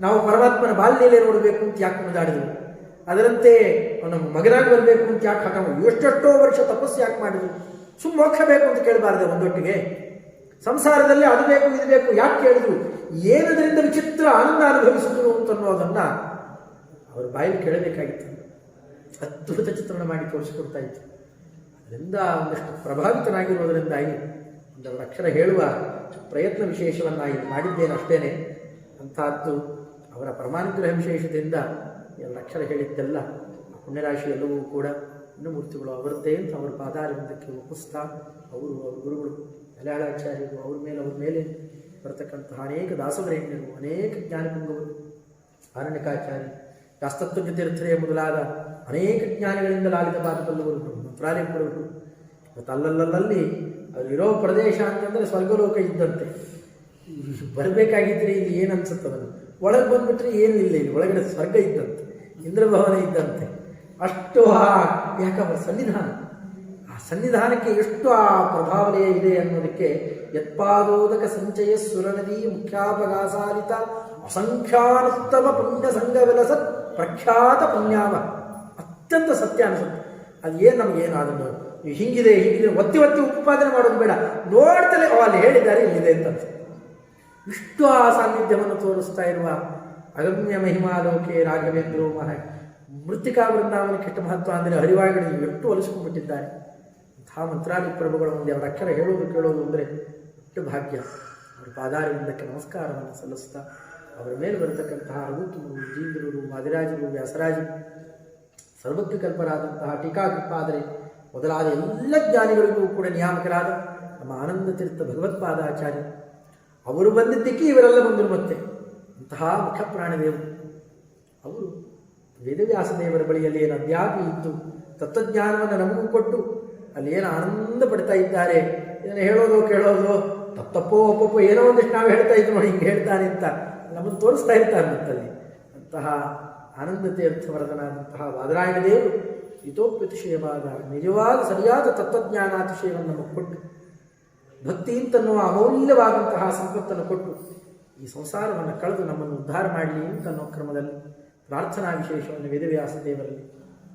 ನಾವು ಪರಮಾತ್ಮನ ಬಾಲ್ಯಲೇ ನೋಡಬೇಕು ಅಂತ ಯಾಕೆ ಒದ್ದಾಡಿದ್ರು, ಅದರಂತೆ ನಮ್ಮ ಮಗನಾಗಿ ಬರಬೇಕು ಅಂತ ಯಾಕೆ ಹಠ ಮಾಡಿದ್ರು, ಎಷ್ಟೆಷ್ಟೋ ವರ್ಷ ತಪಸ್ಸು ಯಾಕೆ ಮಾಡಿದ್ರು, ಮೋಕ್ಷ ಬೇಕು ಅಂತ ಕೇಳಬಾರ್ದೆ ಒಂದೊಟ್ಟಿಗೆ, ಸಂಸಾರದಲ್ಲಿ ಅದು ಬೇಕು ಇದು ಬೇಕು ಯಾಕೆ ಕೇಳಿದ್ರು, ಏನದರಿಂದ ವಿಚಿತ್ರ ಆನಂದ ಅನುಭವಿಸಿದ್ರು ಅಂತನ್ನೋದನ್ನು ಅವ್ರ ಬಾಯಲ್ಲಿ ಕೇಳಬೇಕಾಗಿತ್ತು. ಅದ್ಭುತ ಚಿತ್ರಣ ಮಾಡಿ ತೋರಿಸಿಕೊಡ್ತಾ ಇತ್ತು. ಅದರಿಂದ ಒಂದಷ್ಟು ಪ್ರಭಾವಿತನಾಗಿರುವುದರಿಂದಾಗಿ ಒಂದೆರಡು ಅಕ್ಷರ ಹೇಳುವ ಪ್ರಯತ್ನ ವಿಶೇಷವನ್ನಾಗಿ ಮಾಡಿದ್ದೇನೆ ಅಷ್ಟೇನೆ. ಅಂಥದ್ದು ಅವರ ಪರಮಾನುಗ್ರಹ ವಿಶೇಷದಿಂದ ಎರಡು ಅಕ್ಷರ ಹೇಳಿದ್ದೆಲ್ಲ ಪುಣ್ಯರಾಶಿ ಎಲ್ಲವೂ ಕೂಡ ಇನ್ನು ಮೂರ್ತಿಗಳು ಅವರದ್ದೇ ಅಂತ ಅವರ ಪಾದಾರವಿಂದಕ್ಕೆ ಒಪ್ಪಿಸ್ತಾ, ಅವರು ಅವ್ರ ಗುರುಗಳು ಮಲಯಾಳಾಚಾರ್ಯರು, ಅವ್ರ ಮೇಲೆ ಬರತಕ್ಕಂತಹ ಅನೇಕ ದಾಸವರೇಣ್ಯರು, ಅನೇಕ ಜ್ಞಾನಪುಂಗವರು, ಆರಣ್ಯಕಾಚಾರ್ಯ, ಶಾಸ್ತತ್ವ ತೀರ್ಥರೇ ಮೊದಲಾದ ಅನೇಕ ಜ್ಞಾನಿಗಳಿಂದ ಲಾಲಿತ ಪಾದಪಲ್ಲವರು, ಮಂತ್ರಾಲಯಪುರವರು. ಮತ್ತು ಅಲ್ಲಲ್ಲಿ ಅವರಿರೋ ಪ್ರದೇಶ ಅಂತಂದರೆ ಸ್ವರ್ಗಲೋಕ ಇದ್ದಂತೆ. ಬರಬೇಕಾಗಿದ್ದರೆ ಇಲ್ಲಿ ಏನು ಅನ್ಸುತ್ತದನ್ನು, ಒಳಗೆ ಬಂದುಬಿಟ್ರೆ ಏನೂ ಇಲ್ಲ, ಇಲ್ಲಿ ಒಳಗಡೆ ಸ್ವರ್ಗ ಇದ್ದಂತೆ, ಇಂದ್ರಭವನ ಇದ್ದಂತೆ. ಅಷ್ಟು ಯಾಕಂದ್ರೆ ಆ ಸನ್ನಿಧಾನಕ್ಕೆ ಎಷ್ಟು ಆ ಪ್ರಭಾವನೆ ಇದೆ ಅನ್ನೋದಕ್ಕೆ ಯತ್ಪಾದೋದಕ ಸಂಚಯ ಸುರನದಿ ಮುಖ್ಯಾಪಗಾಸಾಲಿತ ಅಸಂಖ್ಯಾನುತ್ತಮ ಪುಣ್ಯ ಸಂಘವಿಲಸ ಪ್ರಖ್ಯಾತ ಪುಣ್ಯಾವ. ಅತ್ಯಂತ ಸತ್ಯ ಅನಿಸುತ್ತೆ. ಅದು ಏನು ನಮಗೇನು ಅದನ್ನು ಹೀಗಿದೆ ಒತ್ತಿ ಉತ್ಪಾದನೆ ಮಾಡೋದು ಬೇಡ, ನೋಡ್ತಲೇ ಅಲ್ಲಿ ಹೇಳಿದ್ದಾರೆ ಇಲ್ಲಿದೆ ಅಂತ ಅನ್ಸುತ್ತೆ. ಇಷ್ಟು ಆ ಸಾನ್ನಿಧ್ಯವನ್ನು ತೋರಿಸ್ತಾ ಇರುವ ಅಗಮ್ಯ ಮಹಿಮಾಲೋಕೆ ರಾಘವೇಂದ್ರ ಮೃತ್ತಿಕಾ ವೃಂದಾವನಕ್ಕೆ ಎಷ್ಟು ಮಹತ್ವ ಅಂದರೆ ಹರಿವಾಯುಗಳಿಗೆ ಎಷ್ಟು ಒಲಿಸ್ಕೊಂಡ್ಬಿಟ್ಟಿದ್ದಾರೆ. ಅಂತಹ ಮಂತ್ರಾಲಯ ಪ್ರಭುಗಳ ಒಂದೆರಡು ಅಕ್ಷರ ಹೇಳೋದು ಕೇಳೋದು ಅಂದರೆ ಎಷ್ಟು ಭಾಗ್ಯ. ಅವರ ಪಾದಾರವಿಂದಕ್ಕೆ ನಮಸ್ಕಾರವನ್ನು ಸಲ್ಲಿಸ್ತಾ, ಅವರ ಮೇಲೆ ಬರತಕ್ಕಂತಹ ರಘುತ್ತಮರು, ಜೀಂದ್ರರು, ವಾದಿರಾಜರು, ವ್ಯಾಸರಾಜರು, ಸರ್ವಜ್ಞಕಲ್ಪರಾದಂತಹ ಟೀಕಾಕೃಪಾದರೆ ಮೊದಲಾದ ಎಲ್ಲ ಜ್ಞಾನಿಗಳಿಗೂ ಕೂಡ ನಿಯಾಮಕರಾದ ನಮ್ಮ ಆನಂದ ತೀರ್ಥ ಭಗವತ್ಪಾದಾಚಾರ್ಯ ಅವರು ಬಂದಿದ್ದಕ್ಕೆ ಇವರೆಲ್ಲ ಬಂದರು. ಮತ್ತೆ ಅಂತಹ ಮುಖ್ಯಪ್ರಾಣದೇವರು ಅವರು ವೇದವ್ಯಾಸದೇವರ ಬಳಿಯಲ್ಲಿ ಏನು ಅಧ್ಯಾಪಿ ಇದ್ದು ತತ್ವಜ್ಞಾನವನ್ನು ನಮಗೂ ಕೊಟ್ಟು ಅಲ್ಲಿ ಏನು ಆನಂದ ಪಡ್ತಾ ಇದ್ದಾರೆ. ಇದನ್ನು ಹೇಳೋದು ಕೇಳೋದು ತಪ್ಪೋ ಒಪ್ಪಪ್ಪೋ ಏನೋ ಒಂದಿಷ್ಟು ನಾವು ಹೇಳ್ತಾ ಇದ್ದು ನೋಡಿ ಹಿಂಗೆ ಹೇಳ್ತಾನೆ ಅಂತ ನಮ್ಮನ್ನು ತೋರಿಸ್ತಾ ಇರ್ತಾರೆ. ಮತ್ತಲ್ಲಿ ಅಂತಹ ಆನಂದ ತೀರ್ಥವರದನಾದಂತಹ ವಾದರಾಯಣ ದೇವರು ಹಿತೋಪ್ಯತಿಶಯವಾದ ನಿಜವಾದ ಸರಿಯಾದ ತತ್ವಜ್ಞಾನಾತಿಶಯವನ್ನು ನಮಗೆ ಕೊಟ್ಟು ಭಕ್ತಿ ಅಂತನ್ನುವ ಅಮೂಲ್ಯವಾದಂತಹ ಸಂಪತ್ತನ್ನು ಕೊಟ್ಟು ಈ ಸಂಸಾರವನ್ನು ಕಳೆದು ನಮ್ಮನ್ನು ಉದ್ಧಾರ ಮಾಡಲಿ ಅಂತನ್ನೋ ಕ್ರಮದಲ್ಲಿ ಪ್ರಾರ್ಥನಾ ವಿಶೇಷವನ್ನು ವೇದವ್ಯಾಸ ದೇವರಲ್ಲಿ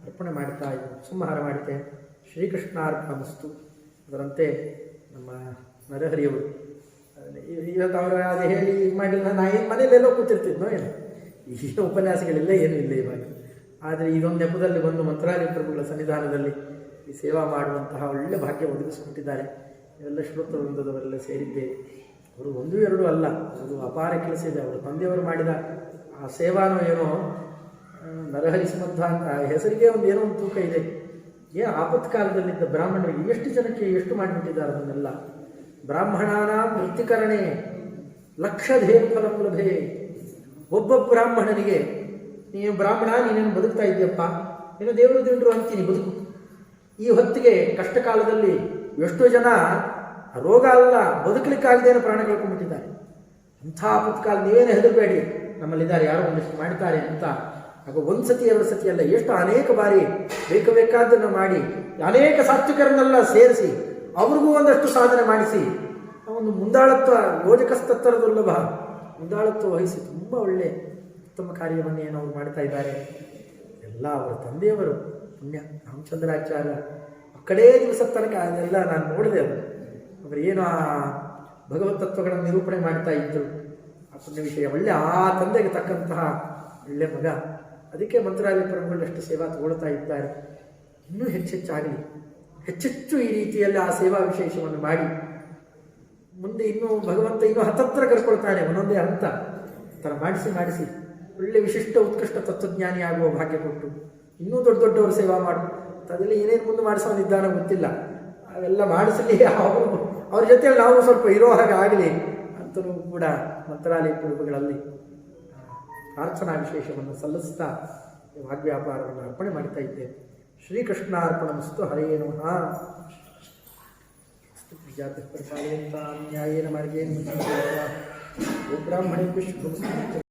ಅರ್ಪಣೆ ಮಾಡ್ತಾ ಇದ್ದು ಸಂಹಾರ ಮಾಡುತ್ತೇನೆ. ಶ್ರೀಕೃಷ್ಣಾರ್ಪಣಮಸ್ತು. ಅದರಂತೆ ನಮ್ಮ ನರಹರಿಯವರು ಇವತ್ತು ಅವರು ಅದು ಹೇಳಿ ಮಾಡಿಲ್ಲ, ನಾ ಏನು ಮನೆಯಲ್ಲೆಲ್ಲೋ ಕೂತಿರ್ತಿದ್ನೋ ಏನು, ಈ ಉಪನ್ಯಾಸಗಳಿಲ್ಲ ಏನೂ ಇಲ್ಲ ಇವಾಗ. ಆದರೆ ಇದೊಂದು ನೆಪದಲ್ಲಿ ಬಂದು ಮಂತ್ರಾಲಯ ಪ್ರಭುಗಳ ಸನ್ನಿಧಾನದಲ್ಲಿ ಈ ಸೇವಾ ಮಾಡುವಂತಹ ಒಳ್ಳೆ ಭಾಗ್ಯ ಒದಗಿಸಿಕೊಟ್ಟಿದ್ದಾರೆ. ಇವೆಲ್ಲ ಶ್ರೋತೃವೃಂದದವರೆಲ್ಲ ಸೇರಿದ್ದೇವೆ. ಅವರು ಒಂದು ಎರಡು ಅಲ್ಲ, ಅದು ಅಪಾರ ಕೆಲಸ ಇದೆ. ಅವರು ತಂದೆಯವರು ಮಾಡಿದ ಆ ಸೇವಾನೋ ಏನೋ ನರಹರಿ ಸಮರ್ಥ ಅಂತ ಹೆಸರಿಗೆ ಒಂದು ಏನೋ ಒಂದು ತೂಕ ಇದೆ. ಏನು ಆಪತ್ಕಾಲದಲ್ಲಿದ್ದ ಬ್ರಾಹ್ಮಣರಿಗೆ ಎಷ್ಟು ಜನಕ್ಕೆ ಎಷ್ಟು ಮಾಡಿಬಿಟ್ಟಿದ್ದಾರೆ ಅದನ್ನೆಲ್ಲ. ಬ್ರಾಹ್ಮಣಾನ ವೃತ್ತಿಕರಣೆ ಲಕ್ಷಧೇನು ಫಲಂ ಲಭೆ. ಒಬ್ಬ ಬ್ರಾಹ್ಮಣನಿಗೆ ನೀನು ಬ್ರಾಹ್ಮಣ, ನೀನೇನು ಬದುಕ್ತಾ ಇದ್ದೀಯಪ್ಪ, ಏನೋ ದೇವರು ದಿಂಡ್ರು ಅಂತೀನಿ ಬದುಕು. ಈ ಹೊತ್ತಿಗೆ ಕಷ್ಟ ಕಾಲದಲ್ಲಿ ಎಷ್ಟೋ ಜನ ರೋಗ ಅಲ್ಲ ಬದುಕಲಿಕ್ಕಾಗದೇನೋ ಪ್ರಾಣ ಕಳ್ಕೊಂಡ್ಬಿಟ್ಟಿದ್ದಾರೆ. ಅಂಥ ಆಪತ್ಕಾಲ ನೀವೇನು ಹೆದರಬೇಡಿ, ನಮ್ಮಲ್ಲಿದ್ದಾರೆ ಯಾರೋ ಒಂದಿಷ್ಟು ಮಾಡ್ತಾರೆ ಅಂತ. ಆಗ ಒಂದು ಸತಿ ಎರಡು ಸತಿ ಅಲ್ಲ, ಎಷ್ಟು ಅನೇಕ ಬಾರಿ ಬೇಕಾದನ್ನು ಮಾಡಿ ಅನೇಕ ಸಾತ್ವಿಕರನ್ನೆಲ್ಲ ಸೇರಿಸಿ ಅವ್ರಿಗೂ ಒಂದಷ್ಟು ಸಾಧನೆ ಮಾಡಿಸಿ ಒಂದು ಮುಂದಾಳತ್ವ ಯೋಜಕಸ್ತತ್ತರ ದುರ್ಲಭ ಮುಂದಾಳತ್ವ ವಹಿಸಿ ತುಂಬ ಒಳ್ಳೆ ಉತ್ತಮ ಕಾರ್ಯವನ್ನೇನು ಅವರು ಮಾಡ್ತಾ ಇದ್ದಾರೆ. ಎಲ್ಲ ಅವರ ತಂದೆಯವರು ಪುಣ್ಯ ರಾಮಚಂದ್ರಾಚಾರ್ಯ ಕಡೇ ದಿವಸದ ತನಕ ಅದೆಲ್ಲ ನಾನು ನೋಡಿದೆ. ಅವರು ಏನು ಆ ಭಗವತ್ ತತ್ವಗಳನ್ನು ನಿರೂಪಣೆ ಮಾಡ್ತಾ ಇದ್ದರು. ಆ ಪುಣ್ಯ ವಿಷಯ ಒಳ್ಳೆ ಆ ತಂದೆಗೆ ತಕ್ಕಂತಹ ಒಳ್ಳೆ ಮಗ. ಅದಕ್ಕೆ ಮಂತ್ರಾಲಯ ಪ್ರಭುಗಳಷ್ಟು ಸೇವಾ ತಗೊಳ್ತಾ ಇದ್ದಾರೆ. ಇನ್ನೂ ಹೆಚ್ಚೆಚ್ಚಾಗಲಿ, ಹೆಚ್ಚೆಚ್ಚು ಈ ರೀತಿಯಲ್ಲಿ ಆ ಸೇವಾ ವಿಶೇಷವನ್ನು ಮಾಡಿ ಮುಂದೆ ಇನ್ನೂ ಭಗವಂತ ಇನ್ನೂ ಹತ್ತತ್ರ ಕರ್ಕೊಳ್ತಾನೆ, ಒಂದೊಂದೇ ಹಂತ ಥರ ಮಾಡಿಸಿ ಒಳ್ಳೆ ವಿಶಿಷ್ಟ ಉತ್ಕೃಷ್ಟ ತತ್ವಜ್ಞಾನಿ ಆಗುವ ಭಾಗ್ಯ ಕೊಟ್ಟು ಇನ್ನೂ ದೊಡ್ಡ ದೊಡ್ಡವರು ಸೇವಾ ಮಾಡು. ಅದೆಲ್ಲ ಏನೇನು ಮುಂದೆ ಮಾಡಿಸೋನಿದ್ದಾನೋ ಗೊತ್ತಿಲ್ಲ. ಅವೆಲ್ಲ ಮಾಡಿಸಲಿ, ಅವ್ರ ಜೊತೆಯಲ್ಲಿ ನಾವು ಸ್ವಲ್ಪ ಇರೋ ಹಾಗೆ ಆಗಲಿ ಅಂತಲೂ ಕೂಡ ಮಂತ್ರಾಲಯ ಕುರುಬುಗಳಲ್ಲಿ ಪ್ರಾರ್ಥನಾ ವಿಶೇಷವನ್ನು ಸಲ್ಲಿಸ್ತಾ ವಾಗ್ವ್ಯಾಪಾರವನ್ನು ಅರ್ಪಣೆ ಮಾಡ್ತಾ ಇದ್ದೇವೆ. ಶ್ರೀಕೃಷ್ಣಾರ್ಪಣಮಸ್ತು. ಹರೇ ನಮಃ. ಜಾತಃ ಪರಿಪಾಲಯಂತಾಂ ನ್ಯಾಯೇನ ಮಾರ್ಗೇಣ ಬ್ರಾಹ್ಮಣೇಭ್ಯಃ ಶುಭಮಸ್ತು.